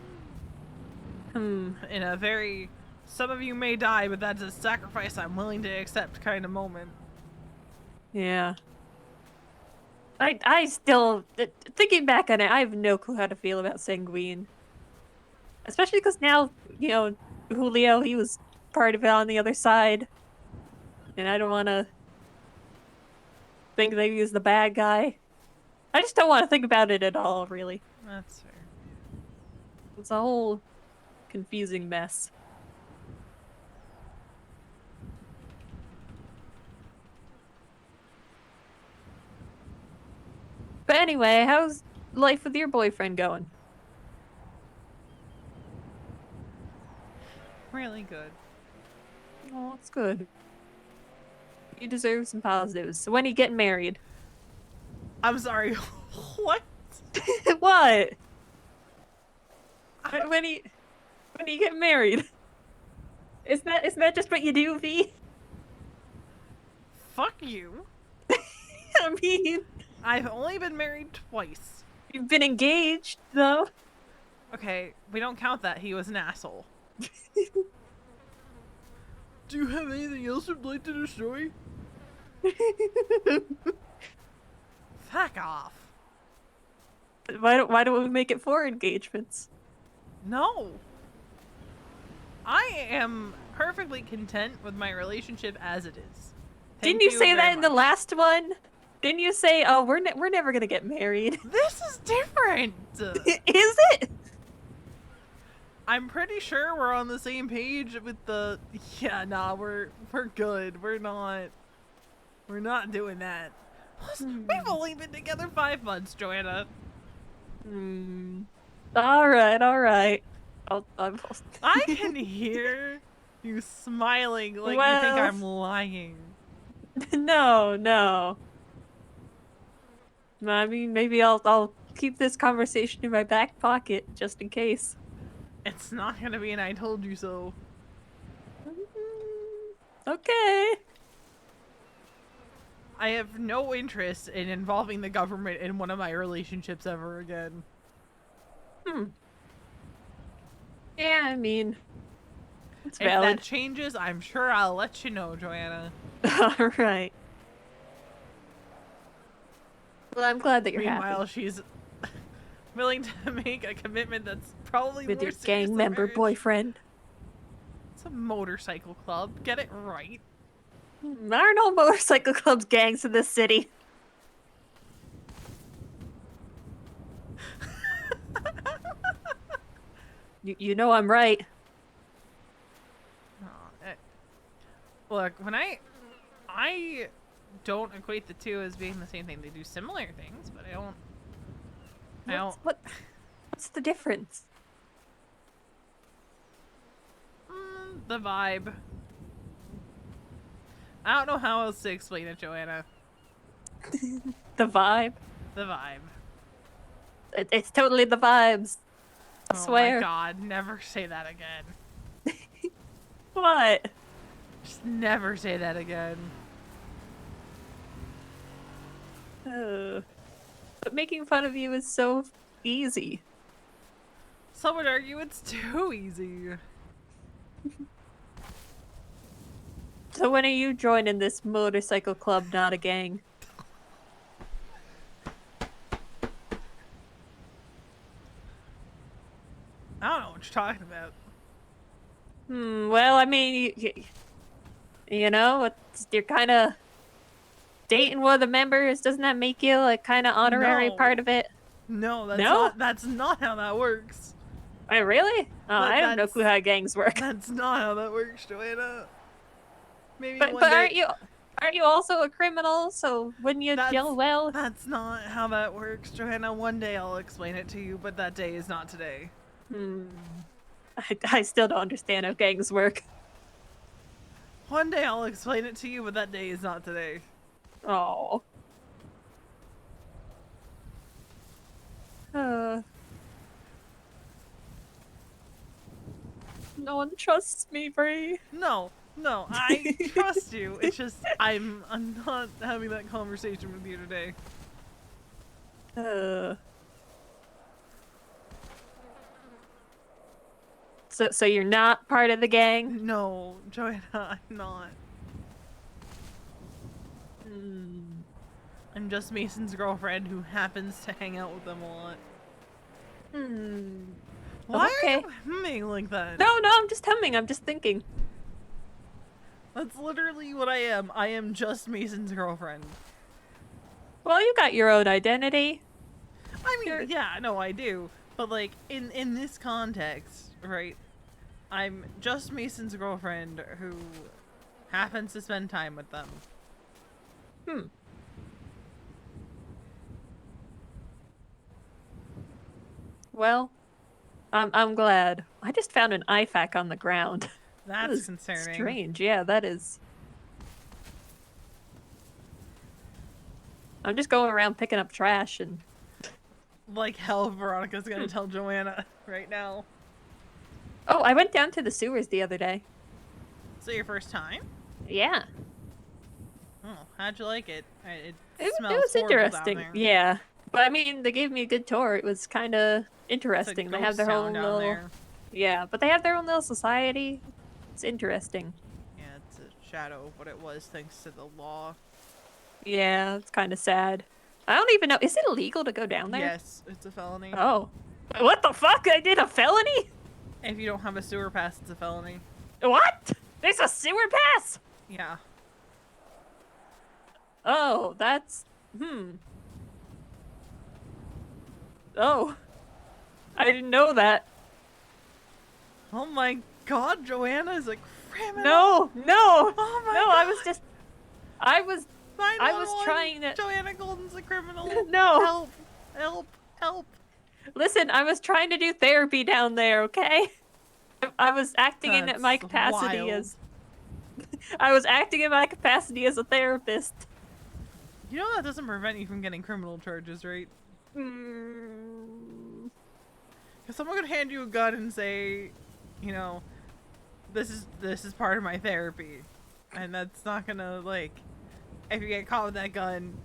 In a very, some of you may die, but that's a sacrifice I'm willing to accept kind of moment. Yeah. I still, thinking back on it, I have no clue how to feel about Sanguine. Especially because now, you know, Julio, he was part of it on the other side. And I don't want to think that he was the bad guy. I just don't want to think about it at all, really. That's fair. It's a whole confusing mess. But anyway, how's life with your boyfriend going? Really good. Oh, that's good. You deserve some positives. So when are you getting married? I'm sorry. What? What? When are you getting married? Isn't that just what you do, V? Fuck you. I mean, I've only been married twice. You've been engaged, though. Okay, we don't count that. He was an asshole. Do you have anything else you'd like to destroy? Fuck off. Why don't we make it 4 engagements? No. I am perfectly content with my relationship as it is. Didn't you say that in the last one? Didn't you say, "Oh, we're never gonna get married"? This is different. Is it? I'm pretty sure we're on the same page with the. Yeah, nah, we're good. We're not doing that. Plus, we've only been together 5 months, Joanna. All right. I can hear you smiling like you think I'm lying. No. I mean, maybe I'll keep this conversation in my back pocket just in case. It's not gonna be an "I told you so." Okay. I have no interest in involving the government in one of my relationships ever again. Yeah, I mean, it's if valid. that changes, I'm sure I'll let you know, Joanna. All right. Well, I'm glad that you're Meanwhile, happy. she's willing to make a commitment that's probably With more your serious gang than member marriage. boyfriend. It's a motorcycle club. Get it right. There are no motorcycle clubs gangs in this city. You know I'm right. Look, when I don't equate the two as being the same thing. They do similar things, but I don't. What's the difference? The vibe. I don't know how else to explain it, Joanna. The vibe? The vibe. It's totally the vibes. I swear. Oh my god, never say that again. What? Just never say that again. But making fun of you is so easy. Some would argue it's too easy. So when are you joining this motorcycle club, not a gang? I don't know what you're talking about. Well, I mean, you know, you're kind of dating one of the members. Doesn't that make you like kind of honorary No. part of it? No, No? that's not how that works. Oh, really? Oh, I have no clue how gangs work. That's not how that works, Joanna. Maybe But one day. aren't you also a criminal? So wouldn't you deal well? That's not how that works, Joanna. One day I'll explain it to you, but that day is not today. I still don't understand how gangs work. One day I'll explain it to you, but that day is not today. Oh. No one trusts me, Bree. No, I trust you. It's just I'm not having that conversation with you today. So you're not part of the gang? No, Joanna, I'm not. I'm just Mason's girlfriend who happens to hang out with them a lot. Why are you humming like that? No, I'm just humming. I'm just thinking. That's literally what I am. I am just Mason's girlfriend. Well, you got your own identity. I mean, yeah, no, I do. But, like, in this context, right, I'm just Mason's girlfriend who happens to spend time with them. Well, I'm glad. I just found an IFAC on the ground. That That's is concerning. strange. Yeah, that is. I'm just going around picking up trash and. Like hell, Veronica's gonna tell Joanna right now. Oh, I went down to the sewers the other day. So your first time? Yeah. Oh, how'd you like it? It It smells was horrible down interesting. there. Yeah. But I mean, they gave me a good tour. It was kind of interesting. They have ghost their town own down little. there. Yeah, but they have their own little society. It's interesting. Yeah, it's a shadow of what it was thanks to the law. Yeah, it's kind of sad. I don't even know. Is it illegal to go down there? Yes, it's a felony. Oh. What the fuck? I did a felony? If you don't have a sewer pass, it's a felony. What? There's a sewer pass? Yeah. Oh, that's... Oh. I didn't know that. Oh my god, Joanna's a criminal. No! Oh my no, god. I was 911, trying to... Joanna Golden's a criminal. No. Help. Listen, I was trying to do therapy down there, okay? I was acting in That's my capacity wild. as... I was acting in my capacity as a therapist. You know that doesn't prevent you from getting criminal charges, right? Because someone could hand you a gun and say, you know, this is part of my therapy. And that's not gonna, like, if you get caught with that gun,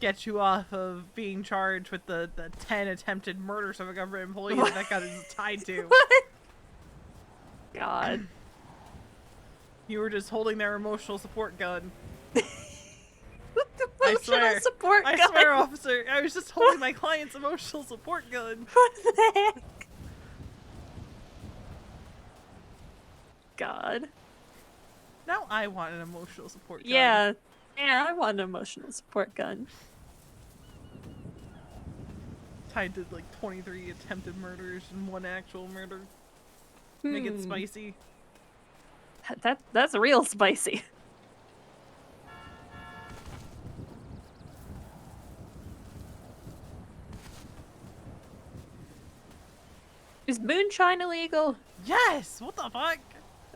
get you off of being charged with the 10 attempted murders of a government employee that gun is tied to. God. You were just holding their emotional support gun. Emotional support gun? I swear, officer, I was just holding my client's emotional support gun. What the heck? God. Now I want an emotional support gun. Yeah, I want an emotional support gun. Tied to like 23 attempted murders and 1 actual murder. Make it spicy. That's real spicy. Is moonshine illegal? Yes! What the fuck?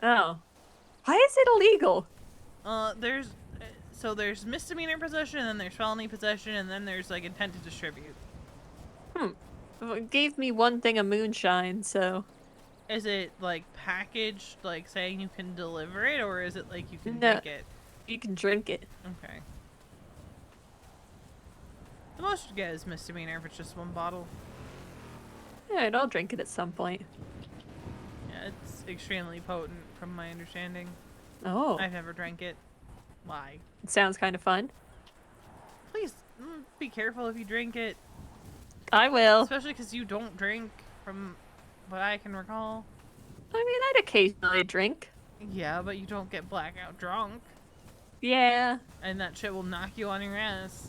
Oh. Why is it illegal? There's misdemeanor possession, and then there's felony possession, and then there's like intent to distribute. Well, it gave me one thing of moonshine, so... Is it like packaged, like saying you can deliver it, or is it like you can No, drink it? You can drink it. Okay. The most you get is misdemeanor if it's just 1 bottle. Yeah, and I'll drink it at some point. Yeah, it's extremely potent from my understanding. Oh. I've never drank it. Why? It sounds kind of fun. Please be careful if you drink it. I will. Especially because you don't drink, from what I can recall. I mean, I'd occasionally drink. Yeah, but you don't get blackout drunk. Yeah. And that shit will knock you on your ass.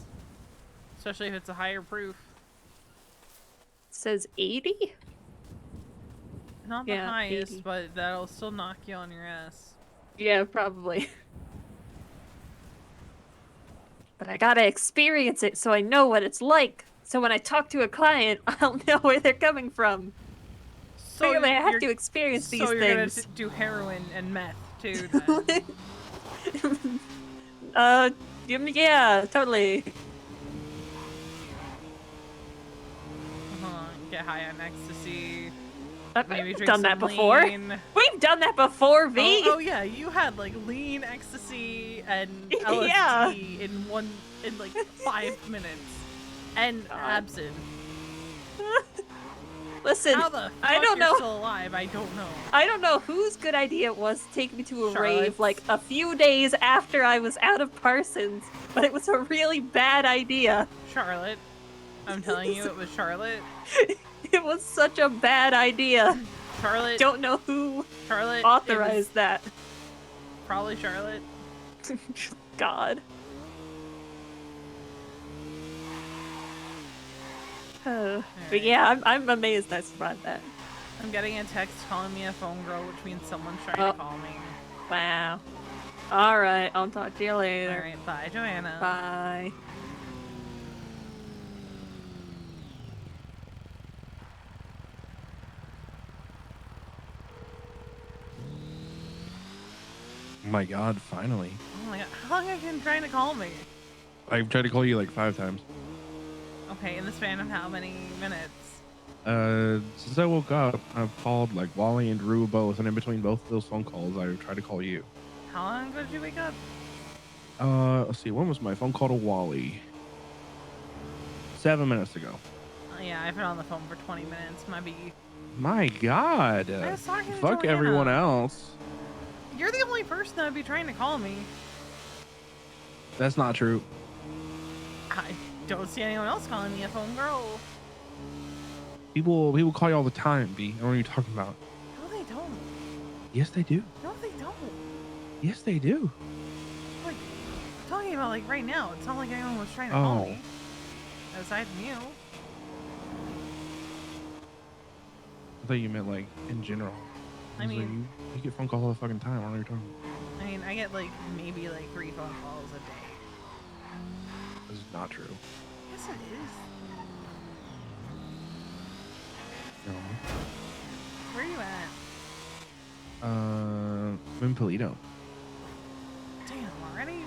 Especially if it's a higher proof. It says 80? Not the Yeah, highest, 80. but that'll still knock you on your ass. Yeah, probably. But I gotta experience it so I know what it's like. So when I talk to a client, I'll know where they're coming from. So I have to experience these So you're things. gonna do heroin and meth too. Then. Yeah, totally. Get high on ecstasy. Maybe We've done that before. We've done that before, V. Oh yeah, you had like lean ecstasy and LSD Yeah. in like 5 minutes, and absinthe. Listen, How the fuck I don't you're know. still alive, I don't know. I don't know whose good idea it was to take me to a rave Charlotte's. like a few days after I was out of Parsons, but it was a really bad idea. Charlotte. I'm telling you, it was Charlotte. It was such a bad idea. Charlotte. Don't know who Charlotte authorized that. Probably Charlotte. God. But yeah, I'm amazed I survived that. I'm getting a text calling me a phone girl, which means someone's trying to call me. Wow. Alright, I'll talk to you later. Alright, bye, Joanna. Bye. Oh my god, finally. Oh my god, how long have you been trying to call me? I've tried to call you like 5 times. Okay, in the span of how many minutes? Since I woke up, I've called like Wally and Drew both, and in between both of those phone calls, I tried to call you. How long ago did you wake up? Let's see, when was my phone call to Wally? 7 minutes ago. Yeah, I've been on the phone for 20 minutes. Might be. My god. I was talking to Fuck Joanna. everyone else. You're the only person that would be trying to call me. That's not true. I don't see anyone else calling me a phone girl. People call you all the time, B. I don't know what you're talking about. No, they don't. Yes, they do. No, they don't. Yes, they do. Like, I'm talking about like right now. It's not like anyone was trying to call me. Aside from you. I thought you meant like in general. I mean, like, you get phone calls all the fucking time. I don't know what you're talking about. I mean, I get like maybe like 3 phone calls a day. This is not true. Yes, it is. No. Where are you at? I'm in Polito. Damn, already?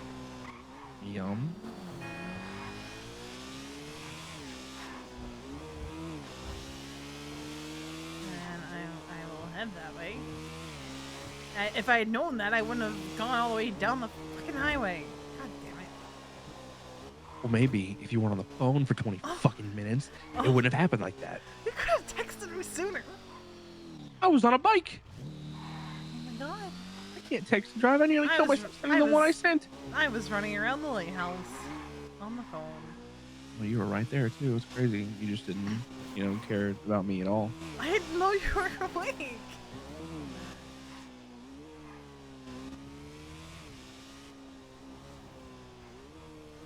Yum. And I will head that way. If I had known that, I wouldn't have gone all the way down the fucking highway. God damn it. Well, maybe if you weren't on the phone for 20 fucking minutes, it wouldn't have happened like that. You could have texted me sooner. I was on a bike. Oh my god. I can't text and drive. I nearly killed myself sending the one I sent. I was running around the lighthouse on the phone. Well, you were right there too. It's crazy. You just didn't, care about me at all. I didn't know you were awake.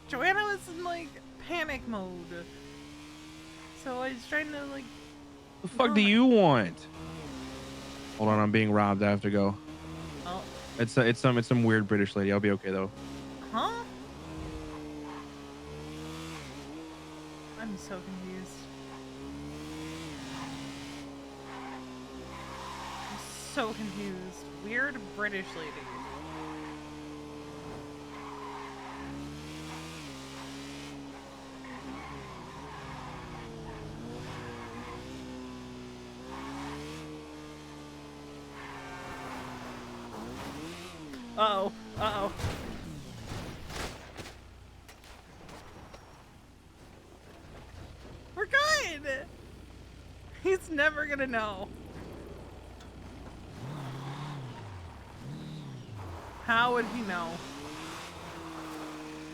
Joanna was in like panic mode. So I was trying to like. The fuck do you want? Hold on, I'm being robbed. I have to go. Oh. It's some weird British lady. I'll be okay though. Huh? I'm so confused. I'm so confused. Weird British lady. Uh-oh. Uh-oh. We're good! He's never gonna know. How would he know?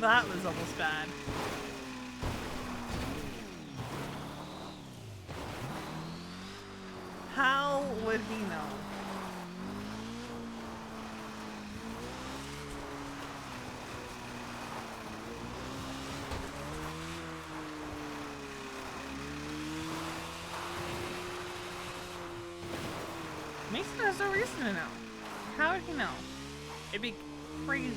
That was almost bad. How would he know? Mason has no reason to know. How would he know? It'd be crazy.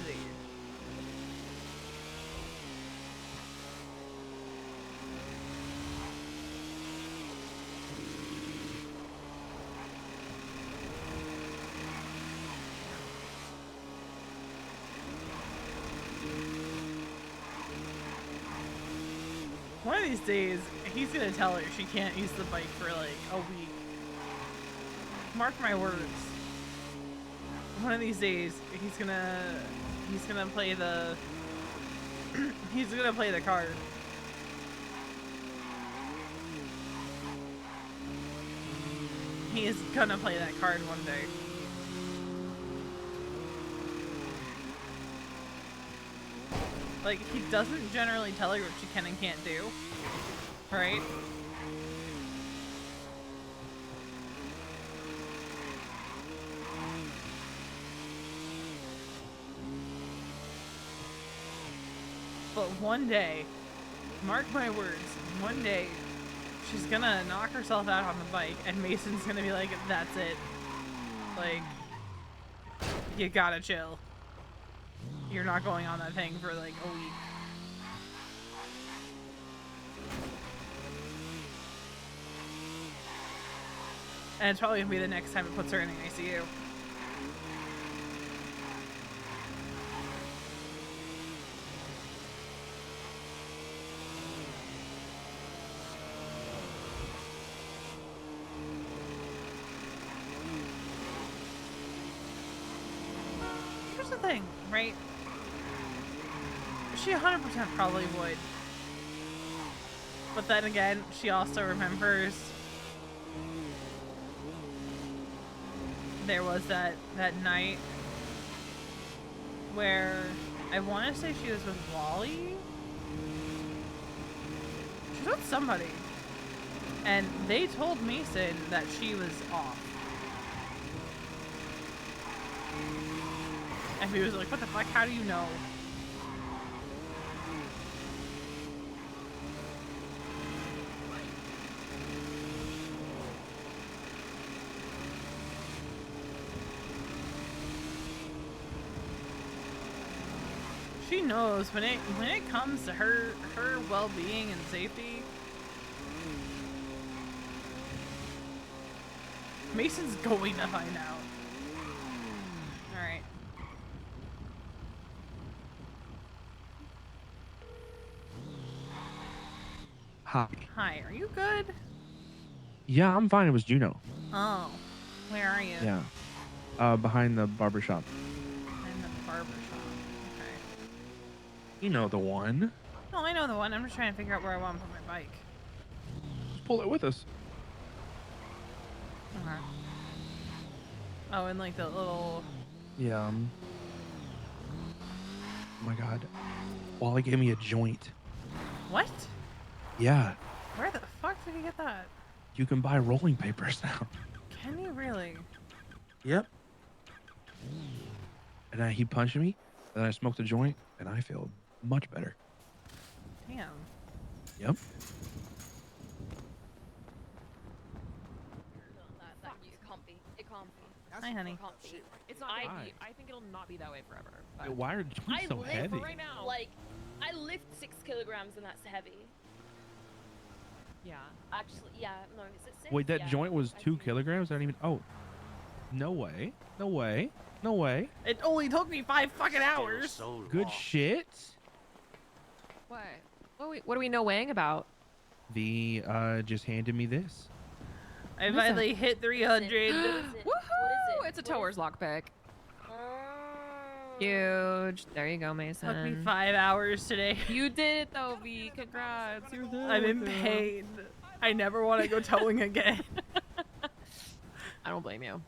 One of these days, he's gonna tell her she can't use the bike for like a week. Mark my words. One of these days, he's gonna play the he's gonna play the card. he is gonna play that card one day. Like, he doesn't generally tell her what she can and can't do, right? But one day, mark my words, one day, she's gonna knock herself out on the bike, and Mason's gonna be like, that's it. Like, you gotta chill. You're not going on that thing for like a week. And it's probably gonna be the next time it puts her in the ICU. Here's the thing, right? She 100% probably would. But then again, she also remembers there was that night where I want to say she was with Wally. She was with somebody. And they told Mason that she was off. And he was like, what the fuck? How do you know? She knows when it comes to her well-being and safety. Mason's going to find out. All right. Hi. Hi, are you good? Yeah, I'm fine. It was Juno. Oh, where are you? Yeah. Behind the barber shop. In the barber shop. Okay. You know the one. No, I know the one. I'm just trying to figure out where I want to put my bike. Just pull it with us. Okay. Oh, and like the little... Yeah. Oh my god. Wally gave me a joint. What? Yeah. Where the fuck did you get that? You can buy rolling papers now. Can you really? Yep. And then he punched me, and I smoked a joint, and I feel much better. Damn. Yep. Hi, honey. It's not. Hi. I think it'll not be that way forever. Yo, why are joints so lift heavy? right now. Like, I lift 6 kilograms and that's heavy. Yeah. Actually, yeah. No, is it 6? Wait, that Yeah, joint was I 2 think- kilograms? I don't even. Oh. No way. No way. No way. It only took me 5 fucking hours. Good shit. What? What do we know weighing about? The just handed me this. I finally hit 300. Woohoo! It's a tower's lockpick. Huge. There you go, Mason. Took me 5 hours today. You did it though, V. Congrats. You're there. I'm in pain. I never want to go towing again. I don't blame you.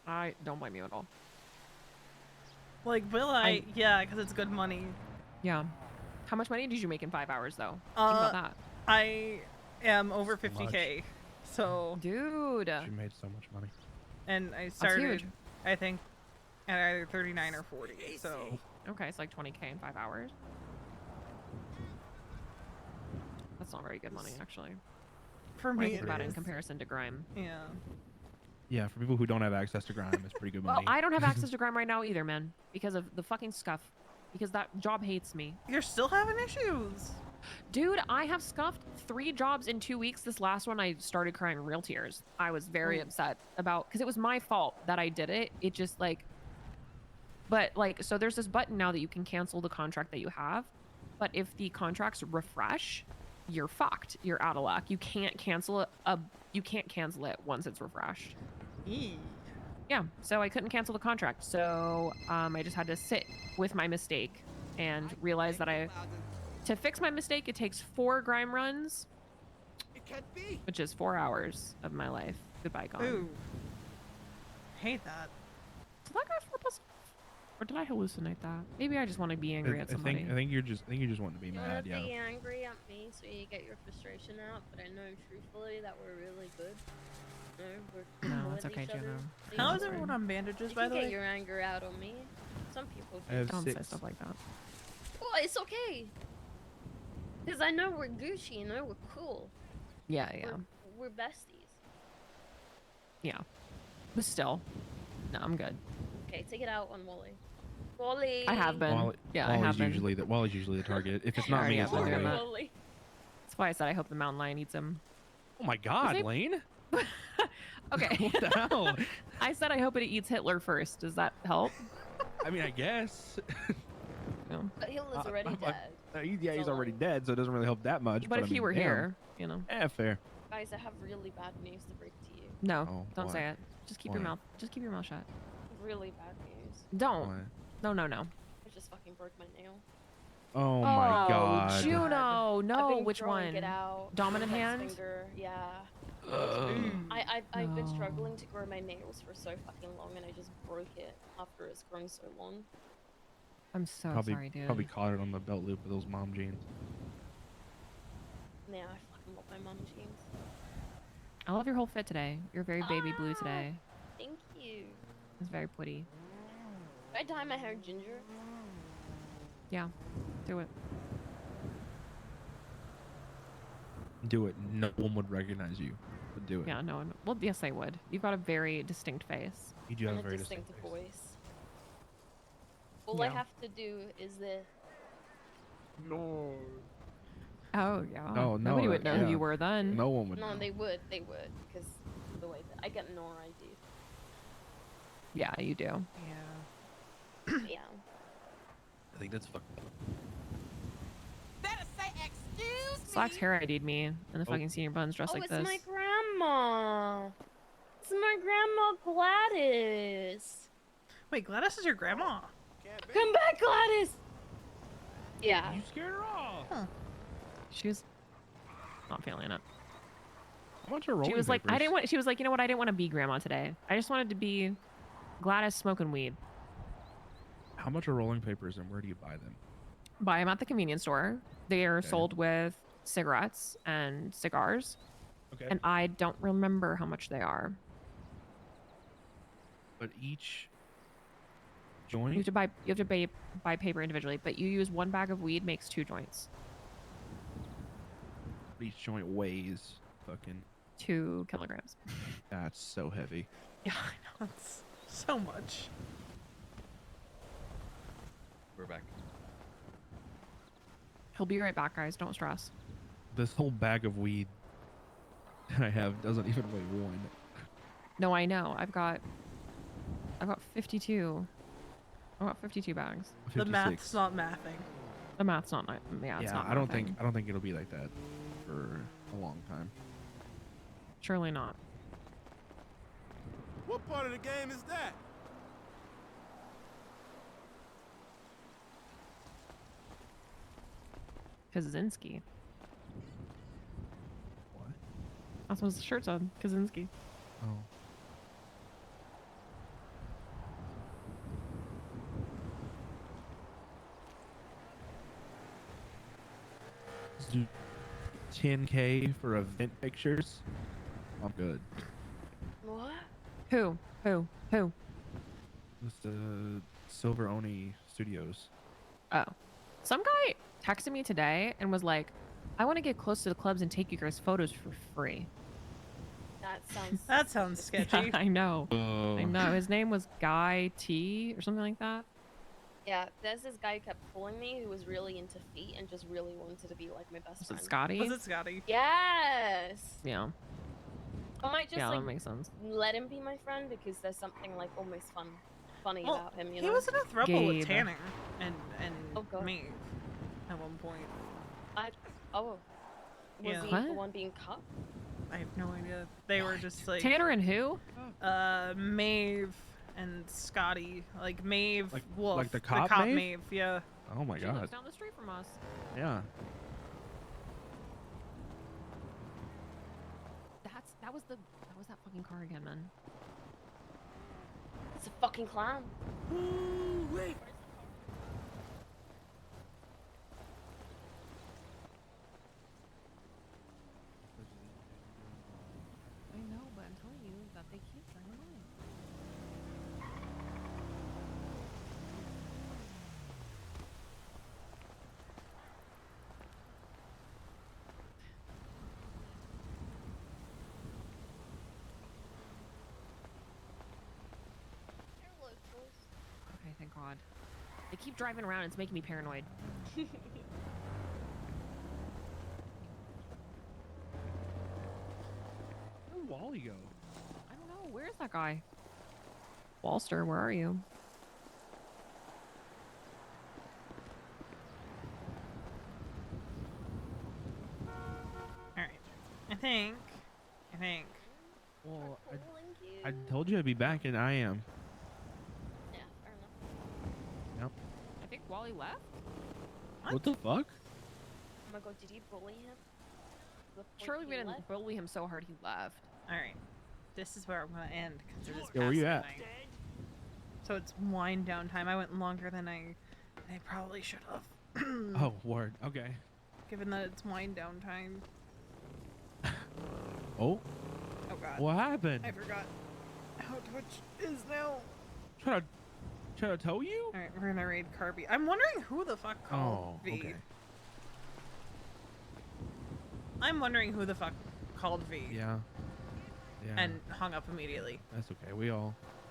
I don't blame you at all. Like, will I? Yeah, because it's good money. Yeah. How much money did you make in 5 hours though? Think about that. I am over 50K. So, dude. She made so much money. And I started, huge. I think, at either 39 or 40. So, okay, it's like 20K in 5 hours. That's not very good money, actually. For When me, I think it about it in is. comparison to Grime. Yeah. Yeah, for people who don't have access to Grime, it's pretty good Well, money. I don't have access to Grime right now either, man, because of the fucking scuff. Because that job hates me. You're still having issues. Dude, I have scuffed 3 jobs in 2 weeks. This last one, I started crying real tears. I was very upset about, because it was my fault that I did it. It just like, but like, so there's this button now that you can cancel the contract that you have. But if the contracts refresh, you're fucked. You're out of luck. You can't cancel it. You can't cancel it once it's refreshed. Yeah, so I couldn't cancel the contract. So I just had to sit with my mistake and realize that to fix my mistake, it takes 4 Grime runs It can't be. which is 4 hours of my life. Goodbye, gone. Ooh. Hate that. Did that guy 4+? Or did I hallucinate that? Maybe I just want to be angry at I somebody. think you're just wanting to be You mad. want to Yeah. be angry at me so you get your frustration out, but I know truthfully that we're really good. No, we're No, cool it's with okay, each other. Jenna. So How you is can- everyone on bandages, you by can the get way? your anger out on me. Some people do. I have Don't say 6. stuff like that. Well, it's okay. Because I know we're Gucci, I know we're cool. Yeah, yeah. We're besties. Yeah. But still. No, I'm good. Okay, take it out on Wally. Wally! I have been. Wally, Yeah, I have Wally's been. usually the target. If it's I not already me, have it's been Wally. doing that. Wally. That's why I said I hope the mountain lion eats him. Oh my God, he- Lane! Okay. What the hell? I said I hope it eats Hitler first. Does that help? I mean, I guess. No. But Hitler's already dead. He's already dead, so it doesn't really help that much. But I if he mean, were damn. here, you know. Yeah, fair. Guys, I have really bad news to break to you. No, Oh, don't why? say it. Just keep your Why? mouth. Just keep your mouth shut. Really bad news. Don't. Why? No, no, no. I just fucking broke my nail. Oh my God. Juno, I've no, been which throwing one? It out. Dominant Index hand? Finger, yeah. Ugh. I've been No. struggling to grow my nails for so fucking long, and I just broke it after it's grown so long. I'm so Probably, sorry, dude. probably caught it on the belt loop of those mom jeans. Yeah, I fucking love my mom jeans. I love your whole fit today. You're very baby blue today. Thank you. It's very pretty. I dye my hair ginger. Yeah, do it. Do it. No one would recognize you, but do it. Yeah, no one. Well, yes, they would. You've got a very distinct face. You do have And a very distinctive distinct face. voice. All I Yeah. have to do is this. No. Oh yeah. No, Nobody no, would know yeah. who you were then. No one would No, know. they would, because the way that I get no ID. Yeah, you do. Yeah. Yeah. I think that's fucked up. Better say excuse Slacks hair ID'd me, and the fucking senior buns dressed like it's this. my grandma. It's my grandma Gladys. Wait, Gladys is your grandma? Come back, Gladys. Yeah. You scared her off. Huh. She was not feeling it. How much are rolling She was like, I papers? didn't want. She was like, you know what? I didn't want to be grandma today. I just wanted to be Gladys smoking weed. How much are rolling papers, and where do you buy them? Buy them at the convenience store. They are Okay. sold with cigarettes and cigars. Okay. And I don't remember how much they are. But each You joint. have to buy paper individually, but you use one bag of weed makes 2 joints. Each joint weighs fucking. 2 kilograms. That's so heavy. Yeah, I know. That's so much. We're back. He'll be right back, guys. Don't stress. This whole bag of weed that I have doesn't even weigh 1. No, I know. I've got 52. I've got 52 bags. The 56. math's not mathing. The math's not. Yeah, it's Yeah, not. I don't nothing. think it'll be like that for a long time. Surely not. What part of the game is that? Kaczynski. What? That's what his shirt's on. Kaczynski. Oh. Let's do 10K for event pictures. I'm good. What? Who? It's the Silver Oni Studios. Oh. Some guy texted me today and was like, I want to get close to the clubs and take you guys photos for free. That sounds. That sounds sketchy. I know. Oh. I know. His name was Guy T or something like that. Yeah, there's this guy who kept calling me who was really into feet and just really wanted to be like my best Was friend. it Scotty? Was it Scotty? Yes. Yeah. I might just Yeah, like that makes sense. let him be my friend because there's something like almost funny Well, about him. You he know. was in a throuple with Gabe. Tanner and Oh, God. me at one point. Was Yeah. he What? the one being cut? I have no idea. They were just like Tanner and who? Maeve and Scotty. Like Maeve Like- Wolf. like the cop Maeve? Maeve? Yeah. Oh my She god. lives down the street from us. Yeah. That was that fucking car again, man. It's a fucking clown. Ooh, wait. I know, but I'm telling you that they keep running away. Okay, thank God. They keep driving around. It's making me paranoid. Where'd Wally go? I don't know. Where is that guy? Walster, where are you? Alright. I think. Well, I told you I'd be back, and I am. Yeah, fair enough. Yep. I think Wally left. What the fuck? Oh my god, did he bully him? Surely we didn't bully him so hard he left. Alright. This is where I'm gonna end because it is Yeah, where you at? past midnight. So it's wind down time. I went longer than I probably should have. Oh, word. Okay. Given that it's wind down time. Oh. Oh god. What happened? I forgot how Twitch is now. Try to tell you? Alright, we're gonna raid Carby. I'm wondering who the fuck called V. Okay. I'm wondering who the fuck called V. Yeah. Yeah. And hung up immediately. That's okay. We all